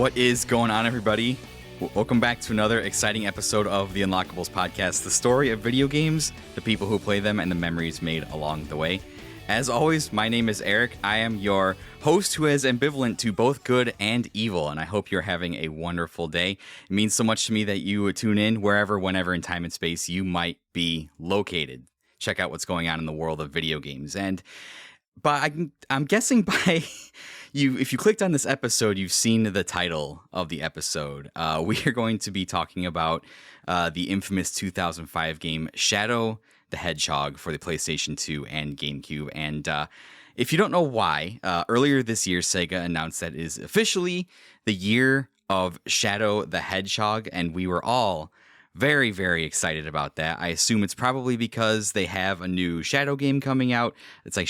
What is going on, everybody? Welcome back to another exciting episode of the Unlockables podcast, the story of video games, the people who play them, and the memories made along the way. As always, my name is Eric. I am your host who is ambivalent to both good and evil, and I hope you're having a wonderful day. It means so much to me that you would tune in wherever, whenever in time and space you might be located. Check out what's going on in the world of video games. And I'm guessing by you, if you clicked on this episode, you've seen the title of the episode. We are going to be talking about the infamous 2005 game Shadow the Hedgehog for the PlayStation 2 and GameCube. And if you don't know why, earlier this year, Sega announced that it is officially the year of Shadow the Hedgehog, and we were all very, very excited about that. I assume it's probably because they have a new Shadow game coming out. It's like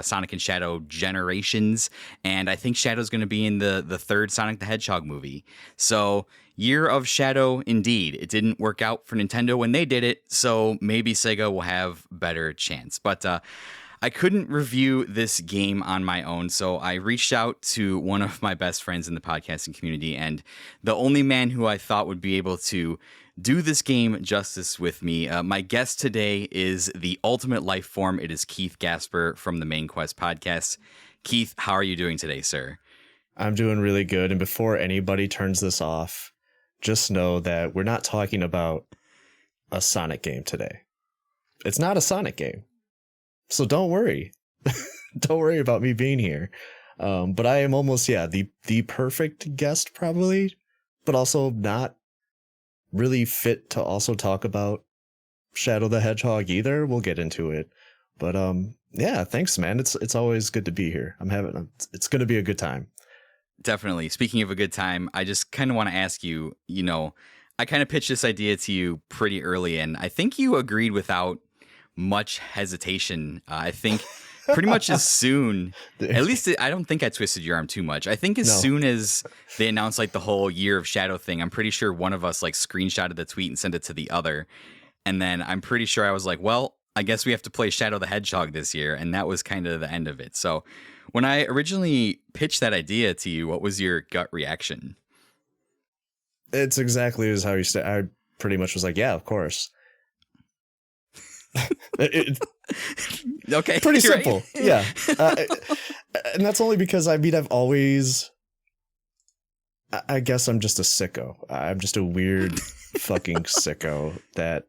Sonic and Shadow Generations, and I think Shadow's going to be in the third Sonic the Hedgehog movie. So, year of Shadow indeed. It didn't work out for Nintendo when they did it, so maybe Sega will have better chance. But I couldn't review this game on my own, so I reached out to one of my best friends in the podcasting community, and the only man who I thought would be able to do this game justice with me. My guest today is the ultimate life form. It is Keith Gasper from the Main Quest podcast. Keith, how are you doing today, sir? I'm doing really good. And before anybody turns this off, just know that we're not talking about a Sonic game today. It's not a Sonic game. So don't worry. Don't worry about me being here. But I am almost, the perfect guest probably, but also not really fit to also talk about Shadow the Hedgehog either. We'll get into it. But thanks, man. It's always good to be here. It's going to be a good time. Definitely. Speaking of a good time, I just kind of want to ask you, I kind of pitched this idea to you pretty early, and I think you agreed without much hesitation. I think pretty much as soon, at least I don't think I twisted your arm too much. I think soon as they announced like the whole year of Shadow thing, I'm pretty sure one of us like screenshotted the tweet and sent it to the other. And then I'm pretty sure I was like, well, I guess we have to play Shadow the Hedgehog this year. And that was kind of the end of it. So when I originally pitched that idea to you, what was your gut reaction? It's exactly as how you said. I pretty much was like, yeah, of course. Okay, pretty simple. Right? Yeah. And that's only because I guess I'm just a sicko. I'm just a weird fucking sicko that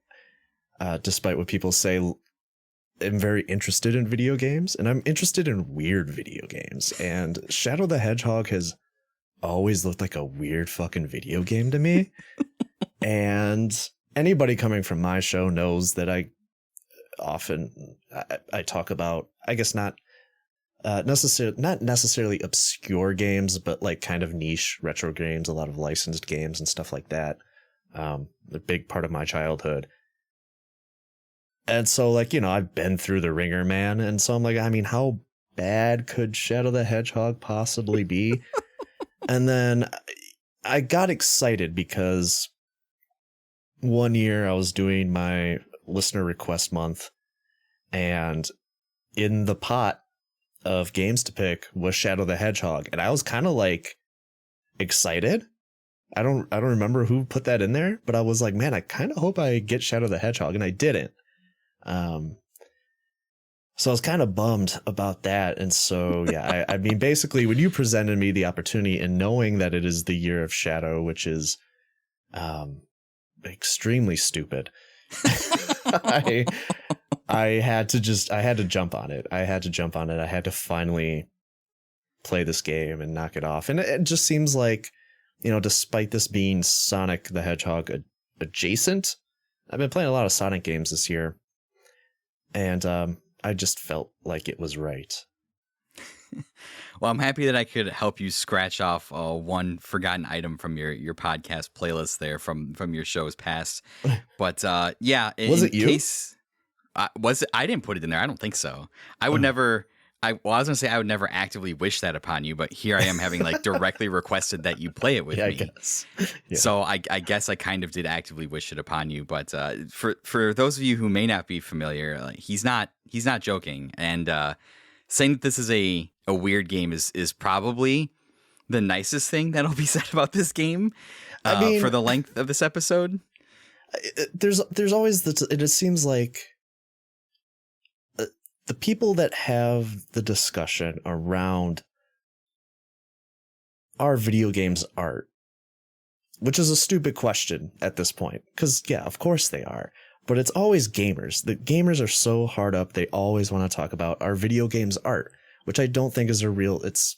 despite what people say, I'm very interested in video games, and I'm interested in weird video games, and Shadow the Hedgehog has always looked like a weird fucking video game to me. And anybody coming from my show knows that I talk about, I guess not necessarily obscure games, but like kind of niche retro games, a lot of licensed games and stuff like that. A big part of my childhood. And so like, I've been through the ringer, man. And so I'm like, I mean, how bad could Shadow the Hedgehog possibly be? And then I got excited because one year I was doing my listener request month, and in the pot of games to pick was Shadow the Hedgehog, and I was kind of like excited. I don't remember who put that in there, but I was like, man, I kind of hope I get Shadow the Hedgehog, and I didn't. So I was kind of bummed about that. And so yeah, I mean, basically when you presented me the opportunity and knowing that it is the year of Shadow, which is extremely stupid, I had to jump on it. I had to finally play this game and knock it off. And it just seems like, despite this being Sonic the Hedgehog adjacent, I've been playing a lot of Sonic games this year, and I just felt like it was right. Well, I'm happy that I could help you scratch off one forgotten item from your podcast playlist there from your shows past. But was it you? Was it? I didn't put it in there. I don't think so. I would never. I was gonna say I would never actively wish that upon you, but here I am having like directly requested that you play it with me. I guess. Yeah. So I guess I kind of did actively wish it upon you. But for those of you who may not be familiar, like, he's not joking, and saying that this is a weird game is probably the nicest thing that'll be said about this game I mean, for the length of this episode. There's always it seems like the people that have the discussion around are video games art, which is a stupid question at this point, because yeah, of course they are, but it's always gamers. The gamers are so hard up, they always want to talk about are video games art, which I don't think is a real, it's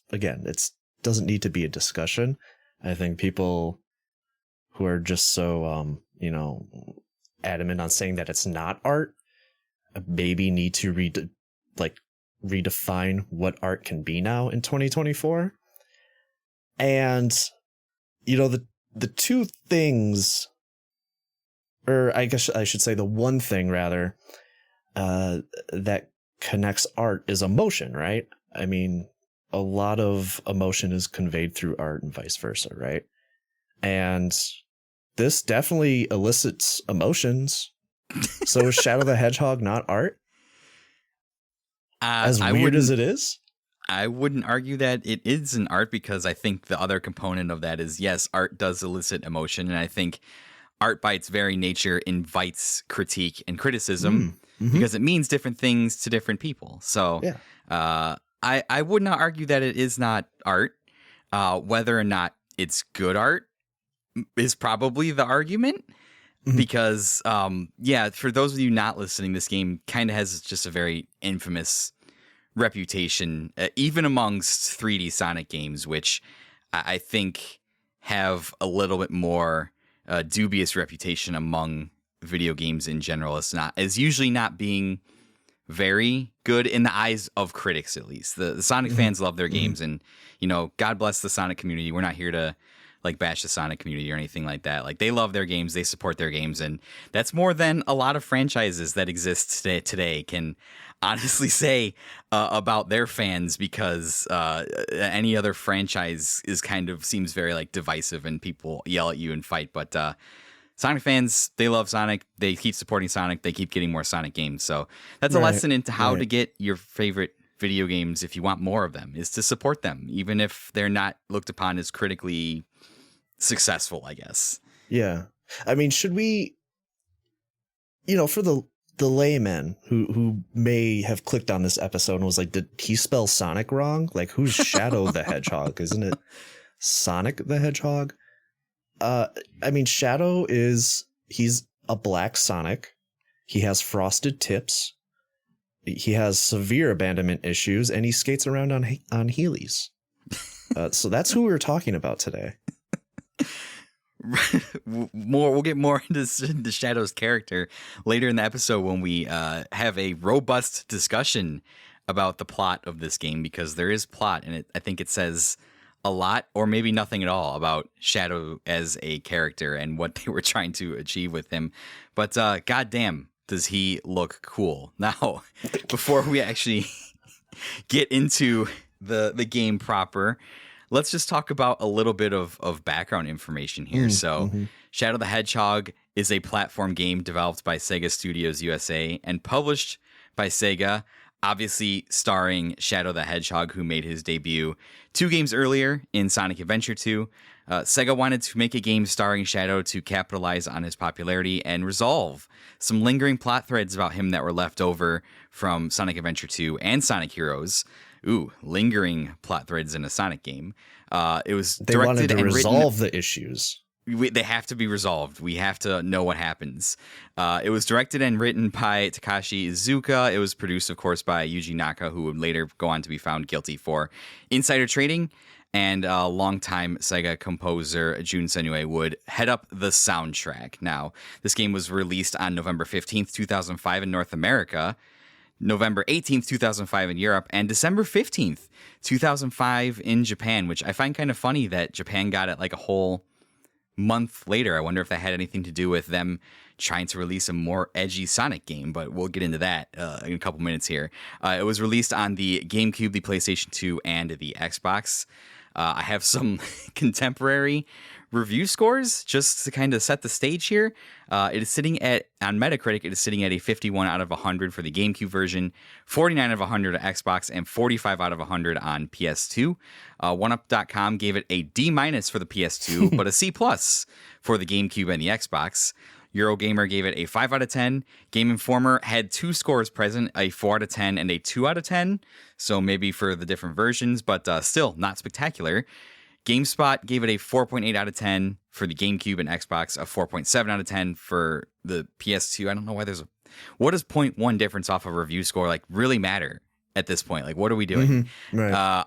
doesn't need to be a discussion. I think people who are just so adamant on saying that it's not art maybe need to redefine what art can be now in 2024. And the two things, or I guess I should say the one thing rather, that connects art is emotion, right? I mean, a lot of emotion is conveyed through art and vice versa, right? And this definitely elicits emotions. So is Shadow the Hedgehog not art? As weird as it is? I wouldn't argue that it is an art, because I think the other component of that is, yes, art does elicit emotion. And I think art by its very nature invites critique and criticism because it means different things to different people. So I would not argue that it is not art. Whether or not it's good art is probably the argument. Because, for those of you not listening, this game kind of has just a very infamous reputation, even amongst 3D Sonic games, which I think have a little bit more dubious reputation among video games in general. It's usually not being very good in the eyes of critics, at least. The Sonic fans love their games, and, God bless the Sonic community. We're not here to bash the Sonic community or anything like that. They love their games, they support their games, and that's more than a lot of franchises that exist today can honestly say about their fans, because any other franchise seems very divisive, and people yell at you and fight. But Sonic fans, they love Sonic, they keep supporting Sonic, they keep getting more Sonic games. So that's a lesson into how to get your favorite video games, if you want more of them, is to support them, even if they're not looked upon as critically successful, I guess. Yeah. I mean, should we, for the layman who may have clicked on this episode and was like, did he spell Sonic wrong? Who's Shadow the Hedgehog? Isn't it Sonic the Hedgehog? I mean, Shadow he's a black Sonic. He has frosted tips. He has severe abandonment issues, and he skates around on Heelys. So that's who we're talking about today. We'll get more into Shadow's character later in the episode when we have a robust discussion about the plot of this game, because there is plot, and I think it says a lot, or maybe nothing at all, about Shadow as a character and what they were trying to achieve with him. But goddamn, does he look cool. Now, before we actually get into the game proper, let's just talk about a little bit of background information here. Shadow the Hedgehog is a platform game developed by Sega Studios USA and published by Sega, obviously starring Shadow the Hedgehog, who made his debut 2 games earlier in Sonic Adventure 2. Sega wanted to make a game starring Shadow to capitalize on his popularity and resolve some lingering plot threads about him that were left over from Sonic Adventure 2 and Sonic Heroes. Ooh, lingering plot threads in a Sonic game. It was they directed wanted to and resolve the issues. They have to be resolved. We have to know what happens. It was directed and written by Takashi Iizuka. It was produced, of course, by Yuji Naka, who would later go on to be found guilty for insider trading. And longtime Sega composer Jun Senue would head up the soundtrack. Now, this game was released on November 15th, 2005 in North America, November 18th, 2005 in Europe, and December 15th, 2005 in Japan, which I find kind of funny that Japan got it a whole month later. I wonder if that had anything to do with them trying to release a more edgy Sonic game, but we'll get into that in a couple minutes here. It was released on the GameCube, the PlayStation 2, and the Xbox. I have some contemporary review scores, just to kind of set the stage here. It is sitting on Metacritic, it is sitting at a 51 out of 100 for the GameCube version, 49 out of 100 on Xbox, and 45 out of 100 on PS2. OneUp.com gave it a D- for the PS2, but a C+ for the GameCube and the Xbox. Eurogamer gave it a 5 out of 10. Game Informer had 2 scores present, a 4 out of 10 and a 2 out of 10. So maybe for the different versions, but still not spectacular. GameSpot gave it a 4.8 out of 10 for the GameCube and Xbox, a 4.7 out of 10 for the PS2. I don't know why what does 0.1 difference off a review score like really matter at this point? Like, what are we doing? Mm-hmm. Right.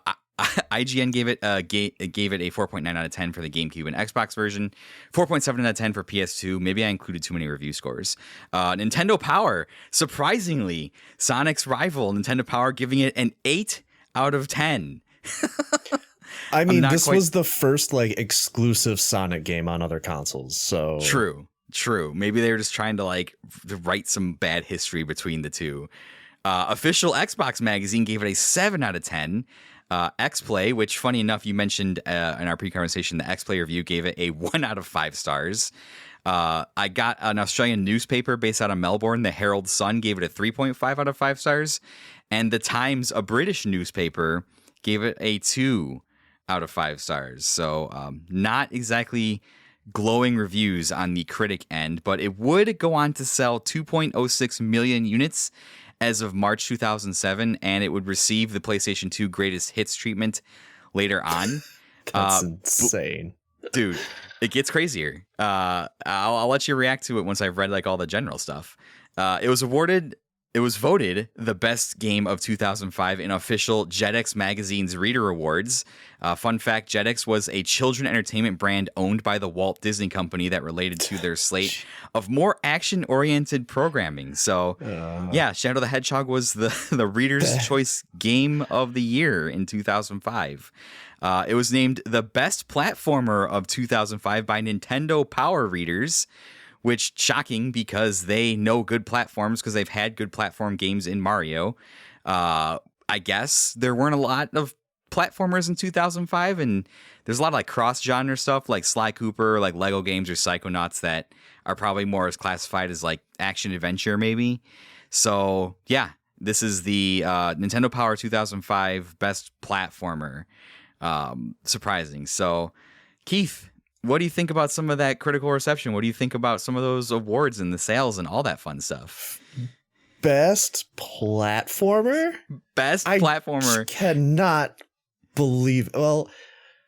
IGN gave it a 4.9 out of 10 for the GameCube and Xbox version, 4.7 out of 10 for PS2. Maybe I included too many review scores. Nintendo Power, surprisingly, Sonic's rival, Nintendo Power, giving it an 8 out of 10. I mean, this was the first like exclusive Sonic game on other consoles. So true. Maybe they were just trying to write some bad history between the two. Official Xbox Magazine gave it a 7 out of 10. X-Play, which funny enough, you mentioned in our pre-conversation, the X-Play review gave it a 1 out of 5 stars. I got an Australian newspaper based out of Melbourne, the Herald Sun, gave it a 3.5 out of 5 stars. And the Times, a British newspaper, gave it a 2 out of 5 stars. So not exactly glowing reviews on the critic end, but it would go on to sell 2.06 million units as of March 2007, and it would receive the PlayStation 2 Greatest Hits treatment later on. That's insane. Dude, it gets crazier. I'll let you react to it once I've read all the general stuff. It was voted the best game of 2005 in official JetX Magazine's Reader Awards. Fun fact, JetX was a children entertainment brand owned by the Walt Disney Company that related to their slate of more action-oriented programming. So, Shadow the Hedgehog was the Reader's Choice Game of the Year in 2005. It was named the best platformer of 2005 by Nintendo Power readers, which shocking because they know good platforms because they've had good platform games in Mario. I guess there weren't a lot of platformers in 2005, and there's a lot of cross-genre stuff like Sly Cooper, like Lego games or Psychonauts that are probably more as classified as action adventure maybe. So yeah, this is the Nintendo Power 2005 best platformer. Surprising. So Keith, what do you think about some of that critical reception? What do you think about some of those awards and the sales and all that fun stuff? Best platformer? I cannot believe. Well,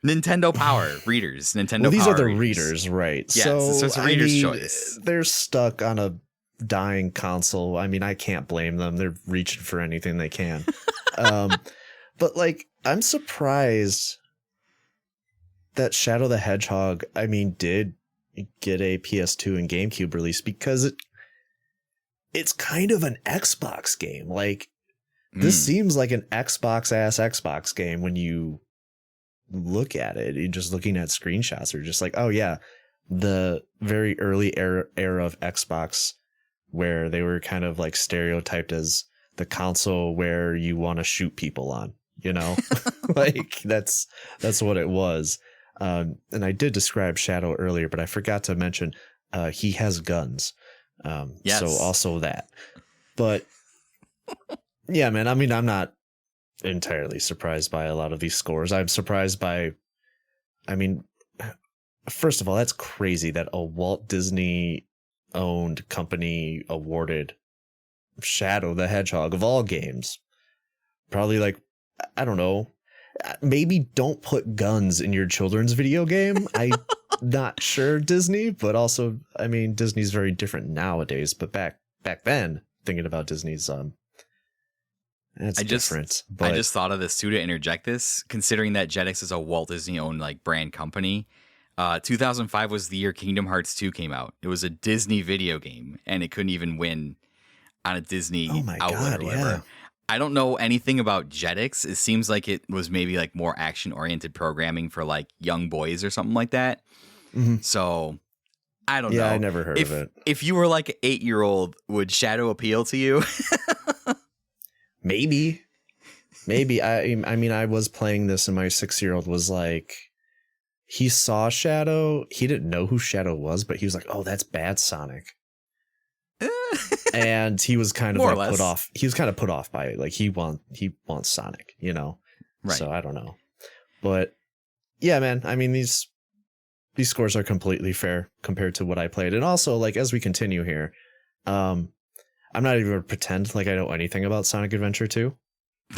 Nintendo Power readers. Nintendo. Well, these Power are the readers, right? Yes, so it's a reader's choice. They're stuck on a dying console. I mean, I can't blame them. They're reaching for anything they can. But I'm surprised that Shadow the Hedgehog, did get a PS2 and GameCube release because it's kind of an Xbox game. This seems like an Xbox game when you look at it. You're just looking at screenshots. You're just oh yeah, the very early era of Xbox where they were kind of stereotyped as the console where you want to shoot people on, that's what it was. And I did describe Shadow earlier, but I forgot to mention he has guns. Yes. So also that. But yeah, man, I'm not entirely surprised by a lot of these scores. I'm surprised by, first of all, that's crazy that a Walt Disney owned company awarded Shadow the Hedgehog of all games. Probably I don't know. Maybe don't put guns in your children's video game. I'm not sure, Disney, but also, Disney's very different nowadays. But back then, thinking about Disney's, that's different. I just thought of this too to interject this, considering that JetX is a Walt Disney owned brand company. 2005 was the year Kingdom Hearts 2 came out. It was a Disney video game, and it couldn't even win on a Disney outlet or whatever. Yeah. I don't know anything about JetX. It seems like it was maybe more action-oriented programming for young boys or something like that. Mm-hmm. So I don't know. Yeah, I never heard of it. If you were an 8-year-old, would Shadow appeal to you? Maybe. I was playing this and my 6-year-old was he saw Shadow. He didn't know who Shadow was, but he was like, "Oh, that's bad Sonic." And he was kind of like put off. He was kind of put off by it. Like he wants Sonic, you know. Right. So I don't know, but yeah, man. I mean these scores are completely fair compared to what I played, and also like as we continue here, I'm not even gonna pretend like I know anything about Sonic Adventure 2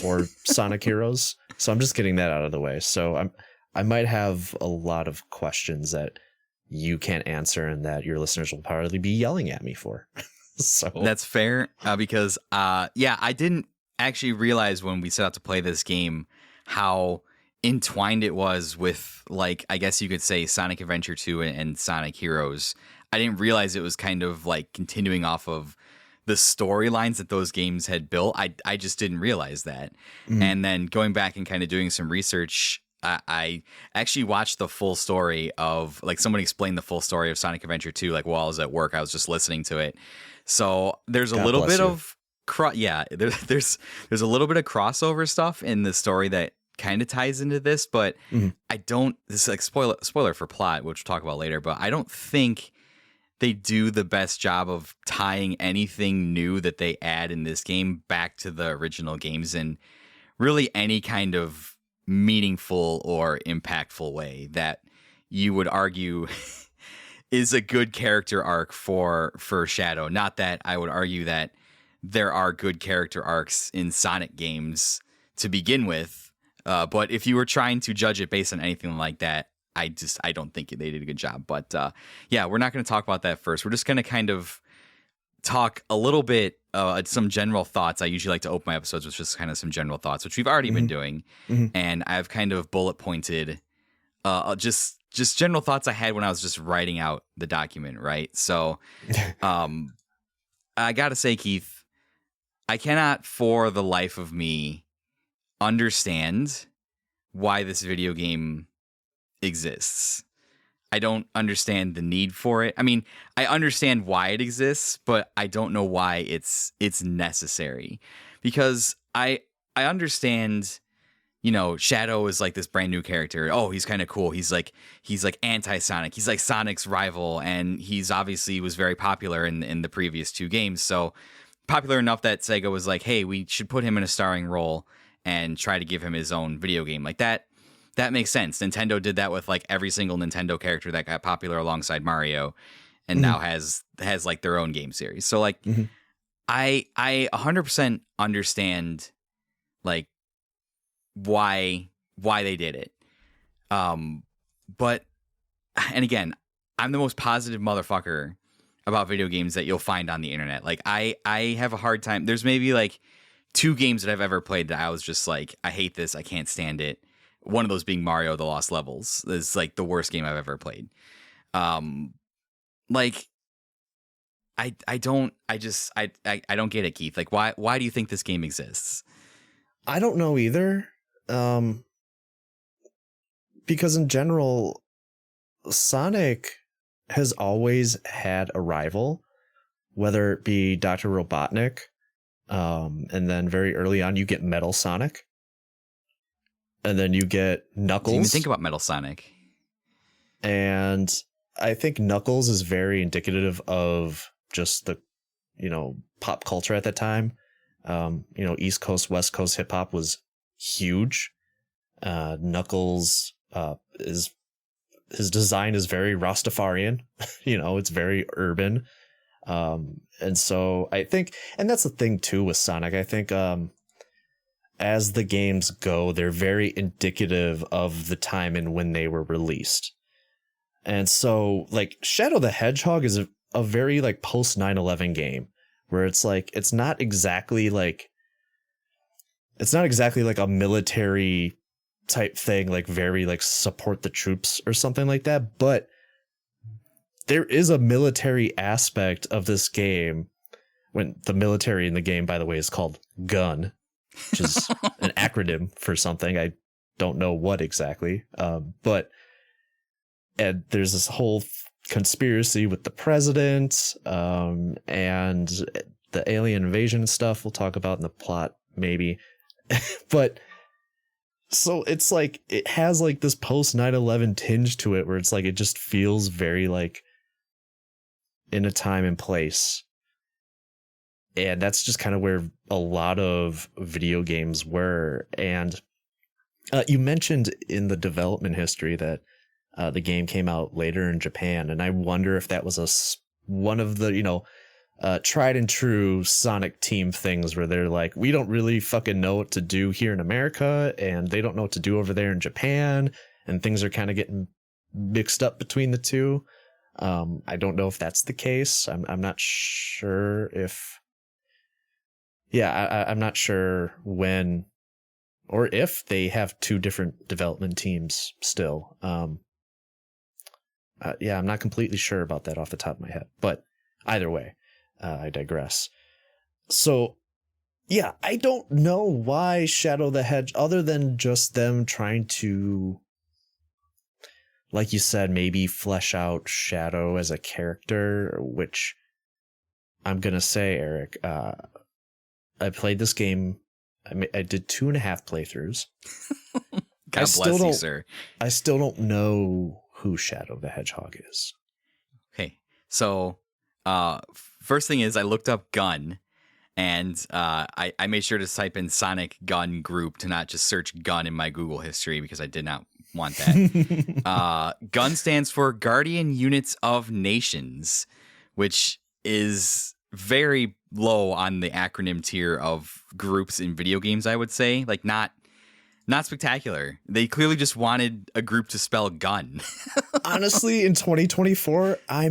or Sonic Heroes, so I'm just getting that out of the way. So I might have a lot of questions that you can't answer and that your listeners will probably be yelling at me for. So that's fair because I didn't actually realize when we set out to play this game how entwined it was with, like, I guess you could say Sonic Adventure 2 and Sonic Heroes. I didn't realize it was kind of like continuing off of the storylines that those games had built. I just didn't realize that. And then going back and kind of doing some research, I actually watched the full story of, like, someone explained the full story of Sonic Adventure 2, like, while I was at work. I was just listening to it. So there's a little bit of there's a little bit of crossover stuff in the story that kind of ties into this, but I don't, this is like spoiler for plot, which we'll talk about later, but I don't think they do the best job of tying anything new that they add in this game back to the original games in really any kind of meaningful or impactful way that you would argue is a good character arc for Shadow. Not that I would argue that there are good character arcs in Sonic games to begin with, but if you were trying to judge it based on anything like that, I don't think they did a good job. But yeah, we're not going to talk about that first. We're just going to kind of talk a little bit, some general thoughts. I usually like to open my episodes with just kind of some general thoughts, which we've already been doing. And I've kind of bullet pointed just general thoughts I had when I was just writing out the document, right? So I got to say, Keith, I cannot for the life of me understand why this video game exists. I don't understand the need for it. I mean, I understand why it exists, but I don't know why it's necessary. Because I understand, you know, Shadow is like this brand new character. Oh, he's kind of cool. He's like anti-Sonic. He's like Sonic's rival, and he's obviously was very popular in the previous two games. So popular enough that Sega was like, hey, we should put him in a starring role and try to give him his own video game. Like that makes sense. Nintendo did that with like every single Nintendo character that got popular alongside Mario, and now has like their own game series. So like I 100% understand like why they did it. But, and again, I'm the most positive motherfucker about video games that you'll find on the internet. Like I have a hard time. There's maybe like 2 games that I've ever played that I was just like, I hate this. I can't stand it. One of those being Mario The Lost Levels is like the worst game I've ever played. Like I don't get it, Keith. Like why do you think this game exists? I don't know either. Because in general, Sonic has always had a rival, whether it be Dr. Robotnik, and then very early on you get Metal Sonic, and then you get Knuckles. Didn't even think about Metal Sonic. And I think Knuckles is very indicative of just the, you know, pop culture at that time. You know, East Coast, West Coast hip hop was huge. Knuckles his design is very Rastafarian. You know, it's very urban. And so I think, and that's the thing too with Sonic, I think as the games go, they're very indicative of the time and when they were released. And so like Shadow the Hedgehog is a very like post 9/11 game where it's like, it's not exactly like a military type thing, like very like support the troops or something like that. But there is a military aspect of this game, when the military in the game, by the way, is called GUN, which is an acronym for something. I don't know what exactly. But and there's this whole conspiracy with the president and the alien invasion stuff we'll talk about in the plot maybe. But So it's like it has like this post 9/11 tinge to it where it's like it just feels very like in a time and place. And that's just kind of where a lot of video games were. And you mentioned in the development history that the game came out later in Japan. And I wonder if that was one of the, tried and true Sonic team things where they're like, we don't really fucking know what to do here in America, and they don't know what to do over there in Japan. And things are kind of getting mixed up between the two. I don't know if that's the case. I'm not sure if... Yeah, I'm not sure when or if they have two different development teams still. Yeah, I'm not completely sure about that off the top of my head. But either way, I digress. So, yeah, I don't know why Shadow the Hedgehog, other than just them trying to, like you said, maybe flesh out Shadow as a character, which I'm going to say, Eric, I played this game. I did 2.5 playthroughs. God bless you, sir. I still don't know who Shadow the Hedgehog is. Okay, so first thing is I looked up gun, and I made sure to type in Sonic Gun Group to not just search gun in my Google history because I did not want that. Gun stands for Guardian Units of Nations, which is very low on the acronym tier of groups in video games, I would say. Like, not spectacular. They clearly just wanted a group to spell gun. Honestly, in 2024, I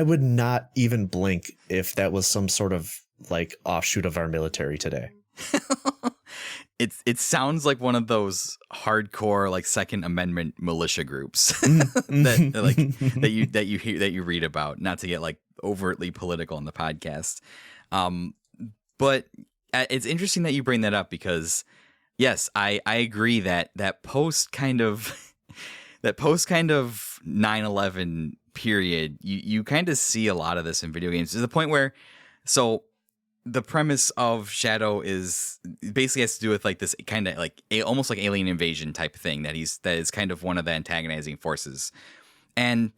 would not even blink if that was some sort of like offshoot of our military today. It sounds like one of those hardcore like Second Amendment militia groups that you read about. Not to get like overtly political on the podcast, but it's interesting that you bring that up because yes, I agree that post kind of 9/11 period, you kind of see a lot of this in video games to the point where so. The premise of Shadow is basically has to do with like this kind of like almost like alien invasion type of thing that is kind of one of the antagonizing forces. And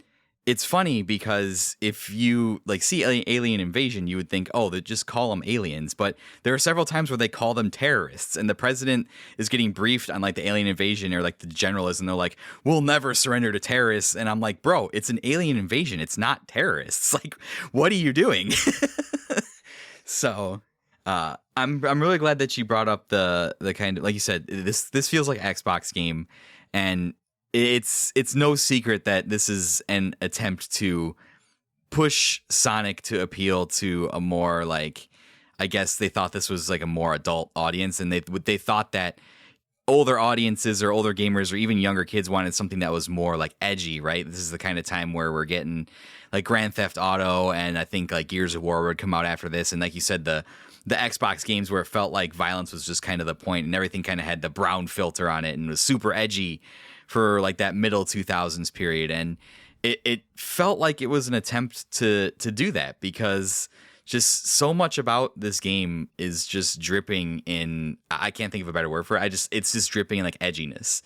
it's funny because if you like see alien invasion, you would think, oh, they just call them aliens. But there are several times where they call them terrorists, and the president is getting briefed on like the alien invasion or like the general is, and they're like, we'll never surrender to terrorists. And I'm like, bro, it's an alien invasion. It's not terrorists. Like, what are you doing? So I'm really glad that you brought up the kind of, like you said, this feels like an Xbox game, and it's no secret that this is an attempt to push Sonic to appeal to a more like, I guess they thought this was like a more adult audience, and they thought that older audiences or older gamers or even younger kids wanted something that was more like edgy, right? This is the kind of time where we're getting like Grand Theft Auto, and I think like Gears of War would come out after this. And like you said, the Xbox games where it felt like violence was just kind of the point, and everything kind of had the brown filter on it and was super edgy for like that middle 2000s period. And it felt like it was an attempt to do that because just so much about this game is just dripping in, I can't think of a better word for it. It's just dripping in like edginess.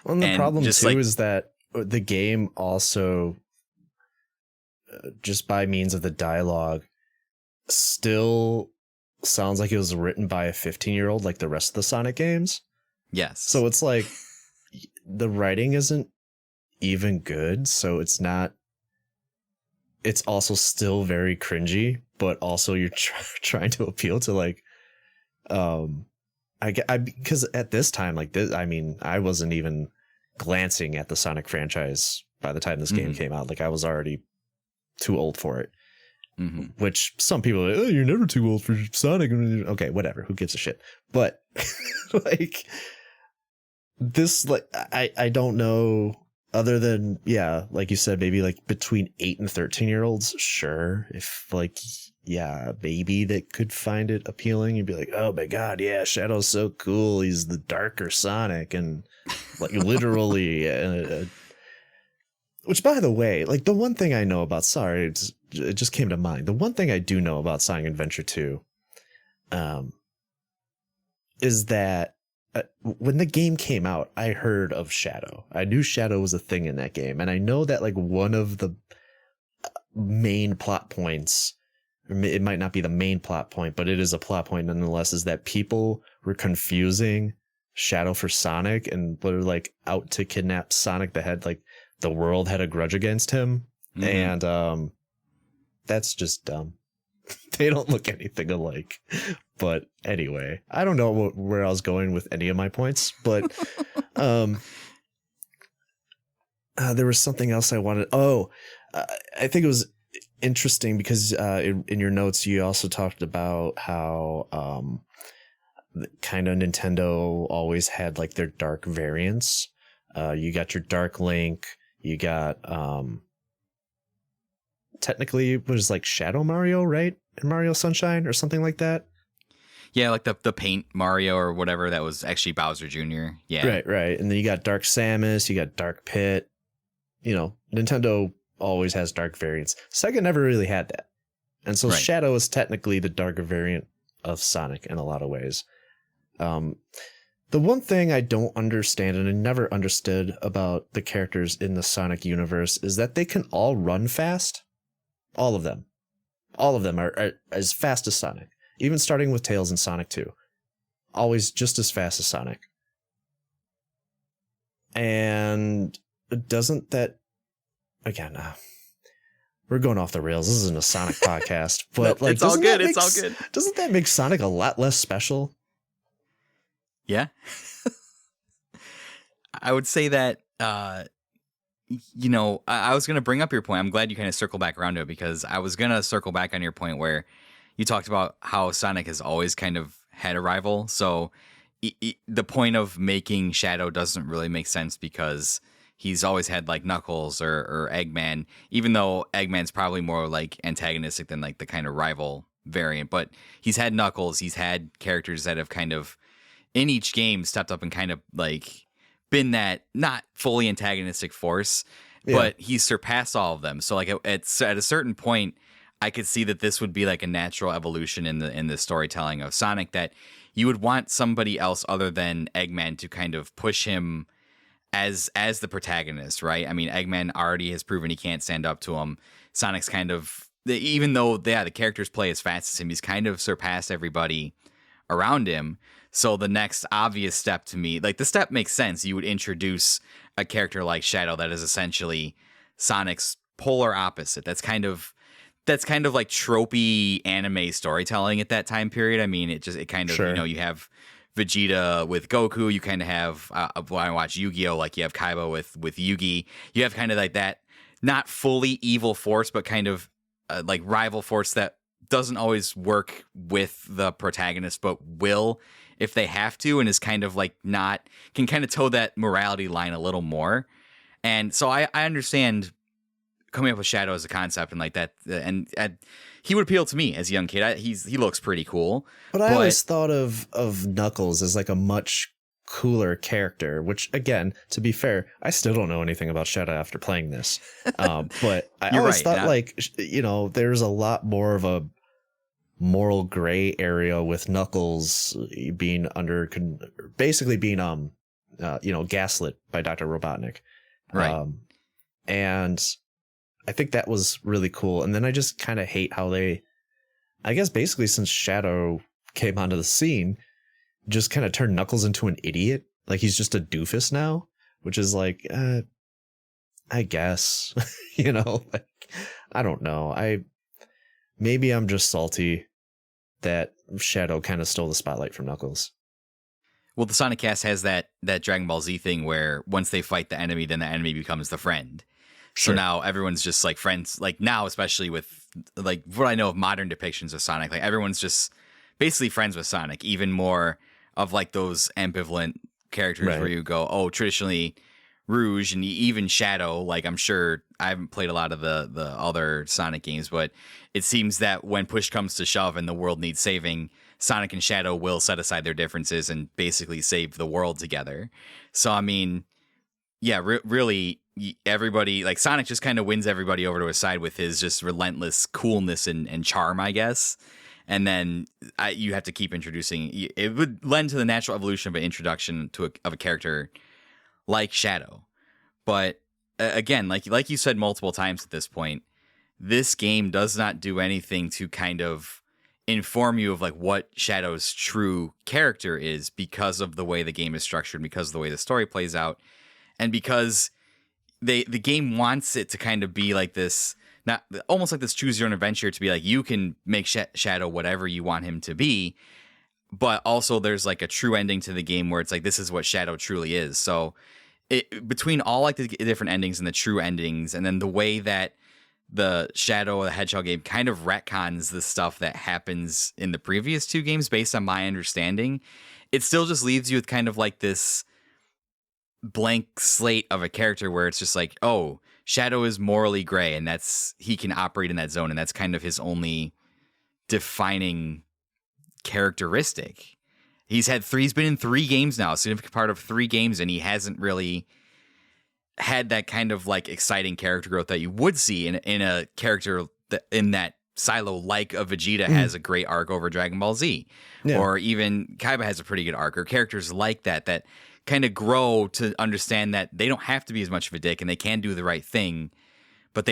Well, and the problem too is that the game also, just by means of the dialogue, still sounds like it was written by a 15-year-old like the rest of the Sonic games. Yes. So it's like the writing isn't even good, so it's also still very cringy, but also you're trying to appeal to like because at this time, like this, I mean, I wasn't even glancing at the Sonic franchise by the time this game came out. Like I was already too old for it. Which some people are like, oh, you're never too old for Sonic. Okay, whatever. Who gives a shit? But like this, like I don't know. Other than, yeah, like you said, maybe like between 8 and 13-year-olds, sure. If like, yeah, a baby that could find it appealing, you'd be like, oh my God, yeah, Shadow's so cool. He's the darker Sonic, and like literally, which by the way, like the one thing I know about, sorry, it just came to mind. The one thing I do know about Sonic Adventure 2, is that when the game came out, I heard of Shadow. I knew Shadow was a thing in that game, and I know that like one of the main plot points, it might not be the main plot point, but it is a plot point nonetheless, is that people were confusing Shadow for Sonic and were like out to kidnap Sonic the Hedgehog. Like the world had a grudge against him, and that's just dumb. They don't look anything alike. But anyway, I don't know where I was going with any of my points, but there was something else I wanted. I think it was interesting because in your notes, you also talked about how kind of Nintendo always had like their dark variants. You got your Dark Link, you got technically it was like Shadow Mario, right? In Mario Sunshine or something like that. Yeah, like the Paint Mario or whatever that was actually Bowser Jr. Yeah. Right. And then you got Dark Samus, you got Dark Pit. You know, Nintendo always has dark variants. Sega never really had that. And so Shadow is technically the darker variant of Sonic in a lot of ways. The one thing I don't understand, and I never understood about the characters in the Sonic universe, is that they can all run fast. All of them. All of them are as fast as Sonic. Even starting with Tails and Sonic 2. Always just as fast as Sonic. And doesn't that... Again, we're going off the rails. This isn't a Sonic podcast. But like, it's all good. It's all good. Doesn't that make Sonic a lot less special? Yeah. I would say that, you know, I was going to bring up your point. I'm glad you kind of circle back around to it, because I was going to circle back on your point where you talked about how Sonic has always kind of had a rival. So the point of making Shadow doesn't really make sense, because he's always had like Knuckles or Eggman, even though Eggman's probably more like antagonistic than like the kind of rival variant. But he's had Knuckles. He's had characters that have kind of in each game stepped up and kind of like been that not fully antagonistic force, but he's surpassed all of them. So like at a certain point, I could see that this would be like a natural evolution in the storytelling of Sonic, that you would want somebody else other than Eggman to kind of push him as the protagonist, right? I mean, Eggman already has proven he can't stand up to him. Sonic's kind of, even though the characters play as fast as him, he's kind of surpassed everybody around him. So the next obvious step to me, like the step makes sense. You would introduce a character like Shadow that is essentially Sonic's polar opposite. That's kind of like tropey anime storytelling at that time period. I mean, it kind of, you know, you have Vegeta with Goku. You kind of have, when I watch Yu-Gi-Oh, like you have Kaiba with Yugi. You have kind of like that, not fully evil force, but kind of like rival force that doesn't always work with the protagonist, but will if they have to, and is kind of like can kind of toe that morality line a little more. And so I understand coming up with Shadow as a concept and like that, and he would appeal to me as a young kid. He looks pretty cool. But I always thought of Knuckles as like a much cooler character, which again, to be fair, I still don't know anything about Shadow after playing this. But I always thought like, you know, there's a lot more of a moral gray area with Knuckles being basically being you know, gaslit by Dr. Robotnik. Right. And I think that was really cool. And then I just kind of hate how I guess basically since Shadow came onto the scene, just kind of turned Knuckles into an idiot. Like he's just a doofus now, which is like, I guess, you know, like, I don't know. Maybe I'm just salty that Shadow kind of stole the spotlight from Knuckles. Well, the Sonic cast has that Dragon Ball Z thing where once they fight the enemy, then the enemy becomes the friend. Sure. So now everyone's just like friends. Like now, especially with like what I know of modern depictions of Sonic, like everyone's just basically friends with Sonic. Even more of like those ambivalent characters where you go, oh, traditionally Rouge and even Shadow. Like I'm sure I haven't played a lot of the other Sonic games, but it seems that when push comes to shove and the world needs saving, Sonic and Shadow will set aside their differences and basically save the world together. So, I mean, yeah, really, everybody, like Sonic just kind of wins everybody over to his side with his just relentless coolness and charm, I guess. and then you have to keep introducing. It would lend to the natural evolution of an introduction of a character like Shadow. But again, like you said multiple times at this point, this game does not do anything to kind of inform you of like what Shadow's true character is, because of the way the game is structured, because of the way the story plays out, and because the game wants it to kind of be like this, not almost like this choose your own adventure, to be like you can make Shadow whatever you want him to be, but also there's like a true ending to the game where it's like this is what Shadow truly is. So between all like the different endings and the true endings, and then the way that the Shadow the Hedgehog game kind of retcons the stuff that happens in the previous two games based on my understanding, it still just leaves you with kind of like this blank slate of a character where it's just like, oh, Shadow is morally gray, and he can operate in that zone, and that's kind of his only defining characteristic. He's been in 3 games now, a significant part of 3 games, and he hasn't really had that kind of like exciting character growth that you would see in a character in that silo, like a Vegeta has a great arc over Dragon Ball Z, or even Kaiba has a pretty good arc, or characters like that kind of grow to understand that they don't have to be as much of a dick and they can do the right thing, but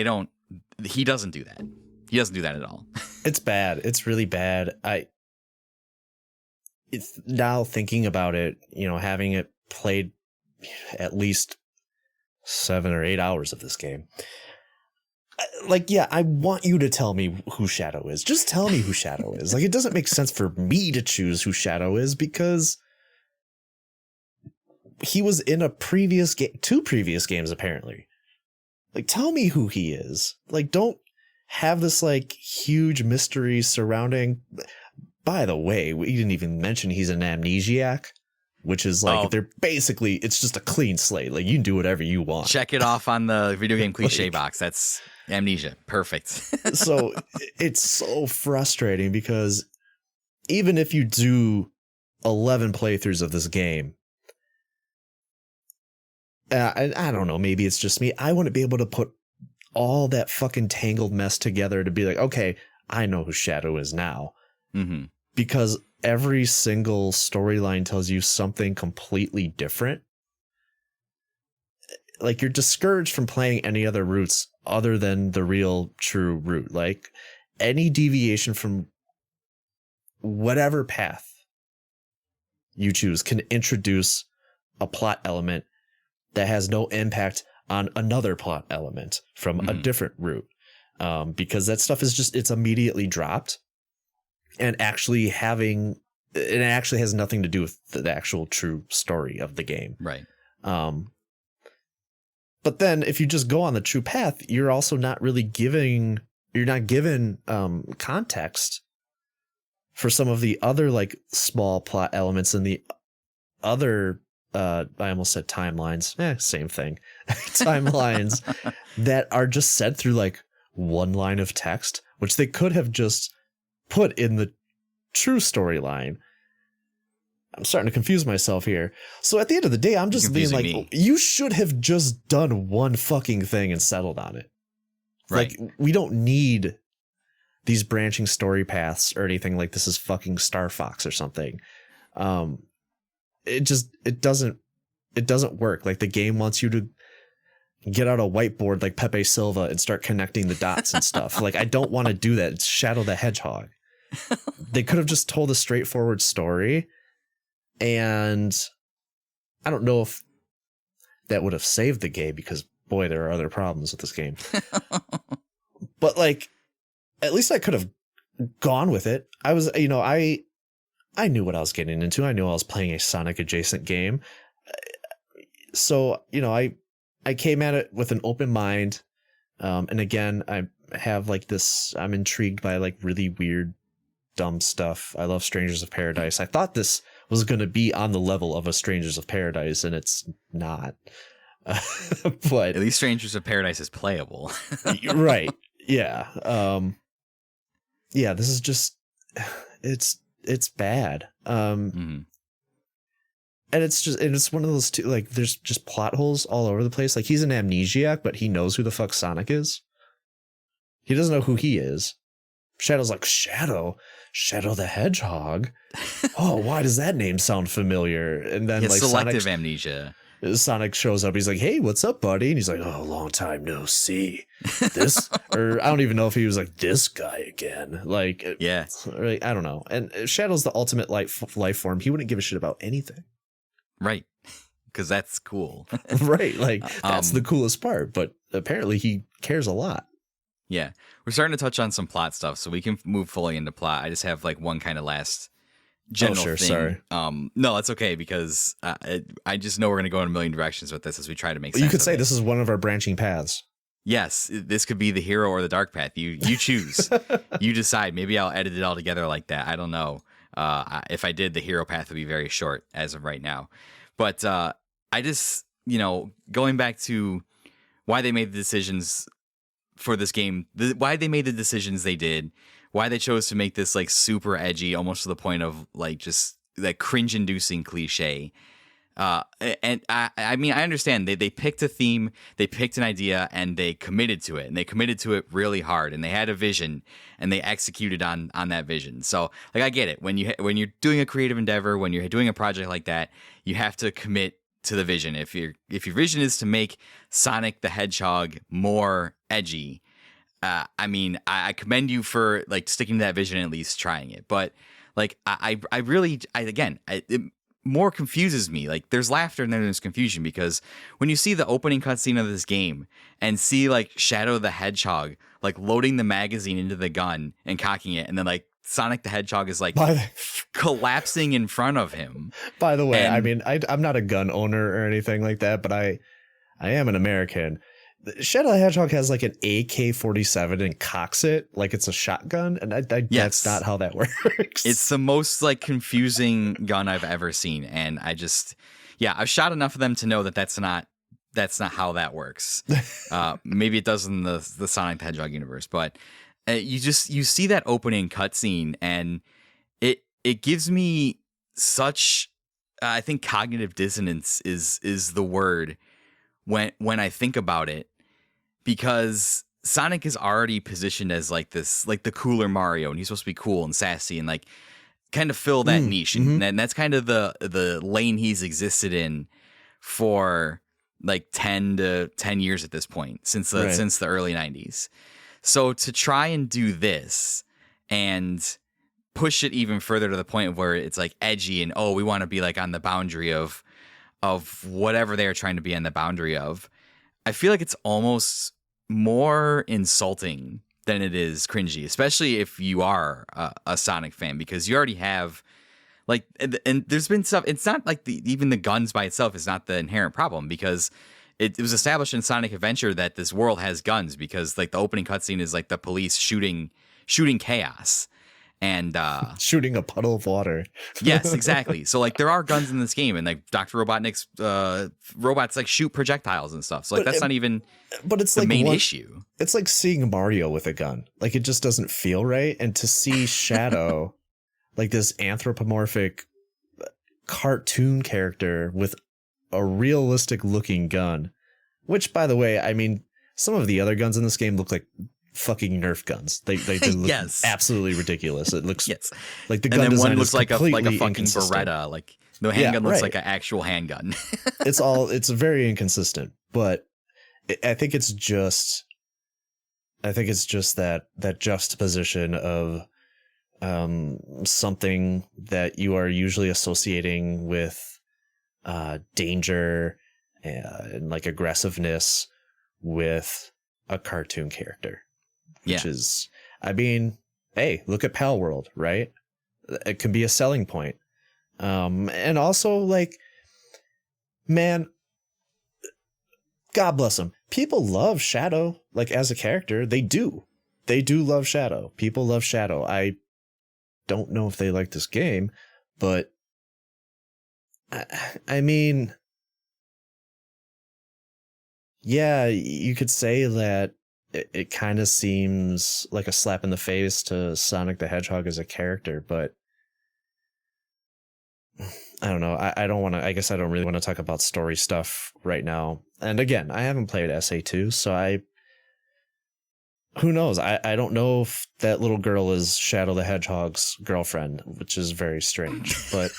he doesn't do that. He doesn't do that at all. It's bad. It's really bad. It's now thinking about it, having it played at least 7 or 8 hours of this game. I want you to tell me who Shadow is. Just tell me who Shadow is. Like, it doesn't make sense for me to choose who Shadow is because he was in a previous game, 2 previous games, apparently. Like, tell me who he is. Like, don't have this, like, huge mystery surrounding. By the way, we didn't even mention he's an amnesiac, which is like, they're basically, it's just a clean slate. Like, you can do whatever you want. Check it off on the video game cliche box. That's amnesia. Perfect. So it's so frustrating because even if you do 11 playthroughs of this game, I don't know, maybe it's just me, I wouldn't be able to put all that fucking tangled mess together to be like, okay, I know who Shadow is now. Mm-hmm. Because every single storyline tells you something completely different. Like, you're discouraged from playing any other routes other than the real true route. Like, any deviation from whatever path you choose can introduce a plot element that has no impact on another plot element from a different route. Because that stuff is just, it's immediately dropped. And it actually has nothing to do with the actual true story of the game. Right. But then if you just go on the true path, you're also not really given context for some of the other like small plot elements and the other, I almost said timelines. Same thing. Timelines that are just said through like one line of text, which they could have just put in the true storyline. I'm starting to confuse myself here. So at the end of the day, I'm just being like, you should have just done one fucking thing and settled on it. Right. Like, we don't need these branching story paths or anything like this is fucking Star Fox or something. It doesn't work. Like, the game wants you to get out a whiteboard like Pepe Silva and start connecting the dots and stuff. Like, I don't want to do that. It's Shadow the Hedgehog. They could have just told a straightforward story, and I don't know if that would have saved the game because, boy, there are other problems with this game. But, like, at least I could have gone with it. I was, I knew what I was getting into. I knew I was playing a Sonic adjacent game. So, I came at it with an open mind. And again, I have like this, I'm intrigued by like really weird, dumb stuff. I love Strangers of Paradise. I thought this was going to be on the level of a Strangers of Paradise, and it's not. But at least Strangers of Paradise is playable. Right. Yeah. Yeah, this is just, it's bad. And it's one of those two, like, there's just plot holes all over the place. Like, he's an amnesiac, but he knows who the fuck Sonic is. He doesn't know who he is. Shadow's like, Shadow the Hedgehog? Oh, why does that name sound familiar? And then like selective amnesia. Sonic shows up. He's like, hey, what's up, buddy? And he's like, oh, long time no see. This, or I don't even know if he was like, this guy again. Like, yeah, I don't know. And Shadow's the ultimate life form. He wouldn't give a shit about anything. Right. Because that's cool. Right. Like, that's the coolest part. But apparently he cares a lot. Yeah. We're starting to touch on some plot stuff, so we can move fully into plot. I just have like one kind of last general thing. Sorry. No, that's okay, because I just know we're going to go in a million directions with this as we try to make sense. You could say this is one of our branching paths. Yes, this could be the hero or the dark path. You choose. You decide. Maybe I'll edit it all together like that. I don't know. If I did, the hero path would be very short as of right now. But I just, going back to why they made the decisions for this game, why they made the decisions they did, why they chose to make this like super edgy, almost to the point of like just like cringe-inducing cliche. And I mean, I understand they picked a theme, they picked an idea, and they committed to it, and they committed to it really hard, and they had a vision, and they executed on that vision. So like, I get it. When you're doing a creative endeavor, when you're doing a project like that, you have to commit to the vision. If your vision is to make Sonic the Hedgehog more edgy, I mean, I commend you for like sticking to that vision and at least trying it. But like, I really, it more confuses me. Like, there's laughter and then there's confusion, because when you see the opening cutscene of this game and see like Shadow the Hedgehog like loading the magazine into the gun and cocking it, and then like Sonic the Hedgehog is like collapsing in front of him. By the way, I mean, I'm not a gun owner or anything like that, but I am an American. Shadow the Hedgehog has like an AK-47 and cocks it like it's a shotgun, and that's not how that works. It's the most like confusing gun I've ever seen, and I've shot enough of them to know that that's not how that works. Maybe it does in the Sonic the Hedgehog universe, but you see that opening cutscene, and it gives me such I think cognitive dissonance is the word when I think about it, because Sonic is already positioned as like this, like the cooler Mario, and he's supposed to be cool and sassy and like kind of fill that niche, and that's kind of the lane he's existed in for like 10 years at this point, since the early 90s. So to try and do this and push it even further to the point of where it's like edgy and we want to be like on the boundary of whatever they are trying to be on the boundary of, I feel like it's almost more insulting than it is cringy, especially if you are a Sonic fan, because you already have like, and there's been stuff. It's not like even the guns by itself is not the inherent problem, because it was established in Sonic Adventure that this world has guns, because like the opening cutscene is like the police shooting chaos. And shooting a puddle of water. Yes, exactly. So like there are guns in this game, and like Dr. Robotnik's robots like shoot projectiles and stuff. So like that's not even it's the like main issue. It's like seeing Mario with a gun. Like, it just doesn't feel right. And to see Shadow like this anthropomorphic cartoon character with a realistic looking gun, which, by the way, I mean, some of the other guns in this game look like fucking Nerf guns. They look absolutely ridiculous. It looks like the gun, and then one looks like a fucking Beretta. Like the handgun looks like an actual handgun. It's very inconsistent, but I think it's just that juxtaposition of something that you are usually associating with danger and like aggressiveness with a cartoon character. Which is, I mean, hey, look at Pal World, right? It can be a selling point. And also, like, man, God bless them. People love Shadow, like, as a character. They do. They do love Shadow. People love Shadow. I don't know if they like this game, but I mean, yeah, you could say that it kind of seems like a slap in the face to Sonic the Hedgehog as a character, but I don't know. I guess I don't really want to talk about story stuff right now. And again, I haven't played SA2, so who knows? I don't know if that little girl is Shadow the Hedgehog's girlfriend, which is very strange. But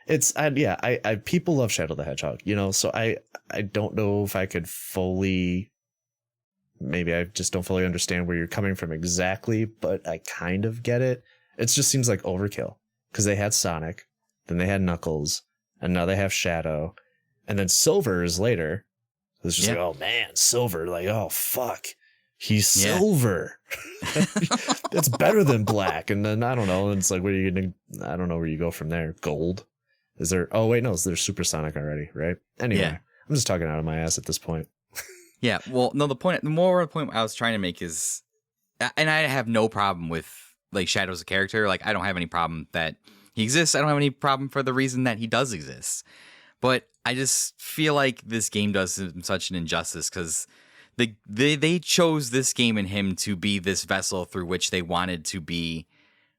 I people love Shadow the Hedgehog, so I don't know if I could fully, maybe I just don't fully understand where you're coming from exactly, but I kind of get it. It just seems like overkill because they had Sonic, then they had Knuckles, and now they have Shadow, and then Silver is later. It's just like, oh man, Silver, like, oh fuck, he's silver. It's better than black. And then I don't know. It's like, I don't know where you go from there. Gold. Is there? Oh wait, no, there's Supersonic already, right? Anyway, I'm just talking out of my ass at this point. Yeah. Well, no, the point I was trying to make is, and I have no problem with like Shadow as a character. Like, I don't have any problem that he exists. I don't have any problem for the reason that he does exist. But I just feel like this game does him such an injustice because they chose this game and him to be this vessel through which they wanted to be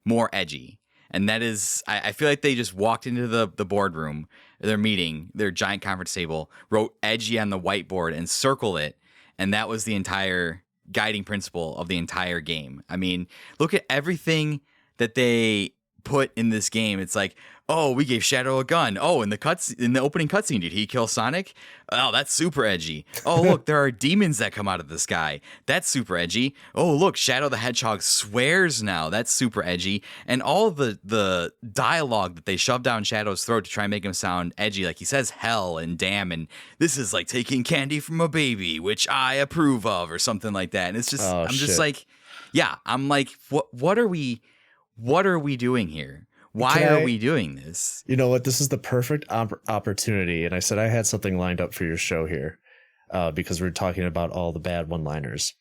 more edgy. And that is, I feel like they just walked into the boardroom, their meeting, their giant conference table, wrote edgy on the whiteboard and circled it. And that was the entire guiding principle of the entire game. I mean, look at everything that they put in this game. It's like, oh, we gave Shadow a gun. Oh, in the opening cutscene, did he kill Sonic? Oh, that's super edgy. Oh, look, there are demons that come out of the sky. That's super edgy. Oh, look, Shadow the Hedgehog swears now. That's super edgy. And all the dialogue that they shove down Shadow's throat to try and make him sound edgy, like he says hell and damn, and this is like taking candy from a baby, which I approve of, or something like that. And it's just, just like, I'm like, what are we doing here? Why are we doing this? You know what? This is the perfect opportunity. And I said I had something lined up for your show here because we're talking about all the bad one-liners.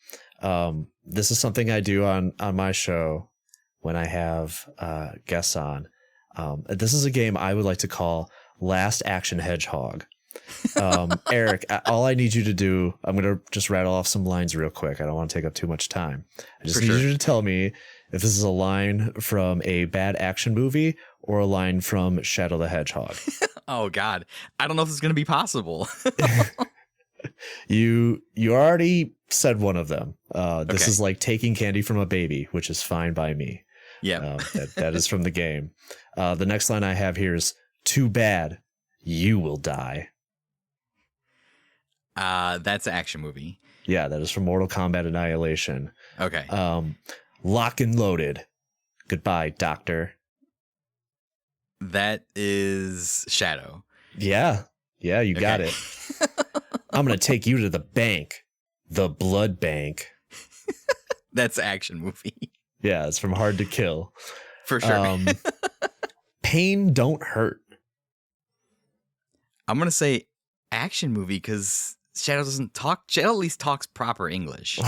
This is something I do on my show when I have guests on. This is a game I would like to call Last Action Hedgehog. Eric, all I need you to do, I'm going to just rattle off some lines real quick. I don't want to take up too much time. I just need you to tell me if this is a line from a bad action movie or a line from Shadow the Hedgehog. Oh, God. I don't know if it's going to be possible. You already said one of them. This is like taking candy from a baby, which is fine by me. Yeah. That is from the game. The next line I have here is, too bad, you will die. That's an action movie. Yeah, that is from Mortal Kombat Annihilation. Okay. Lock and loaded. Goodbye, Doctor. That is Shadow. Yeah, you got it. I'm going to take you to the bank. The blood bank. That's an action movie. Yeah, it's from Hard to Kill. For sure. Pain don't hurt. I'm going to say action movie because Shadow doesn't talk. Shadow at least talks proper English.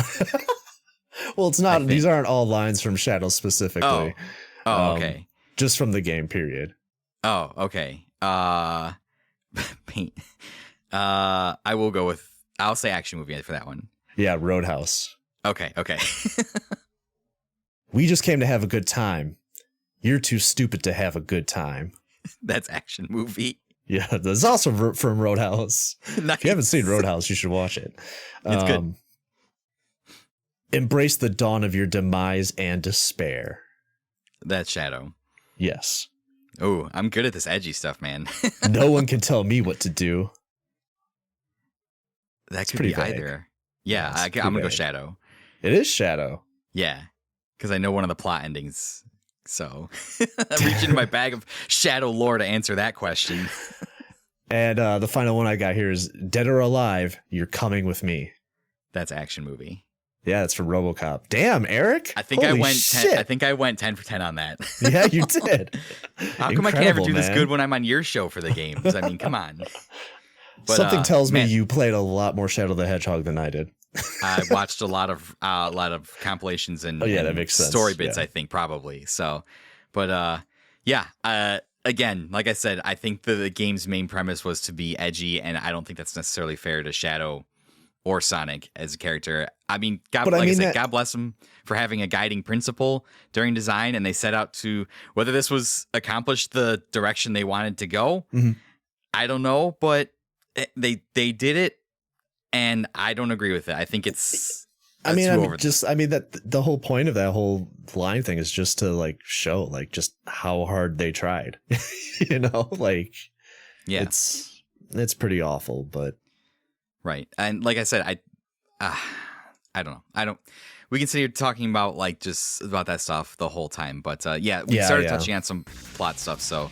Well, it's not. These aren't all lines from Shadow specifically. Oh, okay. Just from the game, period. Oh, okay. Paint. I will go with. I'll say action movie for that one. Yeah, Roadhouse. Okay. We just came to have a good time. You're too stupid to have a good time. That's action movie. Yeah, that's also from Roadhouse. Nice. If you haven't seen Roadhouse, you should watch it. It's good. Embrace the dawn of your demise and despair. That's Shadow. Yes. Oh, I'm good at this edgy stuff, man. No one can tell me what to do. That could be vague. Either. Yeah, I'm going to go Shadow. It is Shadow. Yeah, because I know one of the plot endings. So I'm reaching in my bag of Shadow lore to answer that question. And the final one I got here is Dead or Alive, You're Coming With Me. That's action movie. Yeah, it's from RoboCop. Damn, Eric. I think I went 10 for 10 on that. Yeah, you did. How come I can't ever do this good when I'm on your show for the games? I mean, come on. But, something tells me you played a lot more Shadow the Hedgehog than I did. I watched a lot of compilations and, that makes sense. Story bits, I think, probably. So, but again, like I said, I think the game's main premise was to be edgy, and I don't think that's necessarily fair to Shadow or Sonic as a character. I mean, God bless them for having a guiding principle during design, and they set out to, whether this was accomplished the direction they wanted to go, I don't know, but they did it. And I don't agree with it. I think it's that the whole point of that whole line thing is just to like show like just how hard they tried. Like yeah, it's pretty awful, but right. And like I said, I don't know. We can sit here talking about like just about that stuff the whole time, but we started touching on some plot stuff, so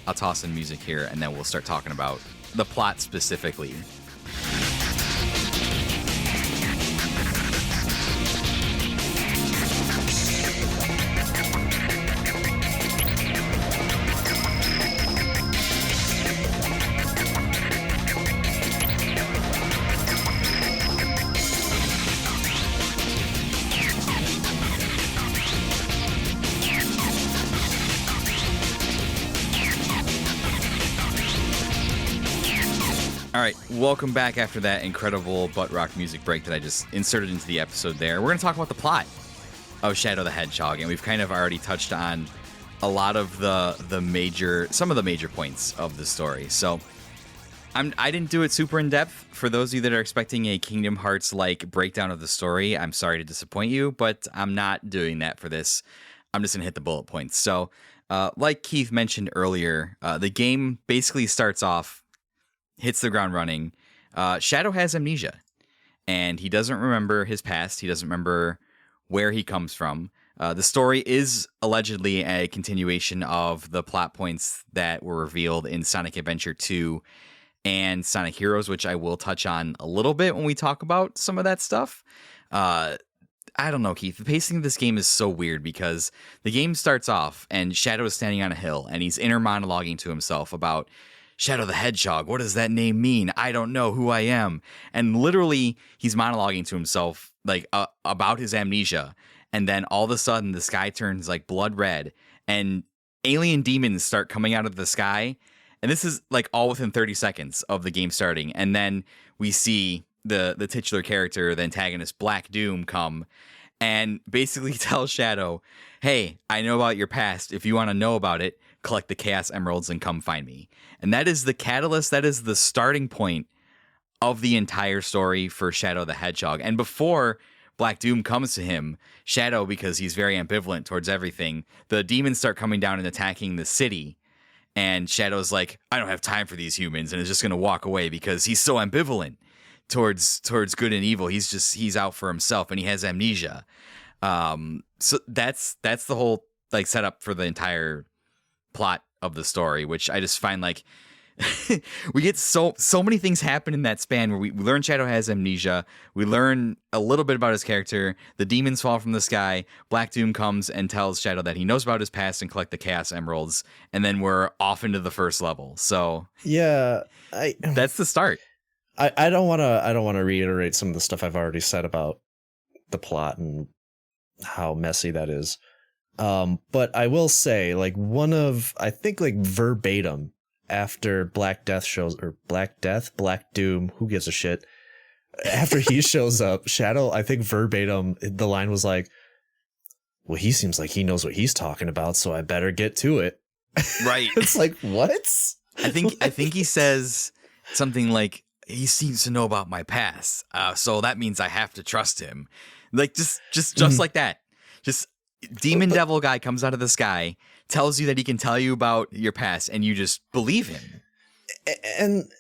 I'll toss in music here and then we'll start talking about the plot specifically. All right, welcome back after that incredible butt rock music break that I just inserted into the episode there. We're going to talk about the plot of Shadow the Hedgehog, and we've kind of already touched on a lot of some of the major points of the story. So I didn't do it super in depth. For those of you that are expecting a Kingdom Hearts-like breakdown of the story, I'm sorry to disappoint you, but I'm not doing that for this. I'm just going to hit the bullet points. So like Keith mentioned earlier, the game basically starts off, hits the ground running. Shadow has amnesia, and he doesn't remember his past. He doesn't remember where he comes from. The story is allegedly a continuation of the plot points that were revealed in Sonic Adventure 2 and Sonic Heroes, which I will touch on a little bit when we talk about some of that stuff. I don't know, Keith. The pacing of this game is so weird because the game starts off and Shadow is standing on a hill and he's inner monologuing to himself about Shadow the Hedgehog. What does that name mean? I don't know who I am. And literally, he's monologuing to himself like about his amnesia. And then all of a sudden, the sky turns like blood red, and alien demons start coming out of the sky. And this is like all within 30 seconds of the game starting. And then we see the titular character, the antagonist Black Doom, come and basically tell Shadow, "Hey, I know about your past. If you want to know about it, collect the Chaos Emeralds and come find me." And that is the catalyst, that is the starting point of the entire story for Shadow the Hedgehog. And before Black Doom comes to him, Shadow, because he's very ambivalent towards everything, the demons start coming down and attacking the city. And Shadow's like, "I don't have time for these humans," and is just going to walk away because he's so ambivalent towards good and evil. He's out for himself, and he has amnesia. So that's the whole like setup for the entire plot of the story, which I just find like we get so many things happen in that span where we learn Shadow has amnesia. We learn a little bit about his character. The demons fall from the sky. Black Doom comes and tells Shadow that he knows about his past and collect the Chaos Emeralds. And then we're off into the first level. So yeah, that's the start. I don't want to reiterate some of the stuff I've already said about the plot and how messy that is. But I will say, like, I think like verbatim after Black Doom, who gives a shit? After he shows up, Shadow, I think verbatim, the line was like, "Well, he seems like he knows what he's talking about, so I better get to it." Right. It's like, what? I think he says something like, "He seems to know about my past, so that means I have to trust him." Like just like that. Just demon devil guy comes out of the sky, tells you that he can tell you about your past, and you just believe him. And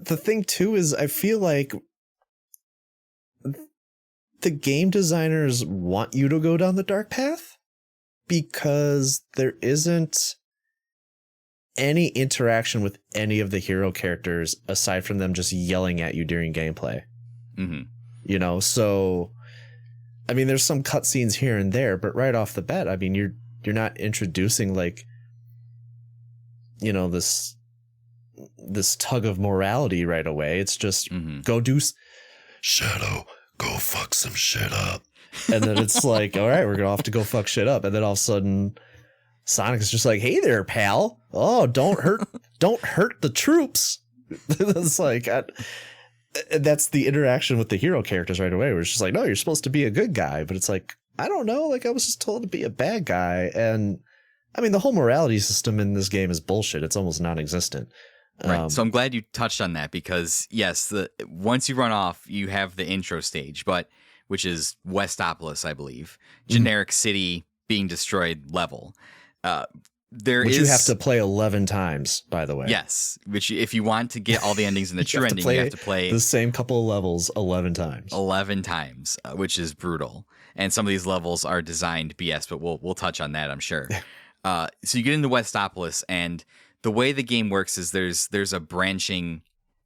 the thing too is, I feel like the game designers want you to go down the dark path because there isn't any interaction with any of the hero characters aside from them just yelling at you during gameplay. Mm-hmm. So I mean, there's some cutscenes here and there, but right off the bat, I mean, you're not introducing like, this tug of morality right away. It's just go do Shadow, go fuck some shit up. And then it's like, all right, we're going to have to go fuck shit up. And then all of a sudden Sonic is just like, "Hey there, pal. Oh, don't hurt the troops." It's like, that's the interaction with the hero characters right away. Where it's just like, "No, you're supposed to be a good guy," but it's like, I don't know. Like, I was just told to be a bad guy. And I mean, the whole morality system in this game is bullshit. It's almost non-existent. Right. So I'm glad you touched on that because yes, once you run off, you have the intro stage, which is Westopolis, I believe, generic city being destroyed level. Which you have to play 11 times, by the way. Yes, which if you want to get all the endings in the true ending, you have to play the same couple of levels 11 times. 11 times, which is brutal. And some of these levels are designed BS, but we'll touch on that, I'm sure. So you get into Westopolis, and the way the game works is there's a branching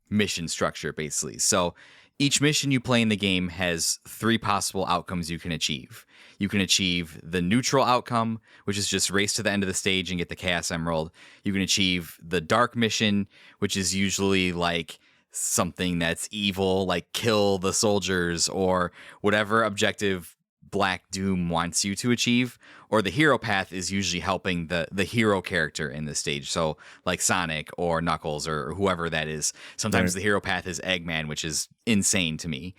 mission structure, basically. So each mission you play in the game has 3 possible outcomes you can achieve. You can achieve the neutral outcome, which is just race to the end of the stage and get the Chaos Emerald. You can achieve the dark mission, which is usually like something that's evil, like kill the soldiers or whatever objective Black Doom wants you to achieve. Or the hero path is usually helping the hero character in the stage. So like Sonic or Knuckles or whoever that is. Sometimes the hero path is Eggman, which is insane to me.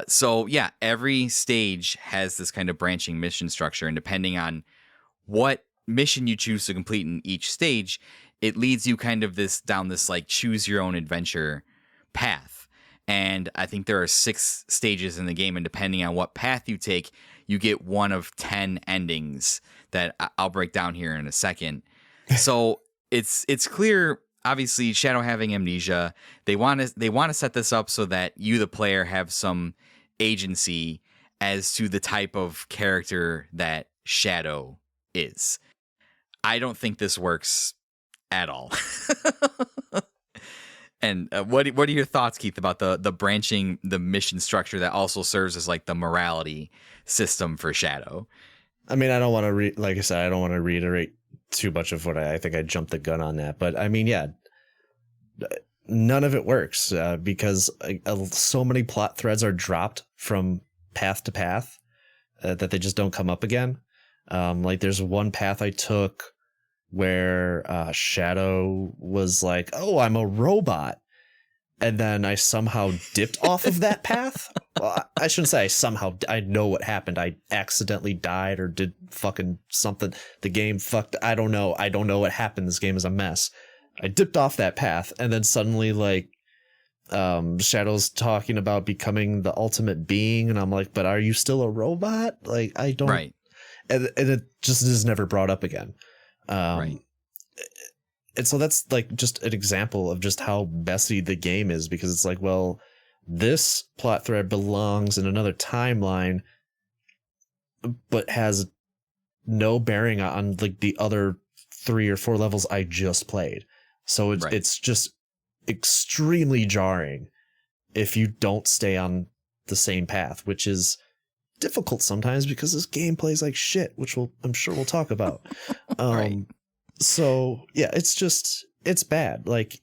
So yeah, every stage has this kind of branching mission structure, and depending on what mission you choose to complete in each stage, it leads you kind of down this like choose your own adventure path. And I think there are 6 stages in the game, and depending on what path you take, you get one of 10 endings that I'll break down here in a second. So it's clear. Obviously, Shadow having amnesia, they want to set this up so that you, the player, have some agency as to the type of character that Shadow is. I don't think this works at all. And what are your thoughts, Keith, about the branching, the mission structure that also serves as like the morality system for Shadow? I mean, I don't want to like I said, I don't want to reiterate too much of what I think I jumped the gun on that, but I mean, yeah, none of it works because so many plot threads are dropped from path to path that they just don't come up again. Like there's one path I took where Shadow was like, "Oh, I'm a robot," and then I somehow dipped off of that path. Well, I shouldn't say I know what happened. I accidentally died or did fucking something. The game fucked. I don't know what happened. This game is a mess. I dipped off that path, and then suddenly like Shadow's talking about becoming the ultimate being, and I'm like, but are you still a robot? Like, I don't. Right. And it just is never brought up again. Right. And so that's like just an example of just how messy the game is, because it's like, well, this plot thread belongs in another timeline, but has no bearing on like the other 3 or 4 levels I just played. So it's just extremely jarring if you don't stay on the same path, which is difficult sometimes because this game plays like shit, which I'm sure we'll talk about. Right. So yeah, it's bad. Like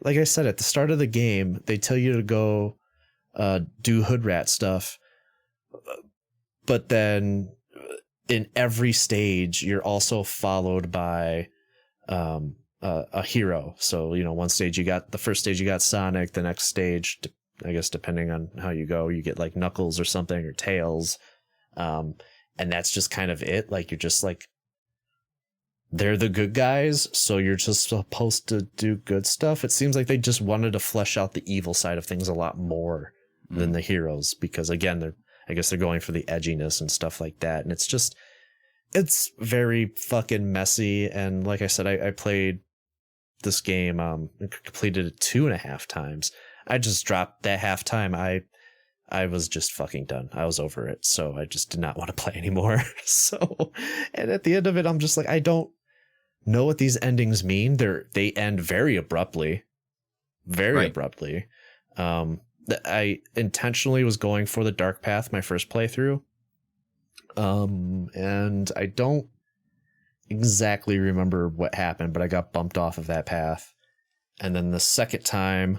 I said, at the start of the game, they tell you to go do hood rat stuff, but then in every stage, you're also followed by a hero. So, you know, the first stage you got Sonic, the next stage, I guess depending on how you go, you get like Knuckles or something, or Tails. And that's just kind of it. Like, you're just like, they're the good guys, so you're just supposed to do good stuff. It seems like they just wanted to flesh out the evil side of things a lot more than the heroes, because again, I guess they're going for the edginess and stuff like that. And it's very fucking messy. And like I said, I played this game, and completed it 2.5 times. I just dropped that halftime. I was just fucking done. I was over it. So I just did not want to play anymore. So, and at the end of it, I'm just like, I don't know what these endings mean. They end very abruptly. Abruptly. I intentionally was going for the dark path my first playthrough. And I don't exactly remember what happened, but I got bumped off of that path. And then the second time,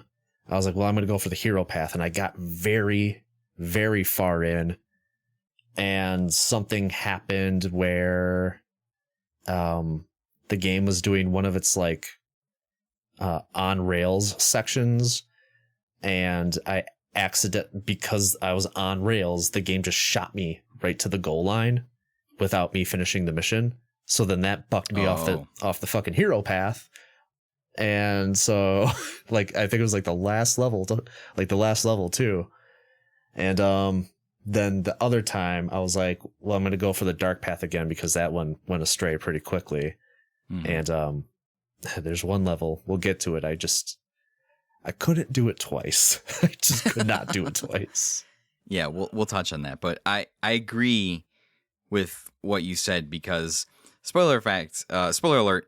I was like, well, I'm going to go for the hero path. And I got very, very far in, and something happened where the game was doing one of its like on rails sections, and because I was on rails, the game just shot me right to the goal line without me finishing the mission. So then that bucked me off the fucking hero path. And so like I think it was like the last level too. And then the other time I was like, well, I'm going to go for the dark path again because that one went astray pretty quickly. And there's one level, we'll get to it. I couldn't do it twice. I just could not do it twice. Yeah, we'll touch on that, but I agree with what you said because spoiler alert,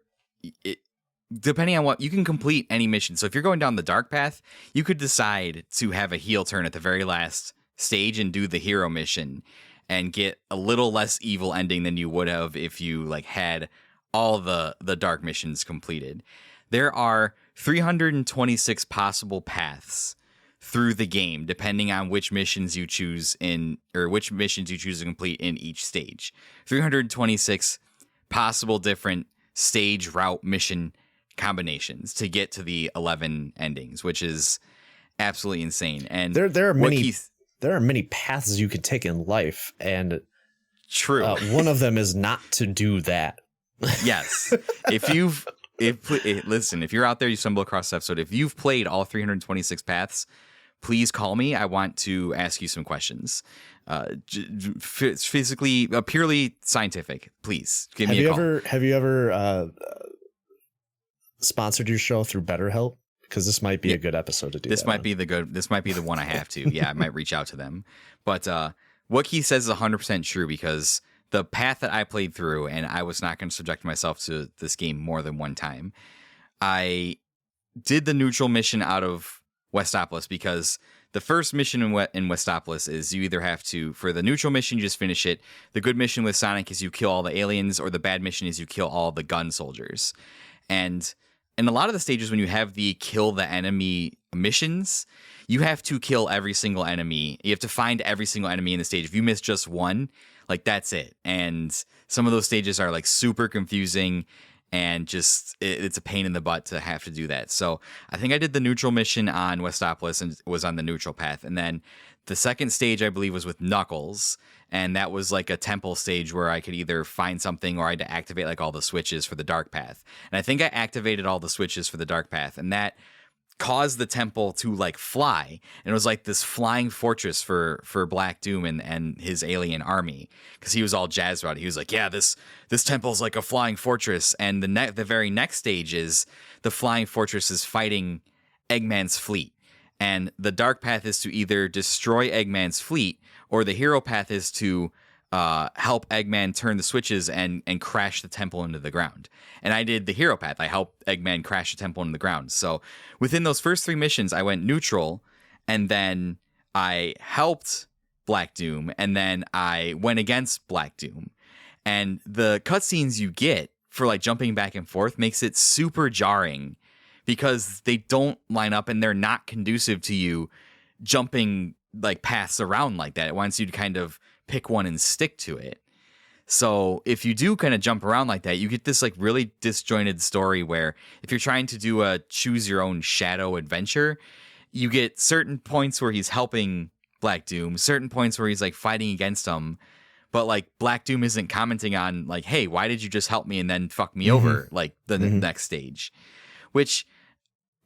depending on what you can complete any mission. So if you're going down the dark path, you could decide to have a heel turn at the very last stage and do the hero mission and get a little less evil ending than you would have if you like had all the dark missions completed. There are 326 possible paths through the game, depending on which missions you choose to complete in each stage. 326 possible different stage route mission combinations to get to the 11 endings, which is absolutely insane. And there are many paths you can take in life, and true, one of them is not to do that. Yes, listen, if you're out there, you stumble across this episode, if you've played all 326 paths, please call me. I want to ask you some questions. Physically, purely scientific. Please give me a call. Have you ever sponsored your show through BetterHelp? Because this might be a good episode to do. This might be the one I have to. Yeah, I might reach out to them. But what he says is 100% true because the path that I played through, and I was not going to subject myself to this game more than one time. I did the neutral mission out of Westopolis because the first mission in Westopolis is you either have to, for the neutral mission, you just finish it. The good mission with Sonic is you kill all the aliens, or the bad mission is you kill all the gun soldiers. And in a lot of the stages when you have the kill the enemy missions, you have to kill every single enemy. You have to find every single enemy in the stage. If you miss just one, like that's it. And some of those stages are like super confusing and just it's a pain in the butt to have to do that. So I think I did the neutral mission on Westopolis and was on the neutral path. And then the second stage, I believe, was with Knuckles. And that was like a temple stage where I could either find something or I had to activate like all the switches for the dark path. And I think I activated all the switches for the dark path. And that caused the temple to like fly, and it was like this flying fortress for Black Doom and his alien army, because he was all jazzed about it. He was like, yeah, this temple's like a flying fortress. And the very next stage is the flying fortress is fighting Eggman's fleet, and the dark path is to either destroy Eggman's fleet, or the hero path is to help Eggman turn the switches and crash the temple into the ground. And I did the hero path. I helped Eggman crash the temple into the ground. So within those first three missions, I went neutral, and then I helped Black Doom, and then I went against Black Doom. And the cutscenes you get for like jumping back and forth makes it super jarring because they don't line up and they're not conducive to you jumping like paths around like that. It wants you to kind of pick one and stick to it. So if you do kind of jump around like that, you get this like really disjointed story where if you're trying to do a choose your own Shadow adventure, you get certain points where he's helping Black Doom, certain points where he's like fighting against him, but like Black Doom isn't commenting on like, hey, why did you just help me and then fuck me over like the next stage, which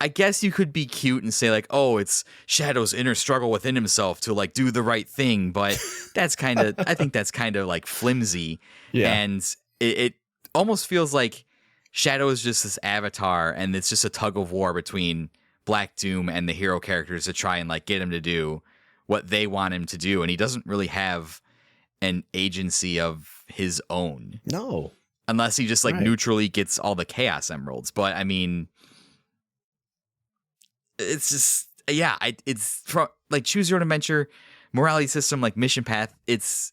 I guess you could be cute and say like, oh, it's Shadow's inner struggle within himself to like do the right thing. But that's kind of, I think that's kind of like flimsy. Yeah. And it almost feels like Shadow is just this avatar and it's just a tug of war between Black Doom and the hero characters to try and like get him to do what they want him to do. And he doesn't really have an agency of his own. No. Unless he just like neutrally gets all the Chaos Emeralds. But I mean, it's just, yeah, it's from like choose your own adventure morality system, like mission path. It's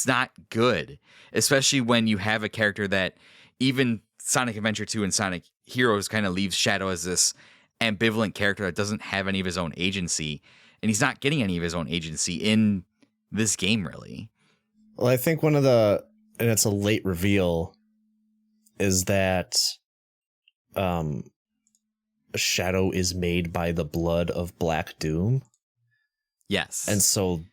not good, especially when you have a character that even Sonic Adventure 2 and Sonic Heroes kind of leaves Shadow as this ambivalent character that doesn't have any of his own agency, and he's not getting any of his own agency in this game, really. Well, I think one of the, and it's a late reveal, is that Shadow is made by the blood of Black Doom. Yes. And so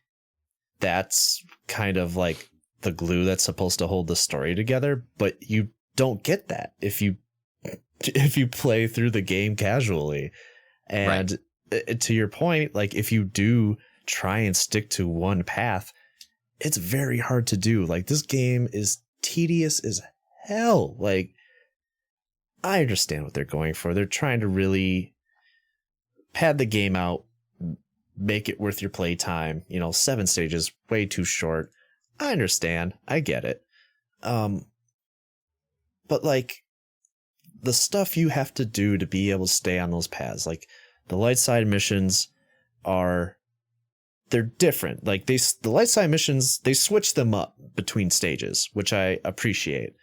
that's kind of like the glue that's supposed to hold the story together, but you don't get that if you if you play through the game casually. And to your point, like if you do try and stick to one path, it's very hard to do. Like this game is tedious as hell. Like I understand what they're going for. They're trying to really pad the game out, make it worth your playtime. 7 stages, way too short. I understand. I get it. But like the stuff you have to do to be able to stay on those paths, like the light side missions they're different. Like the light side missions, they switch them up between stages, which I appreciate.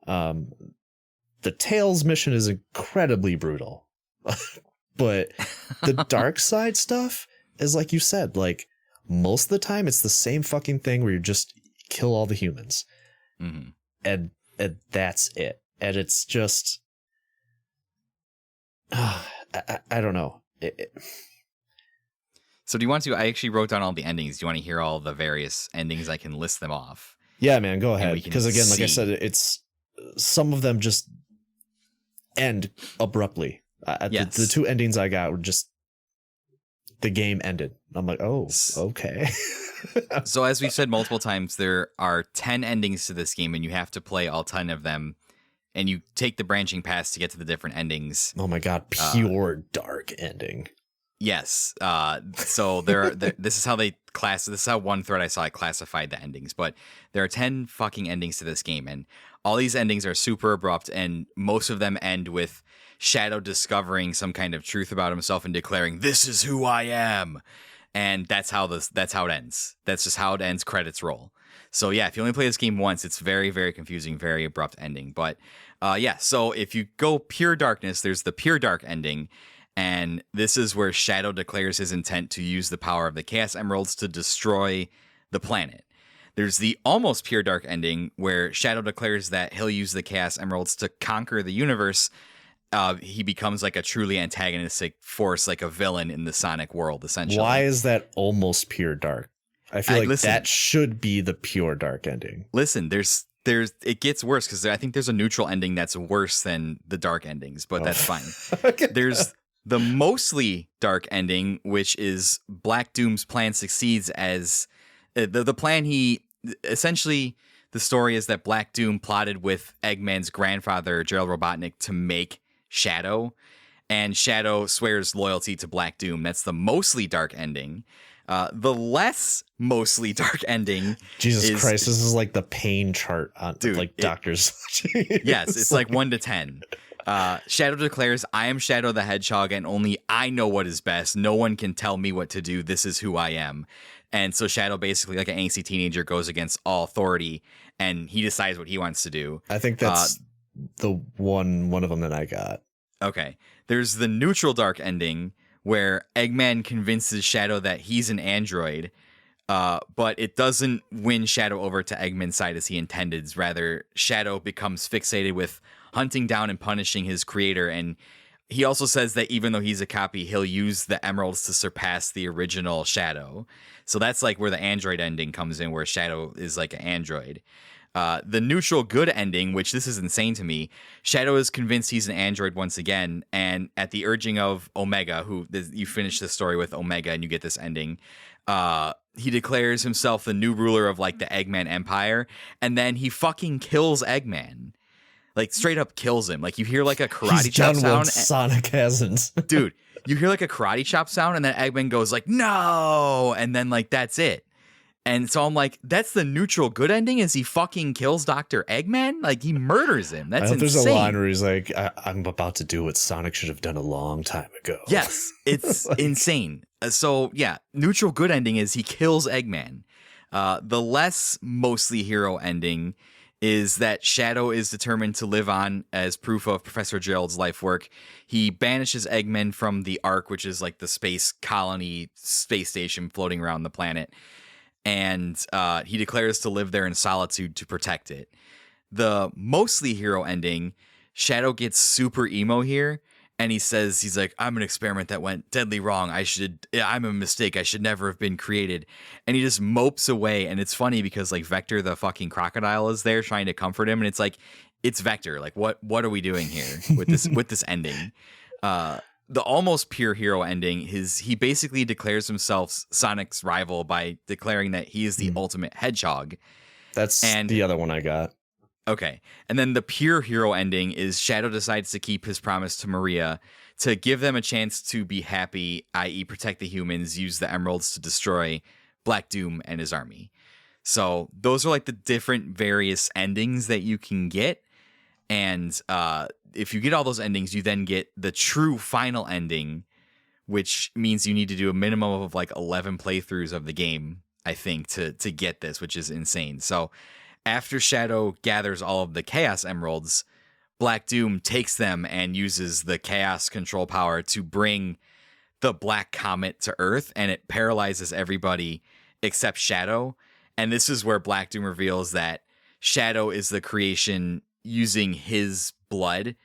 The Tails mission is incredibly brutal, but the dark side stuff is like you said, like most of the time it's the same fucking thing where you just kill all the humans. Mm-hmm. And that's it. And it's just, I don't know. So do you want to, I actually wrote down all the endings. Do you want to hear all the various endings? I can list them off. Yeah, man, go ahead. Because again, like I said, it's some of them just end abruptly. Yes. The 2 endings I got were just the game ended. I'm like, oh, okay. So as we've said multiple times, there are 10 endings to this game, and you have to play all 10 of them. And you take the branching paths to get to the different endings. Oh my god, pure dark ending. Yes. So this is how they this is how one thread I saw I classified the endings. But there are 10 fucking endings to this game, and all these endings are super abrupt, and most of them end with Shadow discovering some kind of truth about himself and declaring, "This is who I am." And that's how it ends. That's just how it ends. Credits roll. So yeah, if you only play this game once, it's very, very confusing, very abrupt ending. But so if you go pure darkness, there's the pure dark ending. And this is where Shadow declares his intent to use the power of the Chaos Emeralds to destroy the planet. There's the almost pure dark ending where Shadow declares that he'll use the Chaos Emeralds to conquer the universe. He becomes like a truly antagonistic force, like a villain in the Sonic world, essentially. Why is that almost pure dark? I feel like that should be the pure dark ending. Listen, it gets worse because I think there's a neutral ending that's worse than the dark endings, but that's fine. Okay. There's the mostly dark ending, which is Black Doom's plan succeeds as the plan essentially the story is that Black Doom plotted with Eggman's grandfather, Gerald Robotnik, to make Shadow, and Shadow swears loyalty to Black Doom. That's the mostly dark ending. The less mostly dark ending. Jesus Christ, this is like the pain chart on doctors. Yes, it's like 1 to 10. Shadow declares, "I am Shadow the Hedgehog, and only I know what is best. No one can tell me what to do. This is who I am." And so Shadow, basically like an angsty teenager, goes against all authority, and he decides what he wants to do. I think that's the one of them that I got. Okay. There's the neutral dark ending, where Eggman convinces Shadow that he's an android, but it doesn't win Shadow over to Eggman's side as he intended. Rather, Shadow becomes fixated with hunting down and punishing his creator, and he also says that even though he's a copy, he'll use the emeralds to surpass the original Shadow. So that's like where the android ending comes in, where Shadow is like an android. The neutral good ending, which this is insane to me, Shadow is convinced he's an android once again, and at the urging of Omega, you finish the story with Omega and you get this ending, he declares himself the new ruler of like the Eggman Empire, and then he fucking kills Eggman. Like straight up kills him. Like you hear like a karate chop sound. Sonic hasn't. Dude, you hear like a karate chop sound, and then Eggman goes like, "No!" And then like that's it. And so I'm like, that's the neutral good ending, is he fucking kills Dr. Eggman? Like, he murders him. That's insane. There's a line where he's like, I'm about to do what Sonic should have done a long time ago. Yes, it's insane. So, yeah, neutral good ending is he kills Eggman. The less mostly hero ending is that Shadow is determined to live on as proof of Professor Gerald's life work. He banishes Eggman from the Ark, which is like the space colony space station floating around the planet. And he declares to live there in solitude to protect it. The mostly hero ending, Shadow gets super emo here, and he says, he's like, "I'm an experiment that went deadly wrong. I'm a mistake. I should never have been created." And he just mopes away. And it's funny because like Vector, the fucking crocodile, is there trying to comfort him. And it's like, it's Vector. Like, what are we doing here with this ending? The almost pure hero ending, he basically declares himself Sonic's rival by declaring that he is the ultimate hedgehog. That's the other one I got. Okay. And then the pure hero ending is Shadow decides to keep his promise to Maria to give them a chance to be happy, i.e. protect the humans, use the emeralds to destroy Black Doom and his army. So those are like the different various endings that you can get. And if you get all those endings, you then get the true final ending, which means you need to do a minimum of like 11 playthroughs of the game, I think, to get this, which is insane. So after Shadow gathers all of the Chaos Emeralds, Black Doom takes them and uses the Chaos control power to bring the Black Comet to Earth, and it paralyzes everybody except Shadow. And this is where Black Doom reveals that Shadow is the creation using his blood,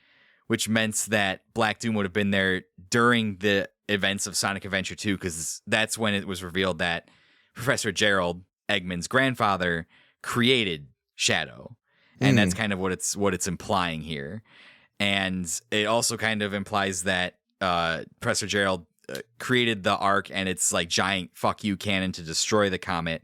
which meant that Black Doom would have been there during the events of Sonic Adventure 2, because that's when it was revealed that Professor Gerald, Eggman's grandfather, created Shadow. And that's kind of what it's implying here. And it also kind of implies that Professor Gerald created the Ark and its like giant fuck you cannon to destroy the comet.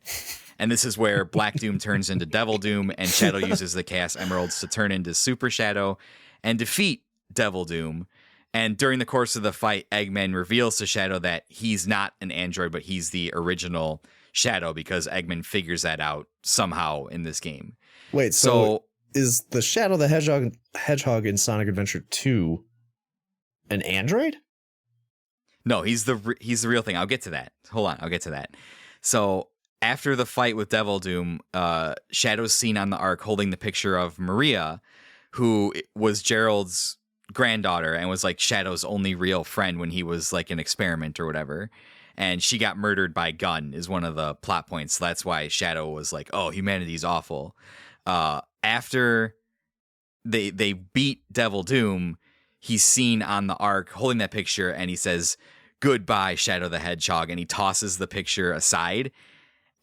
And this is where Black Doom turns into Devil Doom, and Shadow uses the Chaos Emeralds to turn into Super Shadow and defeat Devil Doom. And during the course of the fight, Eggman reveals to Shadow that he's not an android, but he's the original Shadow, because Eggman figures that out somehow in this game. Wait, so is the Shadow the Hedgehog in Sonic Adventure 2 an android? No, he's the real thing. I'll get to that. Hold on, I'll get to that. So after the fight with Devil Doom, Shadow's seen on the Ark holding the picture of Maria, who was Gerald's granddaughter and was like Shadow's only real friend when he was like an experiment or whatever. And she got murdered by gun is one of the plot points. So that's why Shadow was like, oh, humanity's awful. After they beat Devil Doom, he's seen on the Ark holding that picture, and he says, "Goodbye, Shadow the Hedgehog," and he tosses the picture aside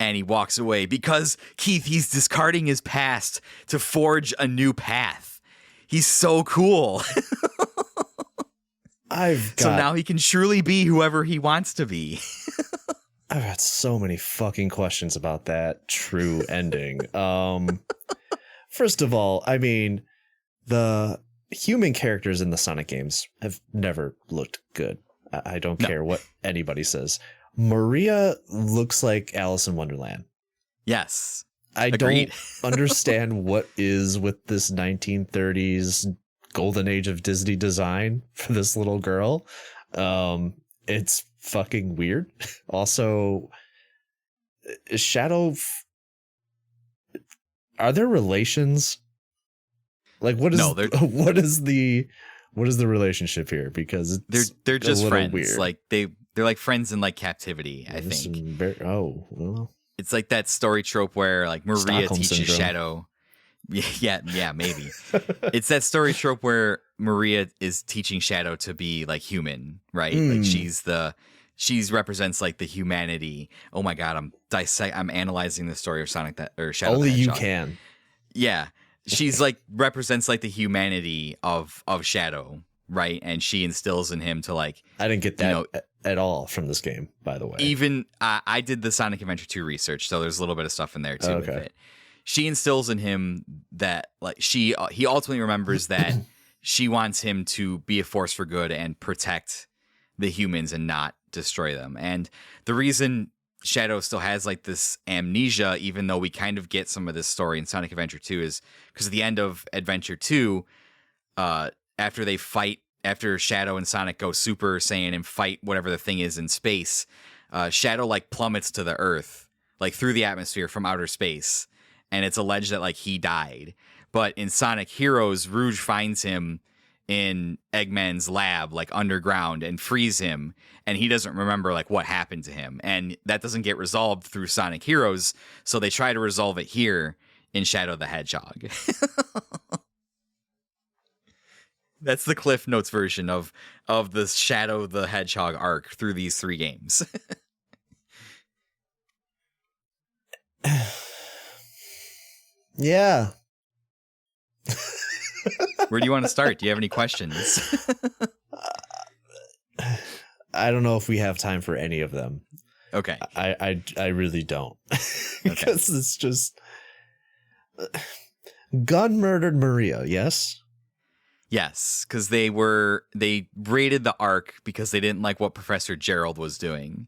and he walks away because, Keith, he's discarding his past to forge a new path. He's so cool. So now he can truly be whoever he wants to be. I've got so many fucking questions about that true ending. First of all, I mean, the human characters in the Sonic games have never looked good. I don't care what anybody says. Maria looks like Alice in Wonderland. Yes. I don't understand what is with this 1930s golden age of Disney design for this little girl. It's fucking weird. Also, Shadow, are there relations? Like, what is what is the relationship here? Because they're just friends. Weird. Like they're like friends in like captivity, I think. Well, it's like that story trope where like Maria Stockholm teaches syndrome. Shadow. Yeah, maybe. It's that story trope where Maria is teaching Shadow to be like human, right? Like she's represents like the humanity. Oh my god, I'm analyzing the story of Shadow only the Hedgehog. You can. Yeah. She's like represents like the humanity of Shadow, right? And she instills in him to like, I didn't get that at all from this game, by the way. Even I did the Sonic Adventure 2 research, so there's a little bit of stuff in there too with it. She instills in him that like he ultimately remembers that she wants him to be a force for good and protect the humans and not destroy them. And the reason Shadow still has like this amnesia, even though we kind of get some of this story in Sonic Adventure 2, is because at the end of Adventure 2, after Shadow and Sonic go Super Saiyan and fight whatever the thing is in space, Shadow like plummets to the Earth, like through the atmosphere from outer space. And it's alleged that like he died. But in Sonic Heroes, Rouge finds him in Eggman's lab, like underground, and frees him. And he doesn't remember like what happened to him. And that doesn't get resolved through Sonic Heroes. So they try to resolve it here in Shadow the Hedgehog. That's the Cliff Notes version of the Shadow the Hedgehog arc through these 3 games. Yeah. Where do you want to start? Do you have any questions? I don't know if we have time for any of them. Okay. I really don't. Because it's just Gunn murdered Maria, yes? Yes, because they raided the Ark because they didn't like what Professor Gerald was doing,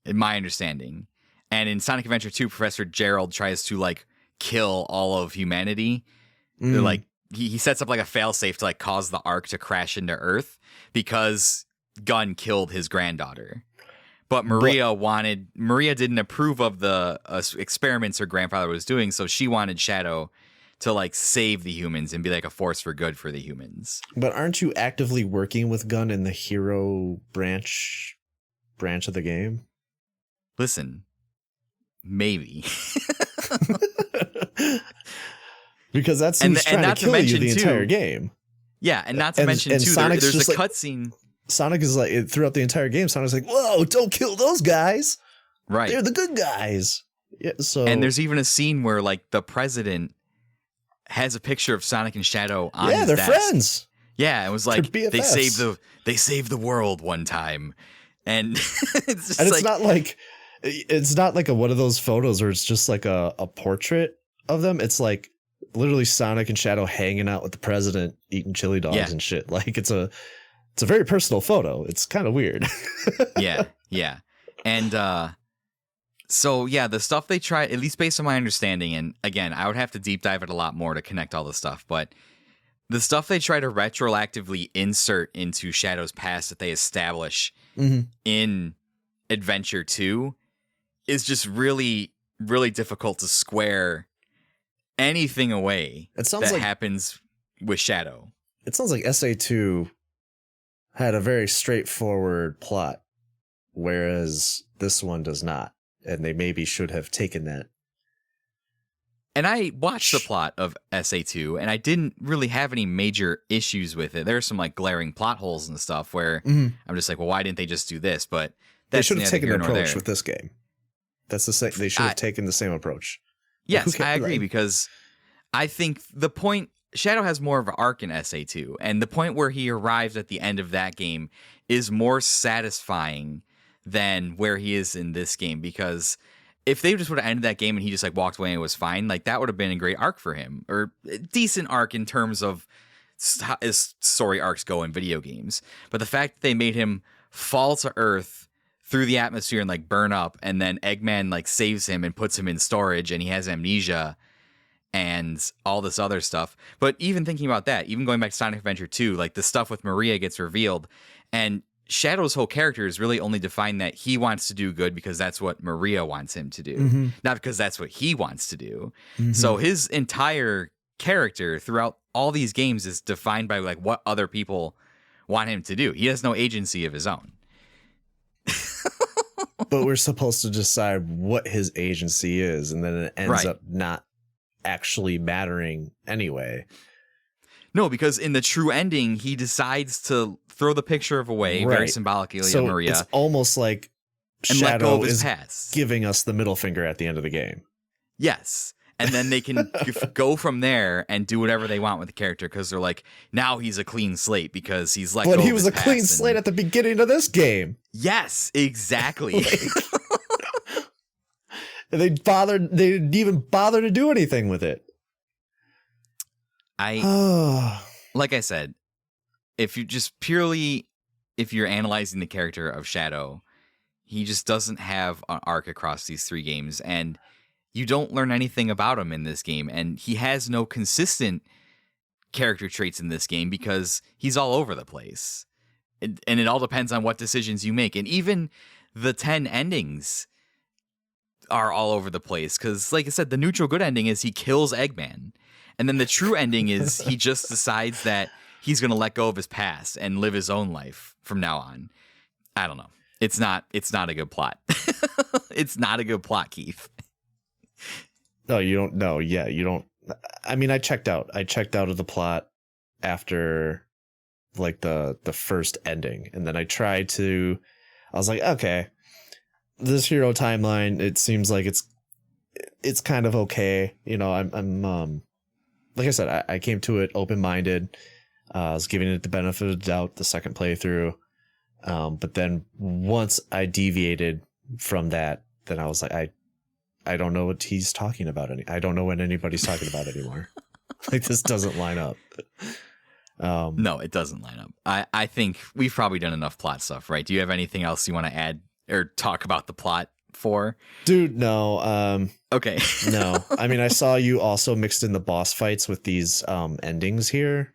in my understanding. And in Sonic Adventure 2, Professor Gerald tries to like kill all of humanity. Like he sets up like a failsafe to like cause the Ark to crash into Earth because Gunn killed his granddaughter. But Maria didn't approve of the experiments her grandfather was doing, so she wanted Shadow to like save the humans and be like a force for good for the humans. But aren't you actively working with Gunn in the hero branch of the game? Listen, maybe. Because that seems trying to kill you the entire game. Yeah, and not to mention too, there's a cutscene. Sonic is like, throughout the entire game, Sonic's like, whoa, don't kill those guys. Right. They're the good guys. Yeah, so. And there's even a scene where like the president has a picture of Sonic and Shadow on his they're desk. Friends. Yeah, it was like they saved BFFs. they saved the world one time. And it's just it's not like a one of those photos where it's just like a portrait of them. It's like literally Sonic and Shadow hanging out with the president eating chili dogs and shit. Like it's a very personal photo. It's kind of weird. Yeah. And so yeah, the stuff they try, at least based on my understanding, and again, I would have to deep dive it a lot more to connect all the stuff, but the stuff they try to retroactively insert into Shadow's past that they establish in Adventure 2 is just really, really difficult to square anything away that happens with Shadow. It sounds like SA2 had a very straightforward plot, whereas this one does not. And they maybe should have taken that. And I watched the plot of SA2, and I didn't really have any major issues with it. There are some like glaring plot holes and stuff where I'm just like, well, why didn't they just do this? But they should have taken the approach with this game. That's the same. They should have taken the same approach. Yes, I agree, because I think the point Shadow has more of an arc in SA2, and the point where he arrives at the end of that game is more satisfying than where he is in this game, because if they just would have ended that game and he just like walked away and it was fine, like that would have been a great arc for him, or a decent arc in terms of as story arcs go in video games. But the fact that they made him fall to Earth through the atmosphere and like burn up, and then Eggman like saves him and puts him in storage and he has amnesia and all this other stuff. But even thinking about that, even going back to Sonic Adventure 2, like the stuff with Maria gets revealed, and Shadow's whole character is really only defined that he wants to do good because that's what Maria wants him to do, not because that's what he wants to do. So his entire character throughout all these games is defined by like what other people want him to do. He has no agency of his own. But we're supposed to decide what his agency is, and then it ends up not actually mattering anyway. No, because in the true ending, he decides to throw the picture of away very symbolically of Maria. It's almost like Shadow is giving us the middle finger at the end of the game. Yes. And then they can go from there and do whatever they want with the character, because they're like, now he's a clean slate because he's let go of his past. But he was a clean slate at the beginning of this game. Yes, exactly. And they didn't even bother to do anything with it. Like I said, if you're analyzing the character of Shadow, he just doesn't have an arc across these three games, and you don't learn anything about him in this game, and he has no consistent character traits in this game because he's all over the place. And it all depends on what decisions you make. And even the 10 endings are all over the place because, like I said, the neutral good ending is he kills Eggman. And then the true ending is he just decides that he's going to let go of his past and live his own life from now on. I don't know. It's not a good plot. It's not a good plot, Keith. No, you don't know. Yeah, you don't. I mean, I checked out of the plot after like the first ending. And then I was like, okay, this hero timeline, it seems like it's kind of okay. You know, I'm like I said, I came to it open-minded. I was giving it the benefit of the doubt the second playthrough. But then once I deviated from that, then I was like, I don't know what he's talking about. I don't know what anybody's talking about anymore. Like, this doesn't line up. No, it doesn't line up. I think we've probably done enough plot stuff, right? Do you have anything else you want to add or talk about the plot for? Dude, no. Okay. No. I mean, I saw you also mixed in the boss fights with these endings here.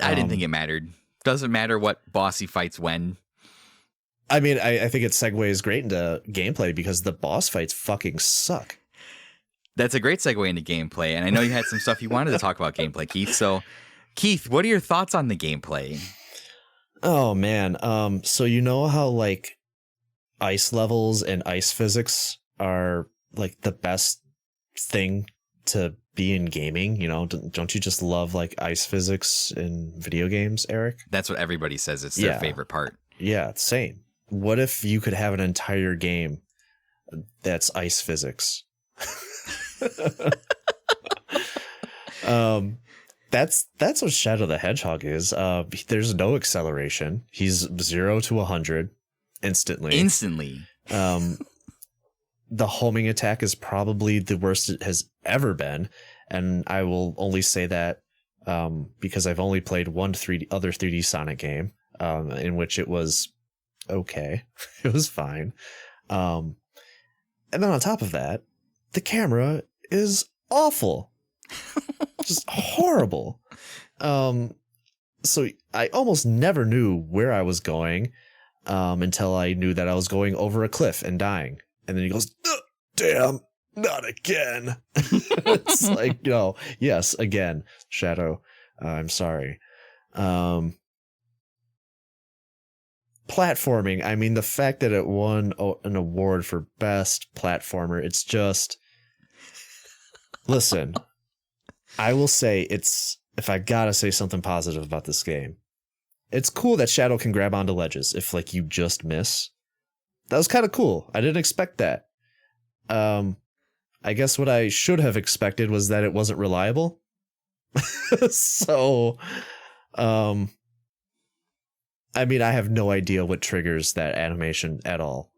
I didn't think it mattered. Doesn't matter what boss he fights when. I mean, I think it segues great into gameplay because the boss fights fucking suck. That's a great segue into gameplay. And I know you had some stuff you wanted to talk about gameplay, Keith. So, Keith, what are your thoughts on the gameplay? Oh, man. So you know how, like, ice levels and ice physics are, like, the best thing to be in gaming? You know, don't you just love, like, ice physics in video games, Eric? That's what everybody says. It's their favorite part. Yeah, same. What if you could have an entire game that's ice physics? That's what Shadow the Hedgehog is. There's no acceleration. He's 0 to 100 instantly. The homing attack is probably the worst it has ever been, and I will only say that because I've only played one other 3D Sonic game in which it was okay. It was fine. And then on top of that, the camera is awful. Just horrible. So I almost never knew where I was going until I knew that I was going over a cliff and dying. And then he goes, damn, not again. It's like, yes, again, Shadow, I'm sorry. Platforming, I mean, the fact that it won an award for best platformer, it's just, listen, I will say if I gotta say something positive about this game, it's cool that Shadow can grab onto ledges if, like, you just miss. That was kind of cool. I didn't expect that. I guess what I should have expected was that it wasn't reliable. So, I mean, I have no idea what triggers that animation at all,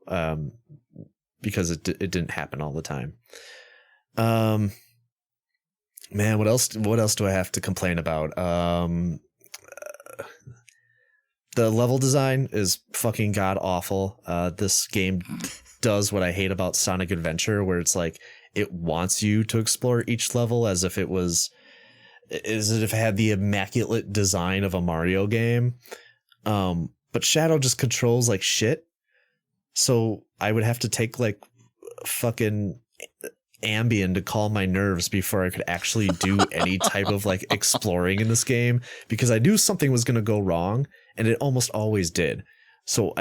because it didn't happen all the time. Man, what else do I have to complain about? The level design is fucking god awful. This game does what I hate about Sonic Adventure, where it's like it wants you to explore each level as if it had the immaculate design of a Mario game. But Shadow just controls like shit. So I would have to take like fucking Ambien to calm my nerves before I could actually do any type of like exploring in this game, because I knew something was going to go wrong, and it almost always did. So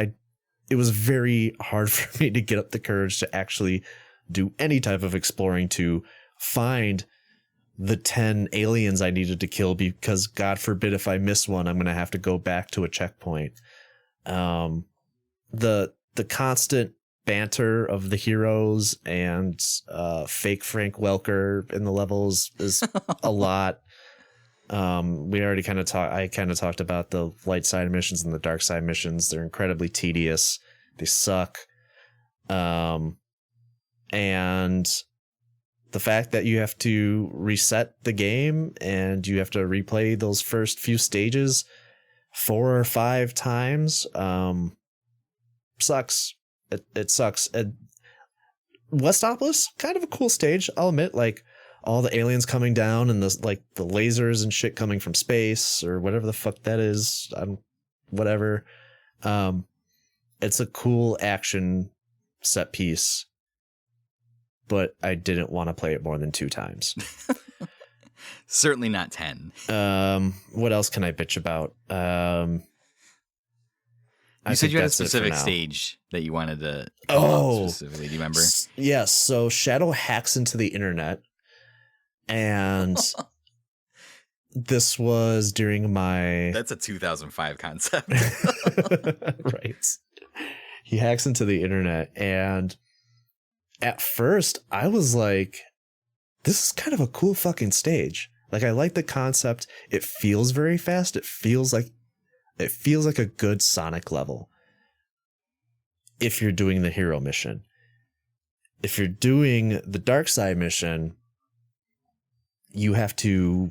it was very hard for me to get up the courage to actually do any type of exploring to find the 10 aliens I needed to kill, because God forbid if I miss one, I'm going to have to go back to a checkpoint. The constant banter of the heroes and fake Frank Welker in the levels is a lot. We already I kind of talked about the light side missions and the dark side missions. They're incredibly tedious. They suck. And the fact that you have to reset the game and you have to replay those first few stages 4 or 5 times sucks. It sucks. And Westopolis, kind of a cool stage, I'll admit. Like all the aliens coming down and the lasers and shit coming from space or whatever the fuck that is. Whatever. It's a cool action set piece, but I didn't want to play it more than 2 times. Certainly not 10. What else can I bitch about? You said you had a specific stage that you wanted to call out specifically. Do you remember? Yes. So Shadow hacks into the internet, and this was during my... That's a 2005 concept. Right. He hacks into the internet, and at first I was like, this is kind of a cool fucking stage. Like, I like the concept. It feels very fast. It feels like a good Sonic level. If you're doing the hero mission. If you're doing the dark side mission, you have to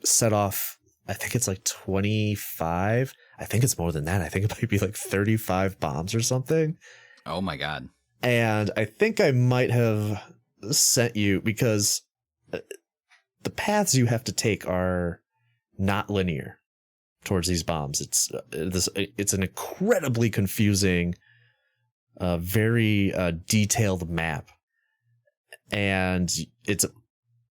set off, I think it's like 25. I think it's more than that. I think it might be like 35 bombs or something. Oh my God. And I think I might have sent you, because the paths you have to take are not linear towards these bombs. It's an incredibly confusing, very detailed map, and it's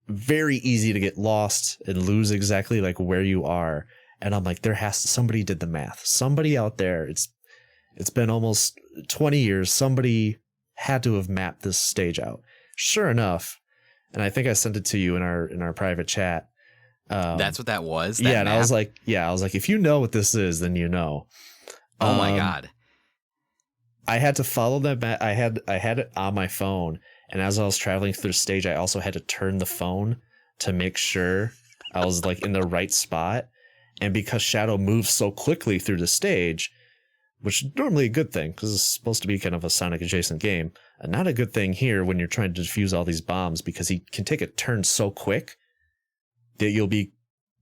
very easy to get lost and lose exactly like where you are. And I'm like, somebody did the math. Somebody out there, it's been almost 20 years. Somebody had to have mapped this stage out. Sure enough. And I think I sent it to you in our private chat. That's what that was. Yeah. And I was like, if you know what this is, then you know. Oh my God. I had to follow that map. I had it on my phone. And as I was traveling through the stage, I also had to turn the phone to make sure I was like in the right spot. And because Shadow moves so quickly through the stage, which is normally a good thing because it's supposed to be kind of a Sonic adjacent game, not a good thing here when you're trying to defuse all these bombs, because he can take a turn so quick that you'll be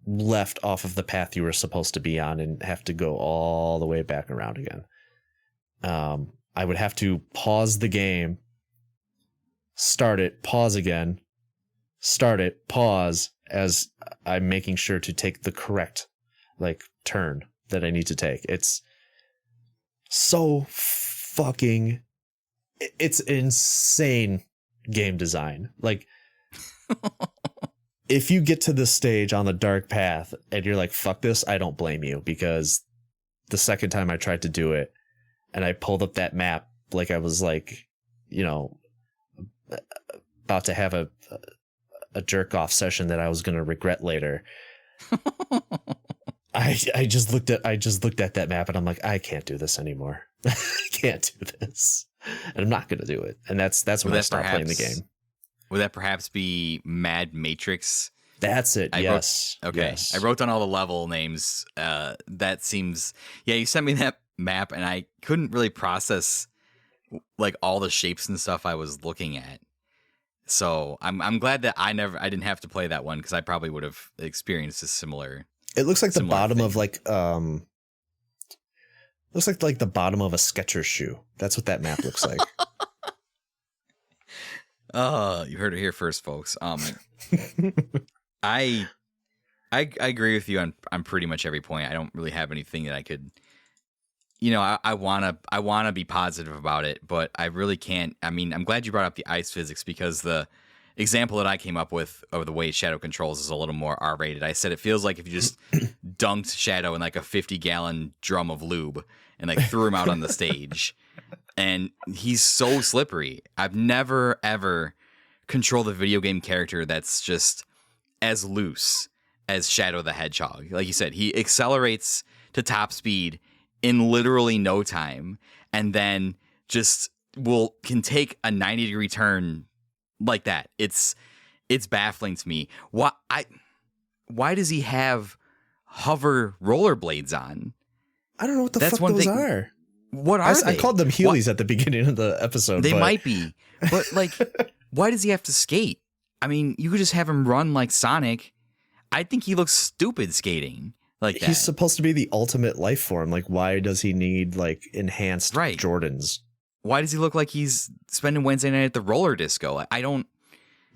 left off of the path you were supposed to be on and have to go all the way back around again. I would have to pause the game, start it, pause again, start it, pause, as I'm making sure to take the correct like turn that I need to take. It's so fucking, it's insane game design. Like, if you get to this stage on the dark path and you're like, fuck this, I don't blame you, because the second time I tried to do it and I pulled up that map, like I was like, you know, about to have a jerk off session that I was going to regret later. I just looked at that map and I'm like, I can't do this anymore. I can't do this, and I'm not going to do it. And that's when I stopped playing the game. Would that perhaps be Mad Matrix? That's it. Yes. Yes. I wrote down all the level names. That seems, yeah, you sent me that map and I couldn't really process like all the shapes and stuff I was looking at. So I'm glad that I didn't have to play that one, because I probably would have experienced a similar. It looks like the bottom thing. of looks like the bottom of a Skechers shoe. That's what that map looks like. You heard it here first, folks. I agree with you on pretty much every point. I don't really have anything that I could, you know, I wanna be positive about it, but I really can't. I mean, I'm glad you brought up the ice physics, because the example that I came up with of the way Shadow controls is a little more R-rated. I said it feels like if you just dunked Shadow in like a 50-gallon drum of lube and like threw him out on the stage. And he's so slippery. I've never, ever controlled a video game character that's just as loose as Shadow the Hedgehog. Like you said, he accelerates to top speed in literally no time, and then just can take a 90-degree turn like that. It's baffling to me. Why does he have hover rollerblades on? I don't know what the fuck those are. What are they? I called them Heelys at the beginning of the episode. They might be, but like, why does he have to skate? I mean, you could just have him run like Sonic. I think he looks stupid skating like that. He's supposed to be the ultimate life form. Like, why does he need like enhanced Jordans? Why does he look like he's spending Wednesday night at the roller disco? I don't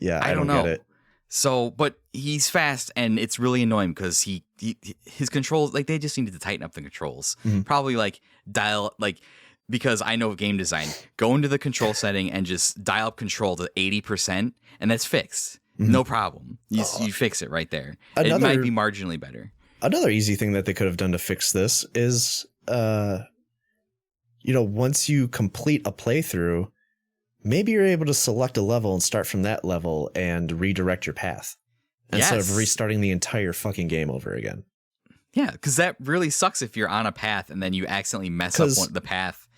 know. Get it. So, but he's fast, and it's really annoying because his controls, like, they just needed to tighten up the controls. Mm-hmm. Probably like because I know game design, go into the control setting and just dial up control to 80%, and that's fixed. Mm-hmm. No problem. You fix it right there. It might be marginally better. Another easy thing that they could have done to fix this is, once you complete a playthrough, maybe you're able to select a level and start from that level and redirect your path instead of restarting the entire fucking game over again. Yeah, because that really sucks if you're on a path and then you accidentally mess up the path,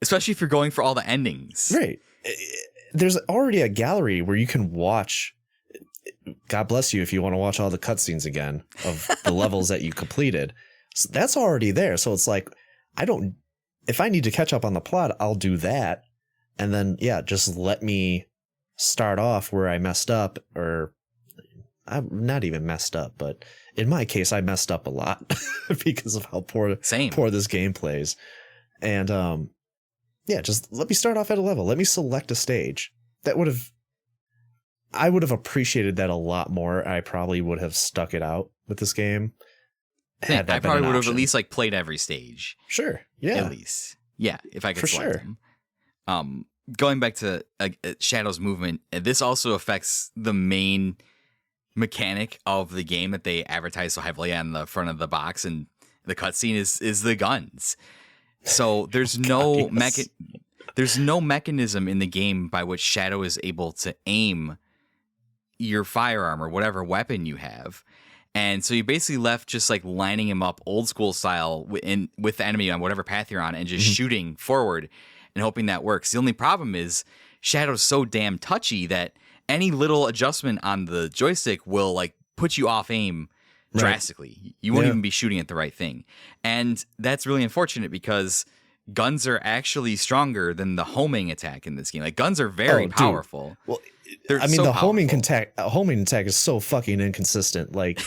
especially if you're going for all the endings. Right. There's already a gallery where you can watch God bless you if you want to watch all the cutscenes again of the levels that you completed. So that's already there. So it's like, if I need to catch up on the plot, I'll do that. And then, just let me start off where I messed up, or I'm not even messed up, but in my case, I messed up a lot because of how poor this game plays. And, just let me start off at a level. Let me select a stage. I would have appreciated that a lot more. I probably would have stuck it out with this game. I probably would have at least like played every stage. Sure. Yeah. At least. Yeah. If I could select them. Going back to Shadow's movement, this also affects the main mechanic of the game that they advertise so heavily on the front of the box and the cutscene is the guns. So there's no there's no mechanism in the game by which Shadow is able to aim your firearm or whatever weapon you have. And so you basically left just like lining him up old school style with the enemy on whatever path you're on and just shooting forward and hoping that works. The only problem is Shadow's so damn touchy that any little adjustment on the joystick will like put you off aim drastically. You won't even be shooting at the right thing. And that's really unfortunate because guns are actually stronger than the homing attack in this game. Like guns are very powerful. Well, the homing attack is so fucking inconsistent. Like,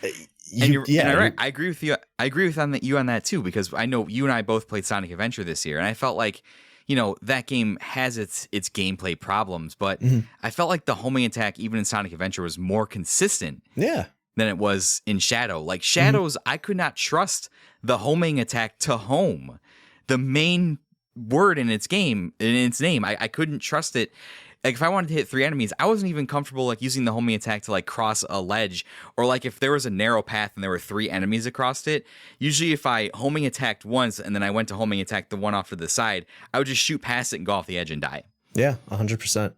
I agree with you. I agree with you on that too, because I know you and I both played Sonic Adventure this year, and I felt like, that game has its gameplay problems, but I felt like the homing attack, even in Sonic Adventure, was more consistent. Yeah. Than it was in Shadow. Like Shadows, I could not trust the homing attack to home. The main word in its name, I couldn't trust it. Like if I wanted to hit 3 enemies, I wasn't even comfortable like using the homing attack to like cross a ledge, or like if there was a narrow path and there were 3 enemies across it. Usually if I homing attacked once and then I went to homing attack the one off to the side, I would just shoot past it and go off the edge and die. Yeah, 100%.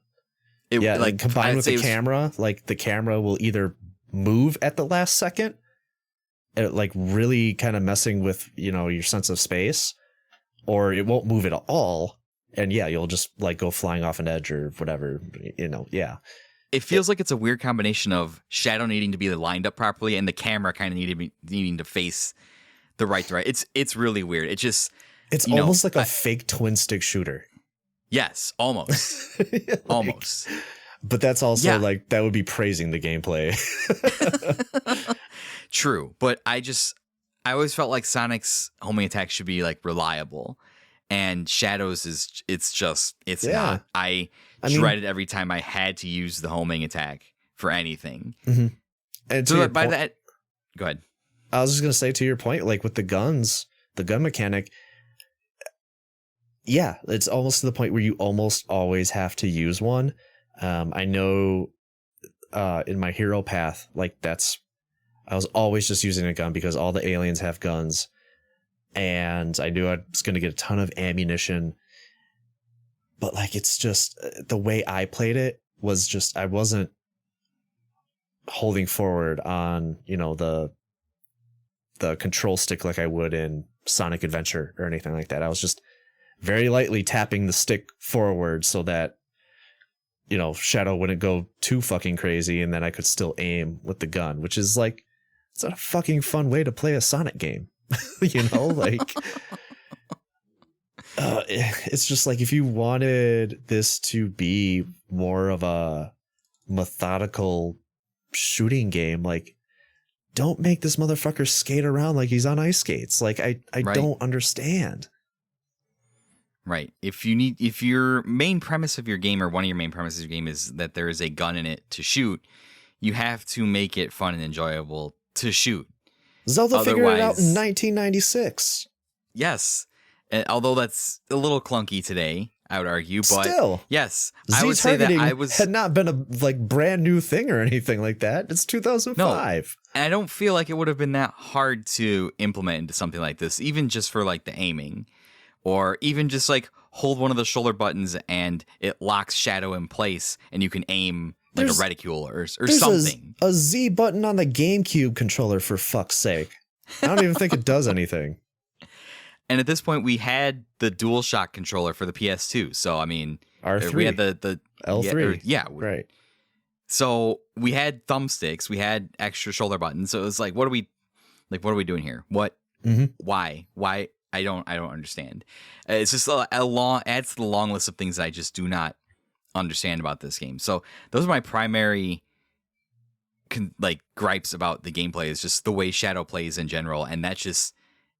Like combined with the camera, like the camera will either move at the last second, like really kind of messing with, your sense of space, or it won't move at all. And you'll just like go flying off an edge or whatever, It feels like it's a weird combination of Shadow needing to be lined up properly and the camera kind of needing to face the right direction. It's really weird. It's almost like a fake twin stick shooter. Yes, almost. Almost. But that's also like, that would be praising the gameplay. True. But I always felt like Sonic's homing attack should be like reliable. And Shadow's it's not. I dreaded every time I had to use the homing attack for anything. Mm-hmm. And so by that, go ahead. I was just going to say, to your point, like with the guns, the gun mechanic, it's almost to the point where you almost always have to use one. I know in my hero path, like I was always just using a gun because all the aliens have guns. And I knew I was going to get a ton of ammunition. But like, it's just the way I played it was just, I wasn't holding forward on, the control stick like I would in Sonic Adventure or anything like that. I was just very lightly tapping the stick forward so that, Shadow wouldn't go too fucking crazy, and then I could still aim with the gun, which is like, it's a fucking fun way to play a Sonic game. It's just like, if you wanted this to be more of a methodical shooting game, like, don't make this motherfucker skate around like he's on ice skates. Like, I don't understand. Right. If your main premise of your game, or one of your main premises of your game, is that there is a gun in it to shoot, you have to make it fun and enjoyable to shoot. Zelda figured it out in 1996. Yes. Although that's a little clunky today, I would argue. But still, yes, I would say that had not been a brand new thing or anything like that. It's 2005. No, and I don't feel like it would have been that hard to implement into something like this, even just for like the aiming, or even just like hold one of the shoulder buttons and it locks Shadow in place and you can aim like a reticule or something. A Z button on the GameCube controller, for fuck's sake. I don't even think it does anything. And at this point, we had the DualShock controller for the PS2. So, I mean, R3. We had the L3. Yeah. Right. So we had thumbsticks, we had extra shoulder buttons. So it was like, what are we doing here? What? Mm-hmm. Why? I don't understand. It's just a long adds to the long list of things that I just do not understand about this game. So those are my primary gripes about the gameplay, is just the way Shadow plays in general, and that just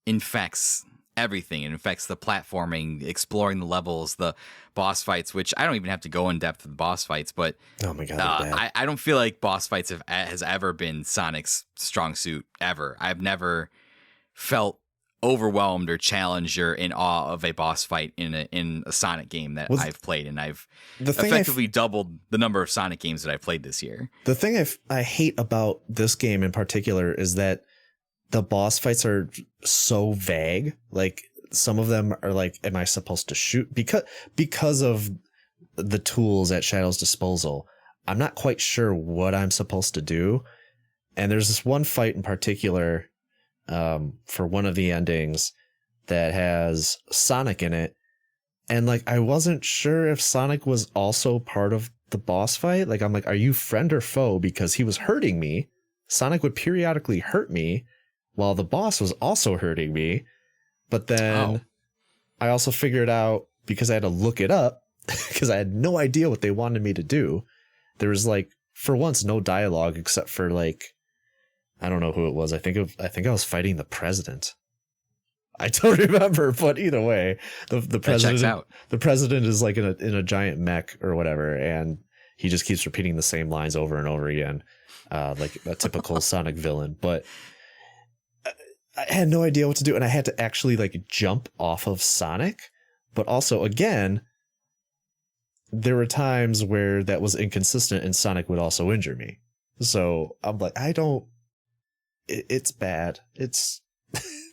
infects everything. It infects the platforming, exploring the levels, the boss fights, which I don't even have to go in depth with the boss fights, but oh my god, I don't feel like boss fights has ever been Sonic's strong suit ever. I've never felt overwhelmed or challenged or in awe of a boss fight in a Sonic game that I've played, and I've effectively doubled the number of Sonic games that I've played this year. The thing I hate about this game in particular is that the boss fights are so vague. Like, some of them are like, am I supposed to shoot? Because of the tools at Shadow's disposal, I'm not quite sure what I'm supposed to do. And there's this one fight in particular for one of the endings that has Sonic in it, and like, I wasn't sure if Sonic was also part of the boss fight. Like, I'm like, are you friend or foe? Because he was hurting me. Sonic would periodically hurt me while the boss was also hurting me. But then I also figured out, because I had to look it up because I had no idea what they wanted me to do. There was, like, for once, no dialogue except for, like, I don't know who it was. I think I was fighting the president. I don't remember, but either way, the president checks out. The president is like in a giant mech or whatever, and he just keeps repeating the same lines over and over again, like a typical Sonic villain. But I had no idea what to do, and I had to actually like jump off of Sonic. But also, again, there were times where that was inconsistent, and Sonic would also injure me. So I'm like, it's bad. It's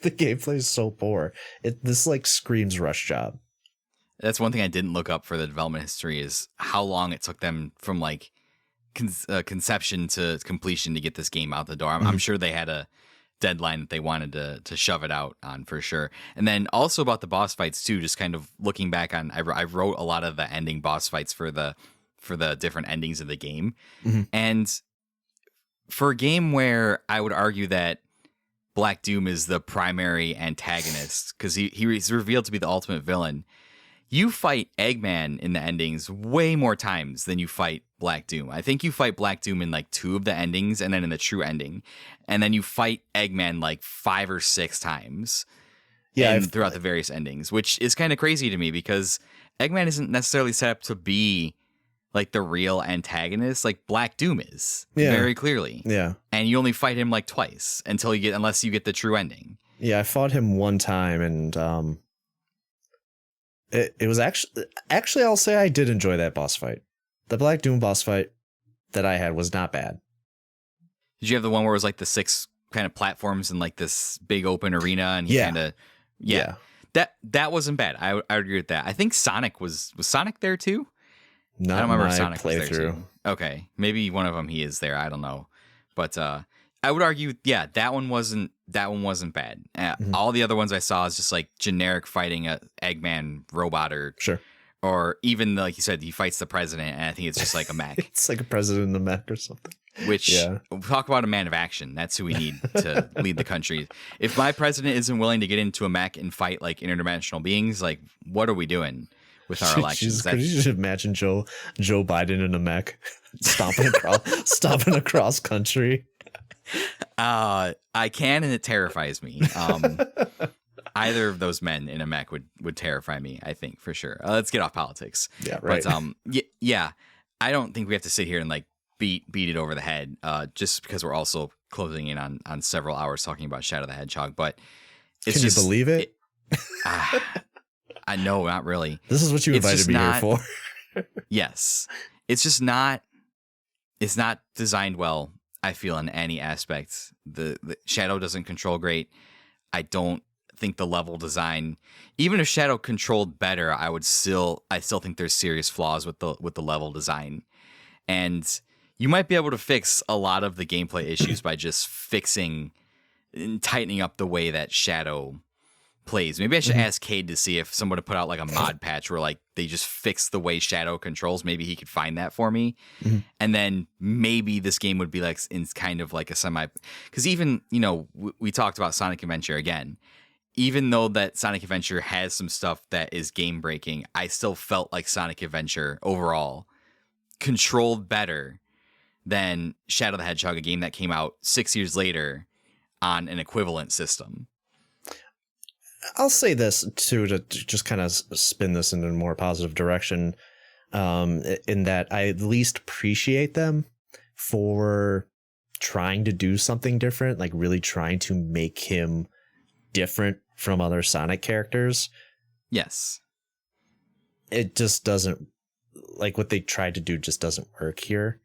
the gameplay is so poor. This like screams rush job. That's one thing I didn't look up for the development history, is how long it took them from like conception to completion to get this game out the door. I'm sure they had a deadline that they wanted to shove it out on, for sure. And then also about the boss fights too, just kind of looking back on, I wrote a lot of the ending boss fights for the different endings of the game. And for a game where I would argue that Black Doom is the primary antagonist, because he's revealed to be the ultimate villain, you fight Eggman in the endings way more times than you fight Black Doom. I think you fight Black Doom in like 2 of the endings, and then in the true ending, and then you fight Eggman like 5 or 6 times. Yeah, throughout the various endings, which is kind of crazy to me, because Eggman isn't necessarily set up to be like the real antagonist. Like Black Doom is, very clearly. Yeah. And you only fight him like twice unless you get the true ending. Yeah, I fought him one time, and it was actually I'll say I did enjoy that boss fight. The Black Doom boss fight that I had was not bad. Did you have the one where it was like the 6 kind of platforms in like this big open arena, and kind of that wasn't bad. I would agree with that. I think Sonic was Sonic there too? I don't remember if Sonic was there too. Okay, maybe one of them he is there. I don't know, but I would argue, that one wasn't bad. All the other ones I saw is just like generic fighting a Eggman robot, or even like you said, he fights the president, and I think it's just like a mech. It's like a president in a mech or something. Which, talk about a man of action. That's who we need to lead the country. If my president isn't willing to get into a mech and fight like interdimensional beings, like, what are we doing with our elections? Could you just imagine Joe Biden in a mech stomping across country? I can, and it terrifies me. Either of those men in a mech would terrify me, I think, for sure. Let's get off politics. Yeah, right. But I don't think we have to sit here and like beat it over the head, just because we're also closing in on several hours talking about Shadow the Hedgehog. But it's can you believe it? I know, not really. This is what you invited me here for. Yes, it's just not. It's not designed well, I feel, in any aspect. The Shadow doesn't control great. I don't think the level design, even if Shadow controlled better, I still think there's serious flaws with the level design. And you might be able to fix a lot of the gameplay issues by just fixing and tightening up the way that Shadow plays. Maybe I should ask Cade to see if someone would put out like a mod patch where like they just fix the way Shadow controls. Maybe he could find that for me. And then maybe this game would be like in kind of like a semi, because even, you know, we talked about Sonic Adventure again. Even though that Sonic Adventure has some stuff that is game breaking, I still felt like Sonic Adventure overall controlled better than Shadow the Hedgehog, a game that came out 6 years later on an equivalent system. I'll say this too, to just kind of spin this in a more positive direction, in that I at least appreciate them for trying to do something different, like really trying to make him different from other Sonic characters. Yes. It just doesn't, like what they tried to do just doesn't work here.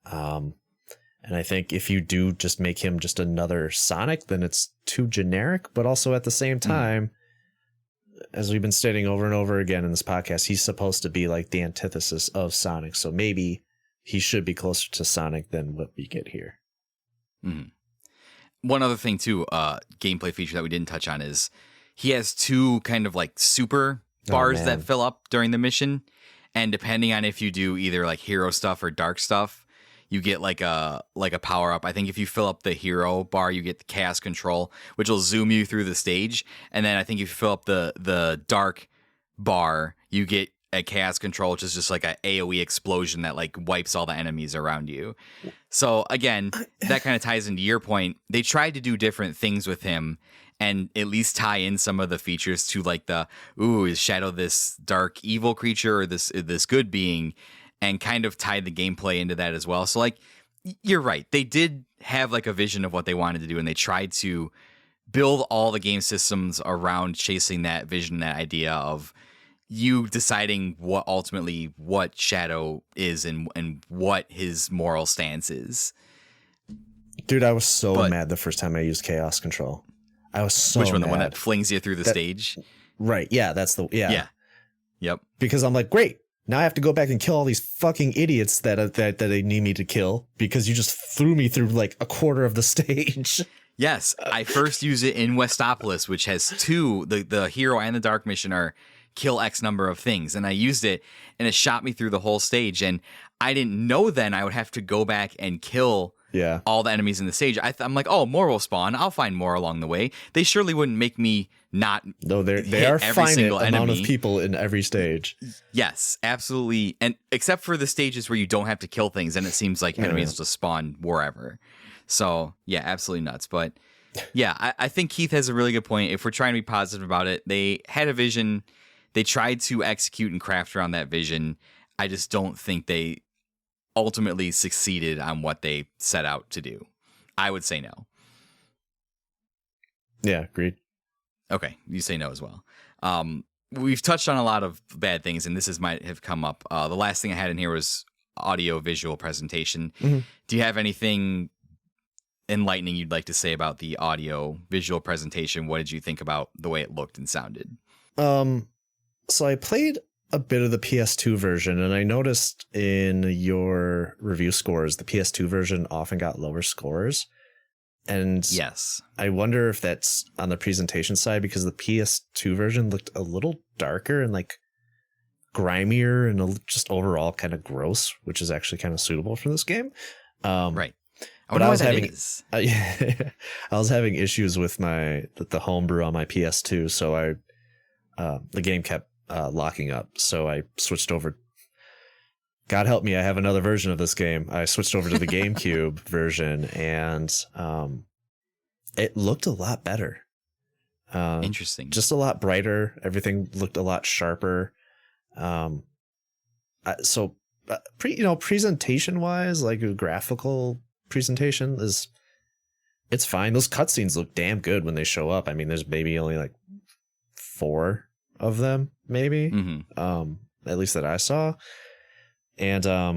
And I think if you do just make him just another Sonic, then it's too generic. But also at the same time, as we've been stating over and over again in this podcast, he's supposed to be like the antithesis of Sonic. So maybe he should be closer to Sonic than what we get here. One other thing too, gameplay feature that we didn't touch on is he has two kind of like super bars that fill up during the mission. And depending on if you do either like hero stuff or dark stuff, you get like a power up. I think if you fill up the hero bar, you get the chaos control, which will zoom you through the stage. And then I think if you fill up the dark bar, you get a chaos control, which is just like a AoE explosion that like wipes all the enemies around you. So again, that kind of ties into your point. They tried to do different things with him and at least tie in some of the features to like is Shadow this dark evil creature or this good being, and kind of tied the gameplay into that as well. So like, you're right. They did have like a vision of what they wanted to do, and they tried to build all the game systems around chasing that vision, that idea of you deciding what Shadow is and what his moral stance is. Dude, I was so mad the first time I used chaos control. I was so Which one? mad. The one that flings you through the stage? Right. Yeah, that's Yeah. Yep. Because I'm like, great. Now I have to go back and kill all these fucking idiots that they need me to kill because you just threw me through like a quarter of the stage. Yes, I first use it in Westopolis, which has two. The hero and the dark mission are kill X number of things, and I used it, and it shot me through the whole stage. And I didn't know then I would have to go back and kill all the enemies in the stage. I'm like, oh, more will spawn. I'll find more along the way. They surely wouldn't make me not. No, they are finite amount of people in every stage. Yes, absolutely, and except for the stages where you don't have to kill things, and it seems like enemies just spawn wherever. So yeah, absolutely nuts. But yeah, I think Keith has a really good point. If we're trying to be positive about it, they had a vision. They tried to execute and craft around that vision. I just don't think they ultimately succeeded on what they set out to do. I would say no. Yeah, agreed. Okay, you say no as well. We've touched on a lot of bad things, and might have come up. The last thing I had in here was audio visual presentation. Do you have anything enlightening you'd like to say about the audio visual presentation? What did you think about the way it looked and sounded? So I played a bit of the PS2 version, and I noticed in your review scores, the PS2 version often got lower scores. And yes, I wonder if that's on the presentation side, because the PS2 version looked a little darker and like grimier and just overall kind of gross, which is actually kind of suitable for this game. Right. But I was having issues with the homebrew on my PS2, so the game kept locking up. So I switched over. God help me, I have another version of this game. I switched over to the GameCube version, and it looked a lot better. Interesting. Just a lot brighter. Everything looked a lot sharper. Presentation wise, like a graphical presentation it's fine. Those cutscenes look damn good when they show up. I mean, there's maybe only like 4 of them, maybe. At least that I saw. And I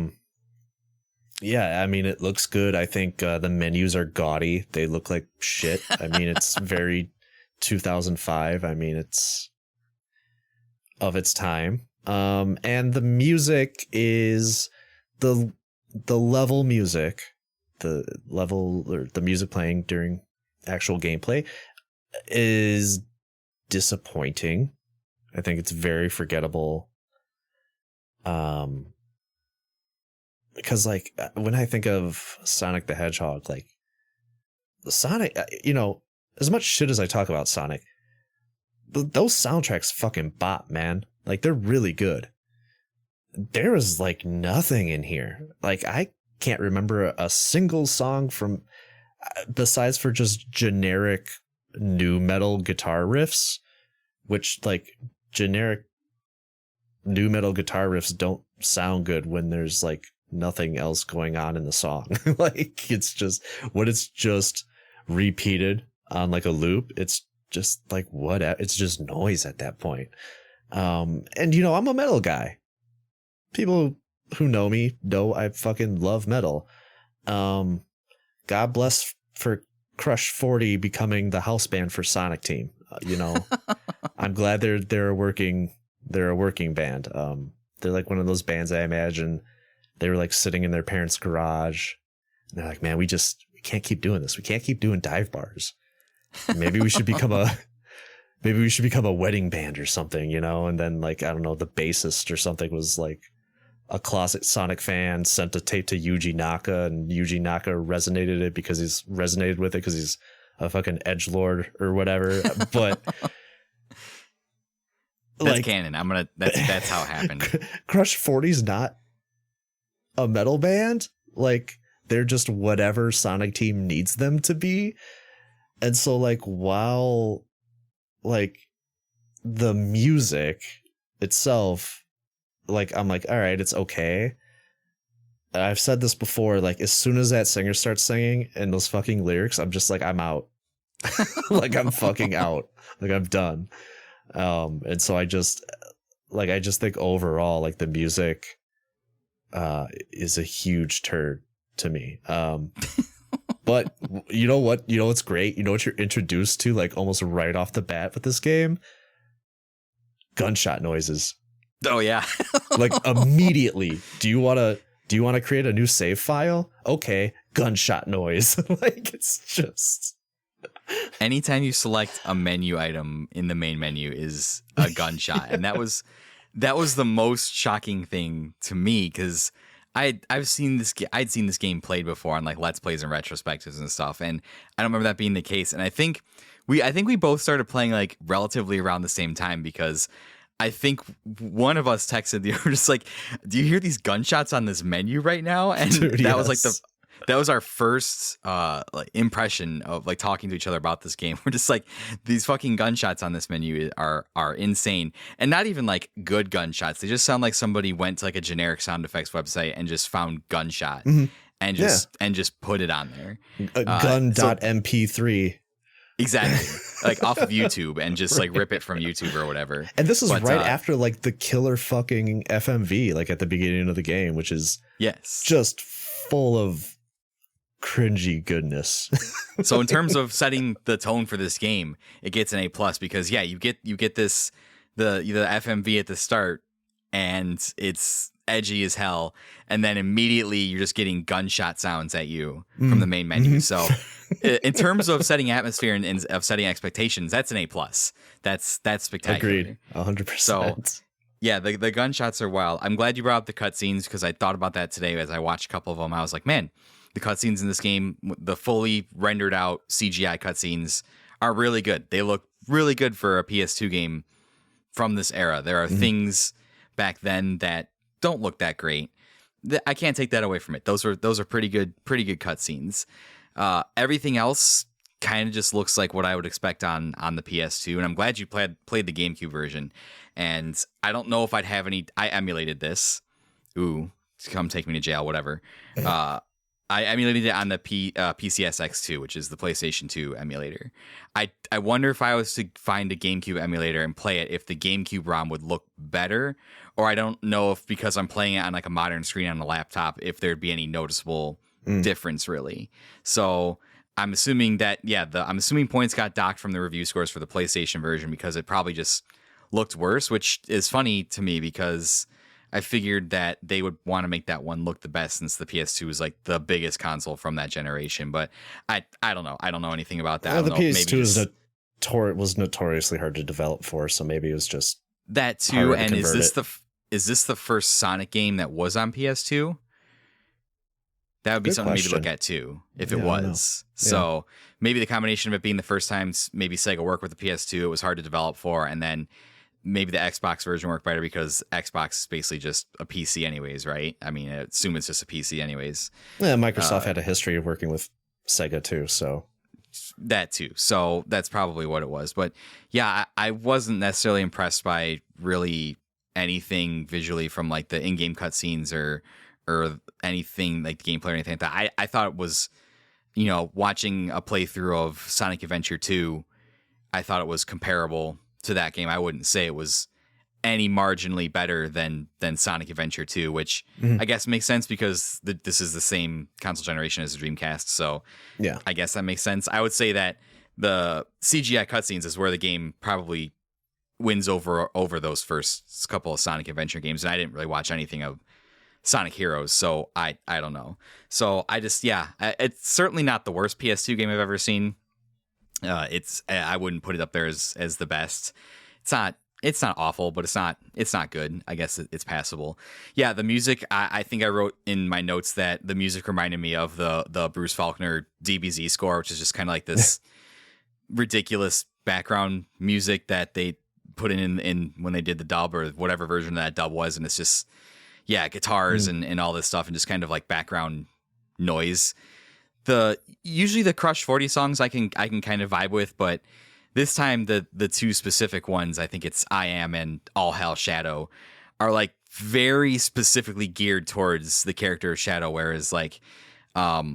mean, it looks good. I think the menus are gaudy. They look like shit. I mean, it's very 2005. I mean, it's of its time. And the music is the level music, the music playing during actual gameplay is disappointing. I think it's very forgettable. Because like when I think of Sonic the Hedgehog, like Sonic, as much shit as I talk about Sonic, those soundtracks fucking bop, man. Like they're really good. There is like nothing in here. Like I can't remember a single song from, besides for just generic nu metal guitar riffs, which like generic nu metal guitar riffs don't sound good when there's like nothing else going on in the song. Like it's just when it's just repeated on like a loop, it's just like it's just noise at that point. And I'm a metal guy. People who know me know I fucking love metal. God bless for Crush 40 becoming the house band for Sonic Team. I'm glad they're a working band. They're like one of those bands I imagine they were like sitting in their parents' garage and they're like, man, we can't keep doing this. We can't keep doing dive bars. Maybe we should become a wedding band or something, and then like, I don't know, the bassist or something was like a closet Sonic fan, sent a tape to Yuji Naka, and Yuji Naka resonated with it because he's a fucking edgelord or whatever. But that's canon. That's how it happened. Crush 40's not a metal band. Like they're just whatever Sonic Team needs them to be. And so like while like the music itself, like I'm like, all right, it's okay. I've said this before, like as soon as that singer starts singing and those fucking lyrics, I'm just like, I'm out. Like I'm fucking out. Like I'm done. And so I just think overall, like the music is a huge turd to me. But you know what's great? You know what you're introduced to like almost right off the bat with this game? Gunshot noises. Oh yeah. Like immediately. Do you want to create a new save file? Okay, gunshot noise. Like it's just anytime you select a menu item in the main menu is a gunshot. And that was the most shocking thing to me because I'd seen this game played before on like Let's Plays and retrospectives and stuff, and I don't remember that being the case. And I think we both started playing like relatively around the same time because I think one of us texted the other just like, "Do you hear these gunshots on this menu right now?" And dude, that was like that was our first like impression of like talking to each other about this game. We're just like, these fucking gunshots on this menu are insane, and not even like good gunshots. They just sound like somebody went to like a generic sound effects website and just found gunshot and just put it on there. Gun.mp3. Exactly. Like off of YouTube and just like rip it from YouTube or whatever. And this is right after like the killer fucking FMV, like at the beginning of the game, which is just full of cringy goodness. So in terms of setting the tone for this game, it gets an A+ because you get this the FMV at the start and it's edgy as hell, and then immediately you're just getting gunshot sounds at you from the main menu. So in terms of setting atmosphere and of setting expectations, that's an A+. That's spectacular. Agreed. 100%. So yeah, the gunshots are wild. I'm glad you brought up the cutscenes because I thought about that today as I watched a couple of them. I was like, man, the cutscenes in this game, the fully rendered out CGI cutscenes are really good. They look really good for a PS2 game from this era. There are things back then that don't look that great. I can't take that away from it. Those are pretty good cutscenes. Everything else kind of just looks like what I would expect on the PS2, and I'm glad you played the GameCube version. And I don't know if I'd have any. I emulated this. Ooh, come take me to jail, whatever. I emulated it on the PCSX2, which is the PlayStation 2 emulator. I wonder if I was to find a GameCube emulator and play it, if the GameCube ROM would look better, or I don't know if because I'm playing it on like a modern screen on a laptop, if there'd be any noticeable difference really. So I'm assuming that I'm assuming points got docked from the review scores for the PlayStation version because it probably just looked worse, which is funny to me because I figured that they would want to make that one look the best since the PS2 is like the biggest console from that generation. But I don't know. I don't know anything about that. Well, the PS2 is was notoriously hard to develop for, so maybe it was just that too. harder to And convert is this the first Sonic game that was on PS2? That would be Good something maybe to question. look at too, if Yeah, it I don't know. was. So maybe the combination of it being the first time maybe Sega worked with the PS2, it was hard to develop for, and then maybe the Xbox version worked better because Xbox is basically just a PC anyways, right? I mean, I assume it's just a PC anyways. Yeah, Microsoft had a history of working with Sega too, so That too. So that's probably what it was. But yeah, I wasn't necessarily impressed by really anything visually from like the in-game cutscenes or anything like the gameplay or anything like that. I thought it was, watching a playthrough of Sonic Adventure 2, I thought it was comparable to that game. I wouldn't say it was any marginally better than Sonic Adventure 2, which I guess makes sense because this is the same console generation as the Dreamcast. So yeah. I guess that makes sense. I would say that the CGI cutscenes is where the game probably wins over those first couple of Sonic Adventure games. And I didn't really watch anything of Sonic Heroes, so I don't know. So I just, it's certainly not the worst PS2 game I've ever seen. I wouldn't put it up there as the best. It's not awful, but it's not good. I guess it's passable. Yeah, the music, I think I wrote in my notes that the music reminded me of the Bruce Faulkner DBZ score, which is just kind of like this ridiculous background music that they put in when they did the dub or whatever version of that dub was, and it's just guitars and all this stuff and just kind of like background noise. Usually the Crush 40 songs I can kind of vibe with, but this time the two specific ones, I think it's I Am and All Hail Shadow, are like very specifically geared towards the character of Shadow, whereas like what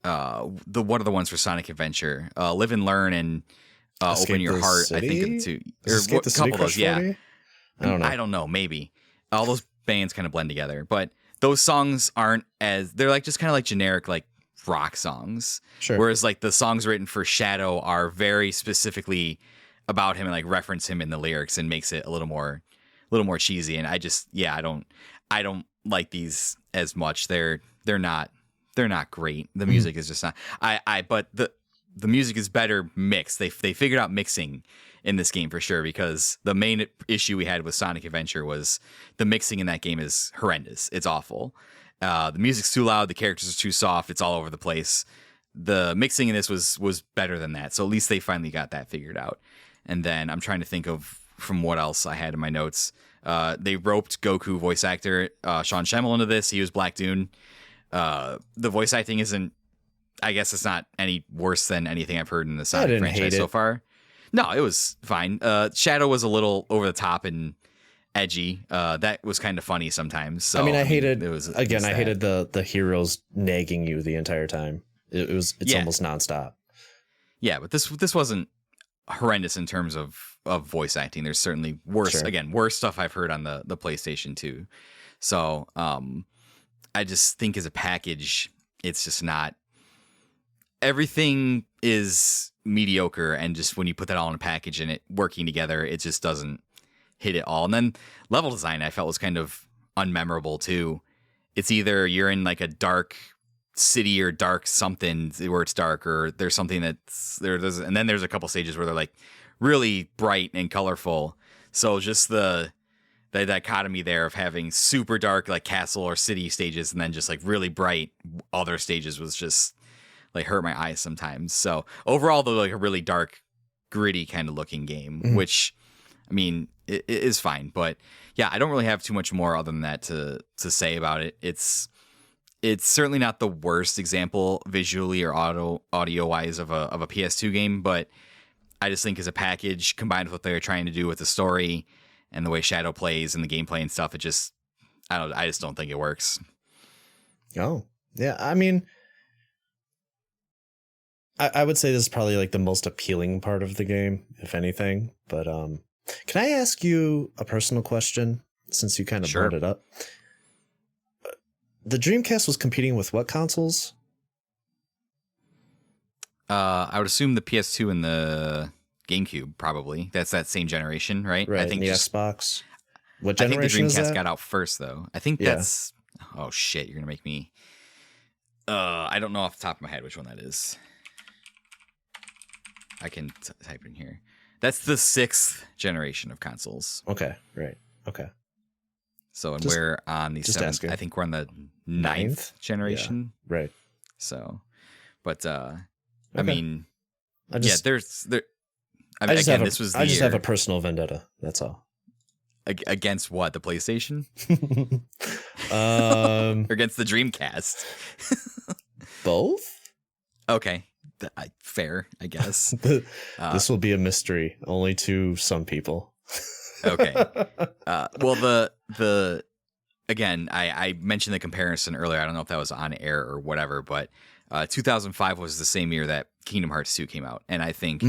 are the ones for Sonic Adventure? Live and Learn and Open Your Heart, City? I think are the two. Escape the A City couple of those, Crush 40? I don't know, maybe. All those bands kind of blend together, but those songs they're like just kind of like generic like rock songs. Sure. Whereas like the songs written for Shadow are very specifically about him and like reference him in the lyrics and makes it a little more cheesy. And I just, I don't like these as much. They're not great. The music is just not, but the music is better mixed. They figured out mixing in this game for sure, because the main issue we had with Sonic Adventure was the mixing in that game is horrendous. It's awful. The music's too loud. The characters are too soft. It's all over the place. The mixing in this was better than that. So at least they finally got that figured out. And then I'm trying to think of from what else I had in my notes. They roped Goku voice actor Sean Schemmel into this. He was Black Dune. The voice acting isn't, I guess it's not any worse than anything I've heard in the Sonic franchise so far. No, it was fine. Shadow was a little over the top and edgy. That was kind of funny sometimes. So, I hated the heroes nagging you the entire time. It's almost nonstop. Yeah, but this wasn't horrendous in terms of voice acting. There's certainly worse stuff I've heard on the PlayStation 2. So I just think as a package, it's just not. Everything is mediocre, and just when you put that all in a package and it working together, it just doesn't hit it all. And then level design I felt was kind of unmemorable too. It's either you're in like a dark city or dark something where it's dark, or there's something that's there's and then there's a couple stages where they're like really bright and colorful. So just the dichotomy there of having super dark like castle or city stages and then just like really bright other stages was just like hurt my eyes sometimes. So overall though, like a really dark, gritty kind of looking game, which I mean it is fine. But yeah, I don't really have too much more other than that to say about it. It's certainly not the worst example visually or audio wise of a PS2 game, but I just think as a package combined with what they're trying to do with the story and the way Shadow plays and the gameplay and stuff, I just don't think it works. Oh, yeah. I mean, I would say this is probably like the most appealing part of the game, if anything. But can I ask you a personal question since you kind of brought it up? The Dreamcast was competing with what consoles? I would assume the PS2 and the GameCube, probably. That's that same generation, right? Right, I think the Xbox. What generation I think the Dreamcast is that? got out first, though. I think that's... Oh, shit, you're going to make me... I don't know off the top of my head which one that is. I can type in here. That's the 6th generation of consoles. Okay, right. Okay. So, and we're on the 7th. Asking. I think we're on the 9th generation. Yeah, right. So, but okay. I mean, I just, yeah, I mean, again, this was the I just year. have a personal vendetta. That's all. Against what? The PlayStation? Or against the Dreamcast? Both? Okay. Fair, I guess. This will be a mystery only to some people. Okay. Well, the again, I mentioned the comparison earlier. I don't know if that was on air or whatever, but 2005 was the same year that Kingdom Hearts 2 came out, and I think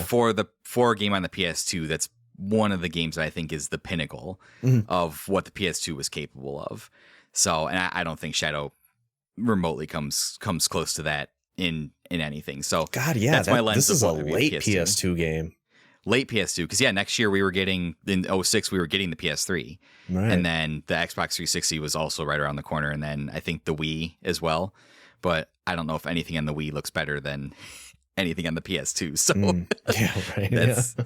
for a game on the PS2, that's one of the games that I think is the pinnacle of what the PS2 was capable of. So, and I don't think Shadow remotely comes close to that in anything. So, God, yeah, that's my lens. This is a what late PS2 game. Late PS2, because next year we were getting in 06 we were getting the PS3, right. And then the Xbox 360 was also right around the corner, and then I think the Wii as well. But I don't know if anything on the Wii looks better than anything on the PS2. So yeah, right. That's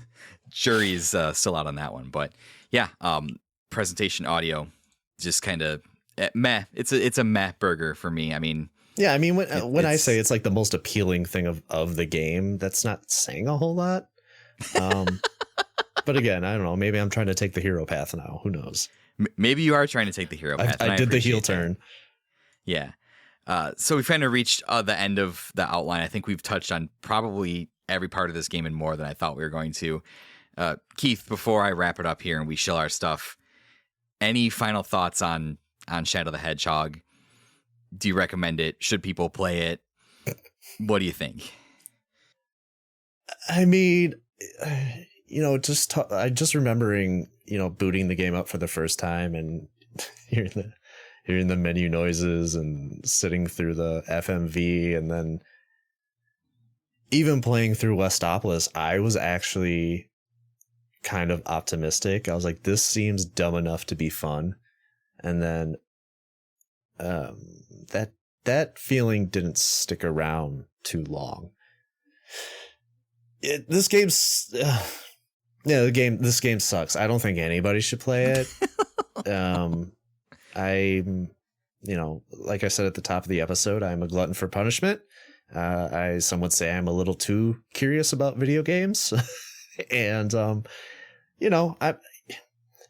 jury's still out on that one. But yeah, presentation audio just kind of meh. It's a meh burger for me. I mean. Yeah, I mean when I say it's like the most appealing thing of the game, that's not saying a whole lot. But again, I don't know. Maybe I'm trying to take the hero path now. Who knows? Maybe you are trying to take the hero path. I did the heel turn. Yeah. So we've kind of reached the end of the outline. I think we've touched on probably every part of this game and more than I thought we were going to. Keith, before I wrap it up here and we shill our stuff, any final thoughts on Shadow the Hedgehog? Do you recommend it? Should people play it? What do you think? I mean, just remembering, booting the game up for the first time and hearing the menu noises and sitting through the FMV, and then even playing through Westopolis, I was actually kind of optimistic. I was like, this seems dumb enough to be fun. And then that feeling didn't stick around too long. This game sucks. I don't think anybody should play it. Like I said at the top of the episode, I'm a glutton for punishment. Some would say I'm a little too curious about video games. And,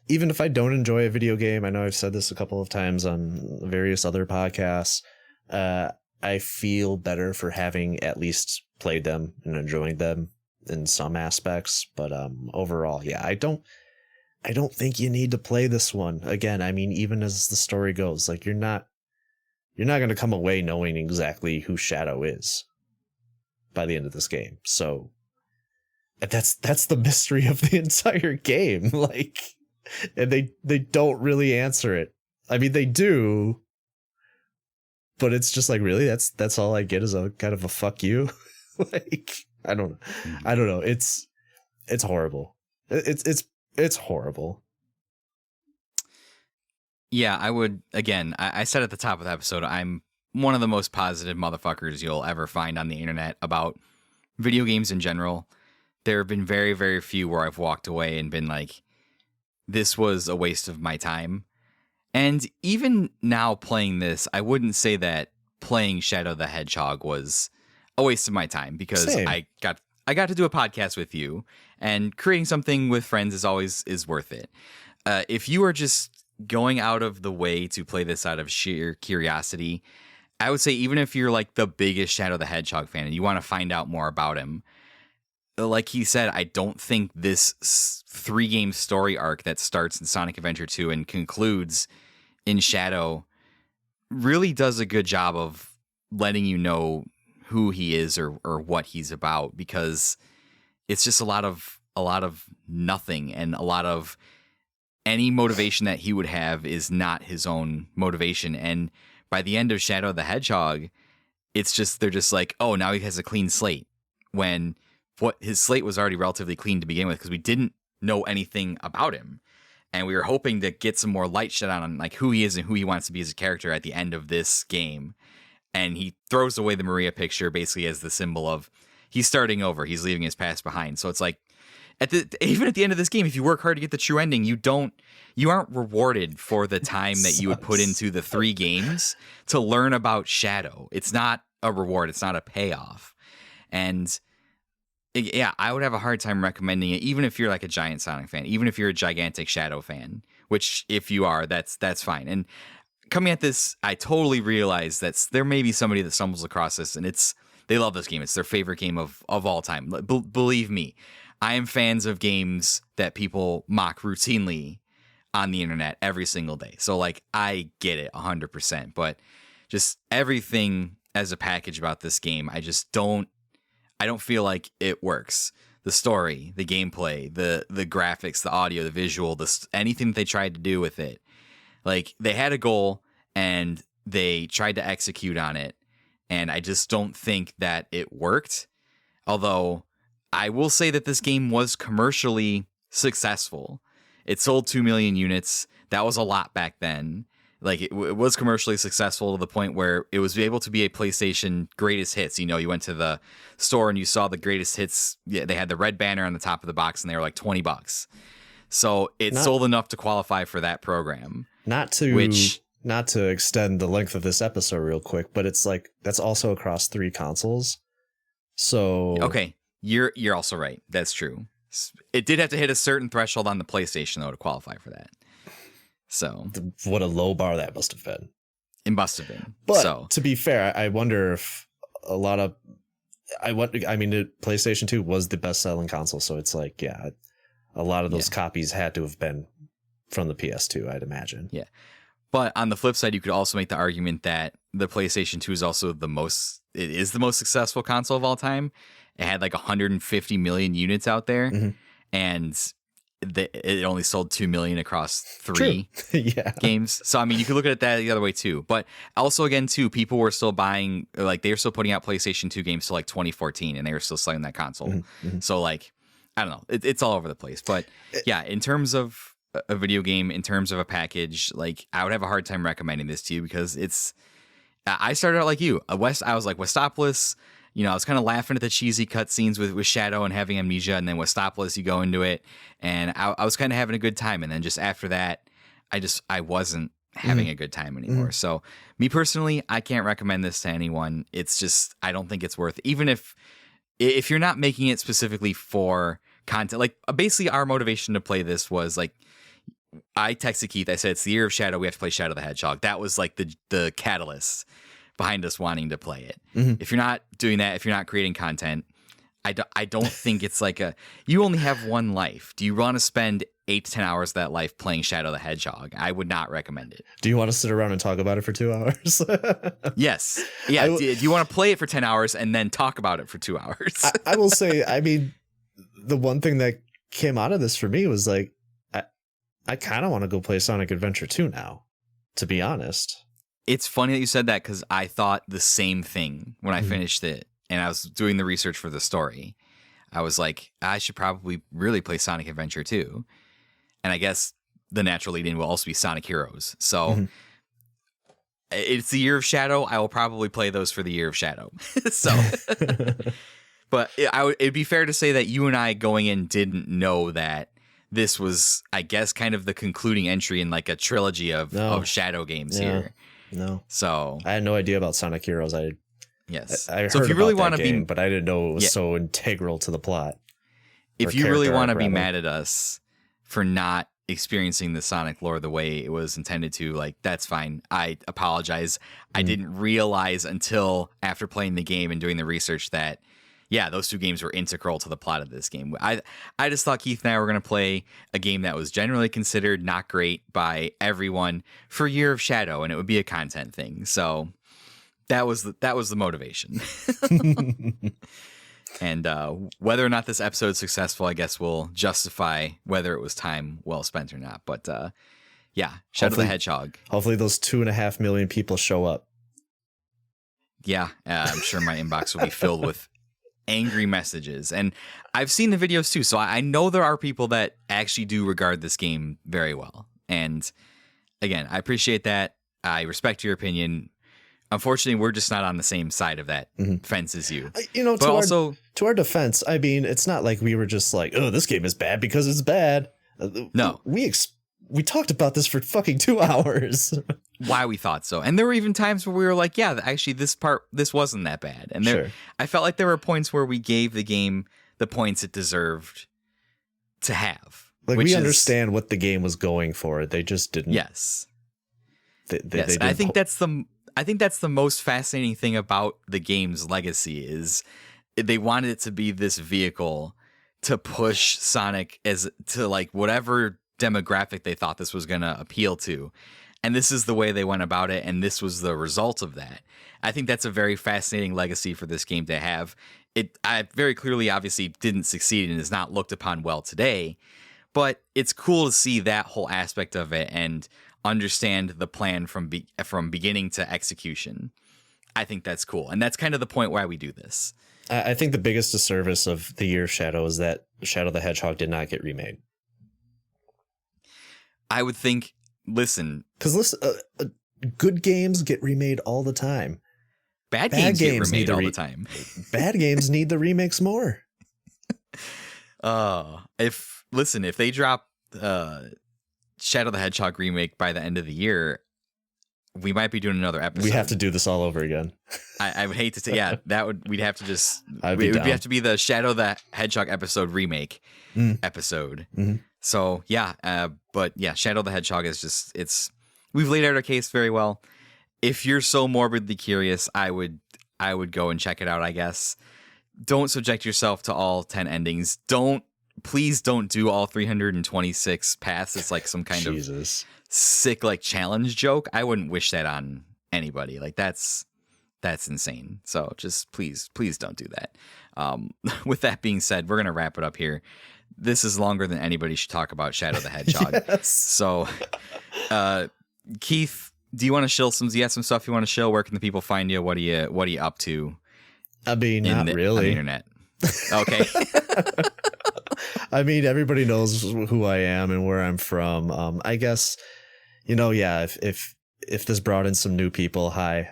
even if I don't enjoy a video game, I know I've said this a couple of times on various other podcasts, I feel better for having at least played them and enjoying them in some aspects. But overall, yeah, I don't think you need to play this one. Again, I mean, even as the story goes, like you're not going to come away knowing exactly who Shadow is by the end of this game. So that's the mystery of the entire game. Like, and they don't really answer it. I mean, they do, but it's just like, really, that's all I get is a kind of a fuck you. Like, I don't know. It's horrible. It's horrible. Yeah, I would, again, I said at the top of the episode, I'm one of the most positive motherfuckers you'll ever find on the internet about video games in general. There have been very, very few where I've walked away and been like, this was a waste of my time. And even now playing this, I wouldn't say that playing Shadow the Hedgehog was a waste of my time, because Same. I got to do a podcast with you, and creating something with friends is worth it. If you are just going out of the way to play this out of sheer curiosity, I would say even if you're like the biggest Shadow the Hedgehog fan and you want to find out more about him, like he said, I don't think this 3-game story arc that starts in Sonic Adventure 2 and concludes in Shadow really does a good job of letting you know who he is or what he's about, because it's just a lot of nothing, and a lot of any motivation that he would have is not his own motivation. And by the end of Shadow the Hedgehog, it's just, they're just like, oh, now he has a clean slate, when what his slate was already relatively clean to begin with, because we didn't know anything about him. And we were hoping to get some more light shed on like who he is and who he wants to be as a character at the end of this game. And he throws away the Maria picture basically as the symbol of, he's starting over. He's leaving his past behind. So it's like, even at the end of this game, if you work hard to get the true ending, you aren't rewarded for the time that you would put into the 3 games to learn about Shadow. It's not a reward. It's not a payoff. And yeah, I would have a hard time recommending it, even if you're like a giant Sonic fan, even if you're a gigantic Shadow fan, which if you are, that's fine. And coming at this, I totally realize that there may be somebody that stumbles across this and they love this game. It's their favorite game of all time. Believe me, I am fans of games that people mock routinely on the internet every single day. So like, I get it 100%, but just everything as a package about this game, I don't feel like it works. The story, the gameplay, the graphics, the audio, the visual, anything that they tried to do with it. Like, they had a goal and they tried to execute on it. And I just don't think that it worked. Although I will say that this game was commercially successful. It sold 2 million units. That was a lot back then. Like, it was commercially successful to the point where it was able to be a PlayStation greatest hits. You know, you went to the store and you saw the greatest hits. Yeah, they had the red banner on the top of the box and they were like $20. So it sold enough to qualify for that program. Not to extend the length of this episode real quick, but it's like that's also across 3 consoles. So okay, you're also right. That's true. It did have to hit a certain threshold on the PlayStation though to qualify for that. So what a low bar that must have been. It must have been. But to be fair, I wonder if a lot of PlayStation 2 was the best selling console, so it's like, yeah, a lot of those copies had to have been from the PS2, I'd imagine. Yeah. But on the flip side, you could also make the argument that the PlayStation 2 is also the most successful console of all time. It had like 150 million units out there, and it only sold 2 million across 3 games. So, I mean, you could look at it that the other way too. But also, again, too, people were still buying, like, they were still putting out PlayStation 2 games till like 2014, and they were still selling that console. So, like, I don't know. It's all over the place. But yeah, in terms of a video game, in terms of a package, like, I would have a hard time recommending this to you because I started out like you. I was like, Westopolis. You know, I was kind of laughing at the cheesy cutscenes with Shadow and having amnesia, and then Westopolis, you go into it, and I was kind of having a good time, and then just after that, I wasn't having a good time anymore. So, me personally, I can't recommend this to anyone. It's just, I don't think it's worth it. Even if you're not making it specifically for content, like, basically our motivation to play this was, like, I texted Keith, I said, it's the year of Shadow, we have to play Shadow the Hedgehog. That was, like, the catalyst behind us wanting to play it. If you're not doing that, if you're not creating content, I don't think it's like you only have one life. Do you want to spend 8 to 10 hours of that life playing Shadow the Hedgehog? I would not recommend it. Do you want to sit around and talk about it for 2 hours? Yes. Yeah. Do you want to play it for 10 hours and then talk about it for 2 hours? I will say, I mean, the one thing that came out of this for me was like, I kind of want to go play Sonic Adventure 2 now, to be honest. It's funny that you said that because I thought the same thing when I finished it and I was doing the research for the story. I was like, I should probably really play Sonic Adventure 2. And I guess the natural lead-in will also be Sonic Heroes. So it's the year of Shadow. I will probably play those for the year of Shadow. So, but it'd be fair to say that you and I going in didn't know that this was, I guess, kind of the concluding entry in like a trilogy of Shadow games here. No. So I had no idea about Sonic Heroes. I heard so if you really want to be, but I didn't know it was so integral to the plot. If you really want to be mad at us for not experiencing the Sonic lore the way it was intended to, like, that's fine. I apologize. I didn't realize until after playing the game and doing the research that, yeah, those 2 games were integral to the plot of this game. I just thought Keith and I were going to play a game that was generally considered not great by everyone for Year of Shadow, and it would be a content thing. So that was the motivation. And whether or not this episode's successful, I guess will justify whether it was time well spent or not. But yeah, Shadow the Hedgehog. Hopefully those 2.5 million people show up. Yeah, I'm sure my inbox will be filled with angry messages, and I've seen the videos too, so I know there are people that actually do regard this game very well. And again, I appreciate that. I respect your opinion. Unfortunately, we're just not on the same side of that fence as you. But to our defense, I mean, it's not like we were just like, oh, this game is bad because it's bad. No. We talked about this for fucking 2 hours. Why we thought so. And there were even times where we were like, yeah, actually this wasn't that bad. And there, I felt like there were points where we gave the game the points it deserved to have. Like, we understand what the game was going for. They just didn't. Yes. They didn't I think that's the most fascinating thing about the game's legacy is they wanted it to be this vehicle to push Sonic as to like whatever demographic they thought this was going to appeal to. And this is the way they went about it, and this was the result of that. I think that's a very fascinating legacy for this game to have. I very clearly, obviously, didn't succeed and is not looked upon well today, but it's cool to see that whole aspect of it and understand the plan from beginning to execution. I think that's cool, and that's kind of the point why we do this. I think the biggest disservice of the year of Shadow is that Shadow the Hedgehog did not get remade. I would think, listen, good games get remade all the time. Bad games get remade all the time. Bad games need the remakes more. If they drop Shadow the Hedgehog remake by the end of the year, we might be doing another episode. We have to do this all over again. I would hate to say, yeah, we'd have to just, it would have to be the Shadow the Hedgehog episode remake episode. Mm-hmm. So yeah, but yeah, Shadow the Hedgehog is we've laid out our case very well. If you're so morbidly curious, I would go and check it out, I guess. Don't subject yourself to all 10 endings. Please don't do all 326 paths. It's like some kind of sick like challenge joke. I wouldn't wish that on anybody. Like that's insane. So just please don't do that. With that being said, we're gonna wrap it up here. This is longer than anybody should talk about Shadow the Hedgehog. Yes. So, Keith, do you want to shill some stuff you want to shill? Where can the people find you? What are you up to? I mean, not really. On the internet. Okay. I mean, everybody knows who I am and where I'm from. I guess, if this brought in some new people, hi,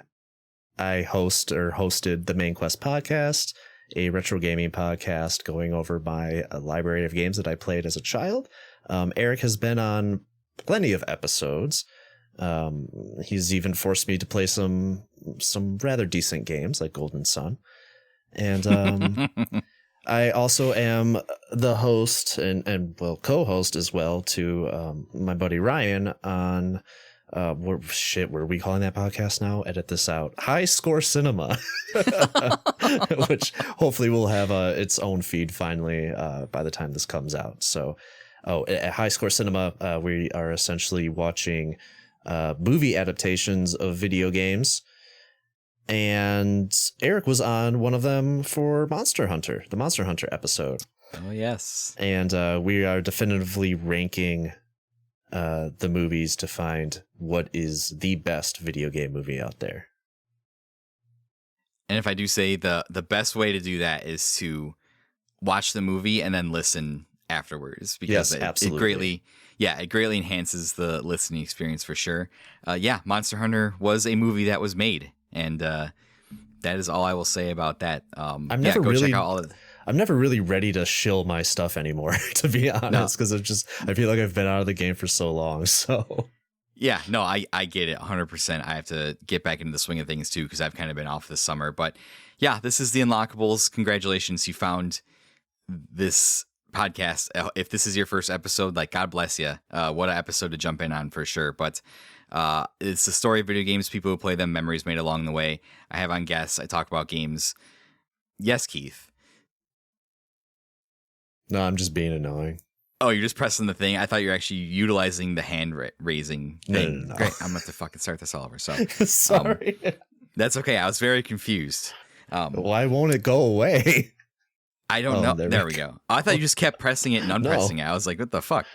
I hosted the Main Quest podcast, a retro gaming podcast going over my library of games that I played as a child. Eric has been on plenty of episodes. He's even forced me to play some rather decent games like Golden Sun. And I also am the host and co-host as well to my buddy Ryan on what are we calling that podcast now? Edit this out. High Score Cinema, which hopefully will have its own feed finally by the time this comes out. So, at High Score Cinema, we are essentially watching movie adaptations of video games. And Eric was on one of them for Monster Hunter, the Monster Hunter episode. Oh, yes. And we are definitively ranking the movies to find what is the best video game movie out there. And if I do say the best way to do that is to watch the movie and then listen afterwards, because it greatly enhances the listening experience for sure. Monster Hunter was a movie that was made. And that is all I will say about that. I'm never really ready to shill my stuff anymore, to be honest, because I feel like I've been out of the game for so long. So yeah, no, I get it 100%. I have to get back into the swing of things too, because I've kind of been off this summer. But yeah, this is the Unlockables. Congratulations, you found this podcast. If this is your first episode, like, God bless you. What an episode to jump in on for sure. But it's the story of video games, people who play them, memories made along the way. I have on guests. I talk about games. Yes, Keith. No, I'm just being annoying. Oh, you're just pressing the thing? I thought you were actually utilizing the hand raising thing. No. Great. I'm going to have to fucking start this all over. So sorry. That's okay. I was very confused. Why won't it go away? I don't know. There we go. I thought you just kept pressing it and unpressing it. I was like, what the fuck?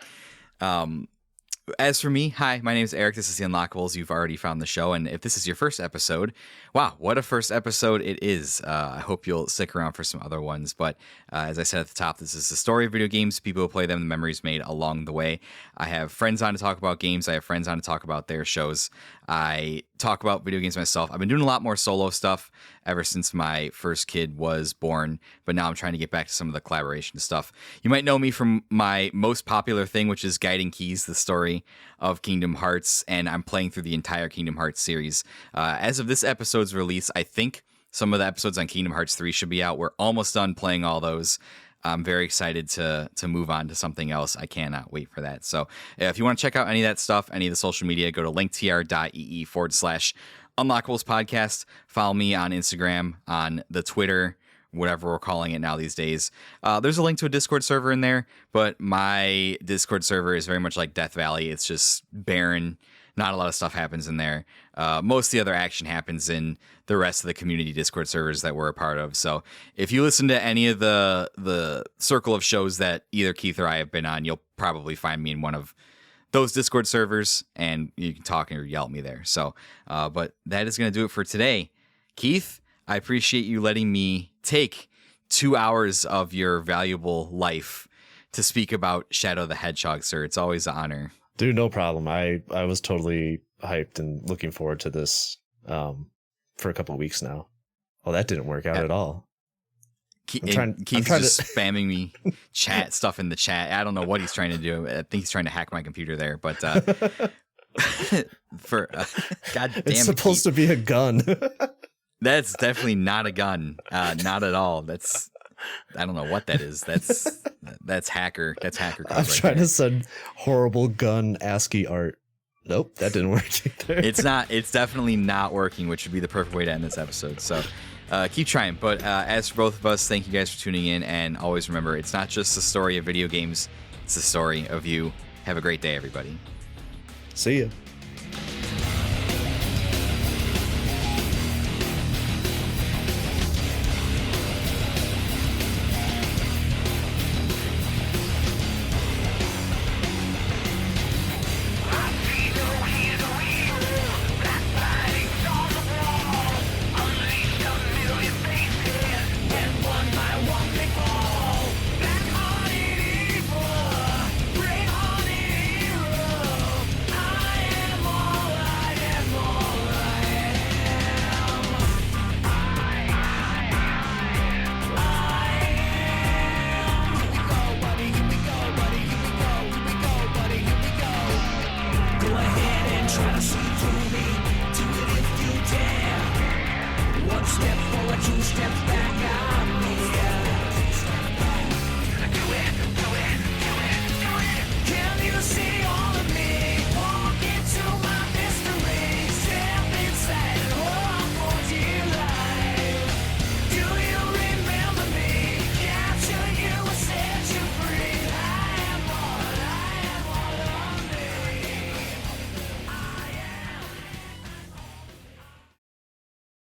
As for me, hi, my name is Eric. This is the Unlockables. You've already found the show. And if this is your first episode, wow, what a first episode it is. I hope you'll stick around for some other ones. But as I said at the top, this is the story of video games, people who play them, the memories made along the way. I have friends on to talk about games. I have friends on to talk about their shows. I talk about video games myself. I've been doing a lot more solo stuff ever since my first kid was born, but now I'm trying to get back to some of the collaboration stuff. You might know me from my most popular thing, which is Guiding Keys, the story of Kingdom Hearts, and I'm playing through the entire Kingdom Hearts series. As of this episode's release, I think some of the episodes on Kingdom Hearts 3 should be out. We're almost done playing all those. I'm very excited to move on to something else. I cannot wait for that. So if you want to check out any of that stuff, any of the social media, go to linktr.ee/Unlockables podcast. Follow me on Instagram, on the Twitter, whatever we're calling it now these days. There's a link to a Discord server in there, but my Discord server is very much like Death Valley. It's just barren. Not a lot of stuff happens in there. Most of the other action happens in the rest of the community Discord servers that we're a part of. So if you listen to any of the circle of shows that either Keith or I have been on, you'll probably find me in one of those Discord servers, and you can talk or yell at me there. So, but that is going to do it for today. Keith, I appreciate you letting me take 2 hours of your valuable life to speak about Shadow the Hedgehog, sir. It's always an honor. Dude, no problem. I was totally hyped and looking forward to this for a couple of weeks now. Oh, that didn't work out at all. Keith's just spamming me chat stuff in the chat. I don't know what he's trying to do. I think he's trying to hack my computer there, but God damn it, it's supposed to be a gun. That's definitely not a gun. Not at all. I don't know what that is. That's hacker. That's hacker code. I'm trying to send horrible gun ASCII art. Nope, that didn't work either. It's definitely not working, which would be the perfect way to end this episode. So keep trying. But as for both of us, thank you guys for tuning in. And always remember, it's not just the story of video games. It's the story of you. Have a great day, everybody. See ya. Step forward, 2 steps back out.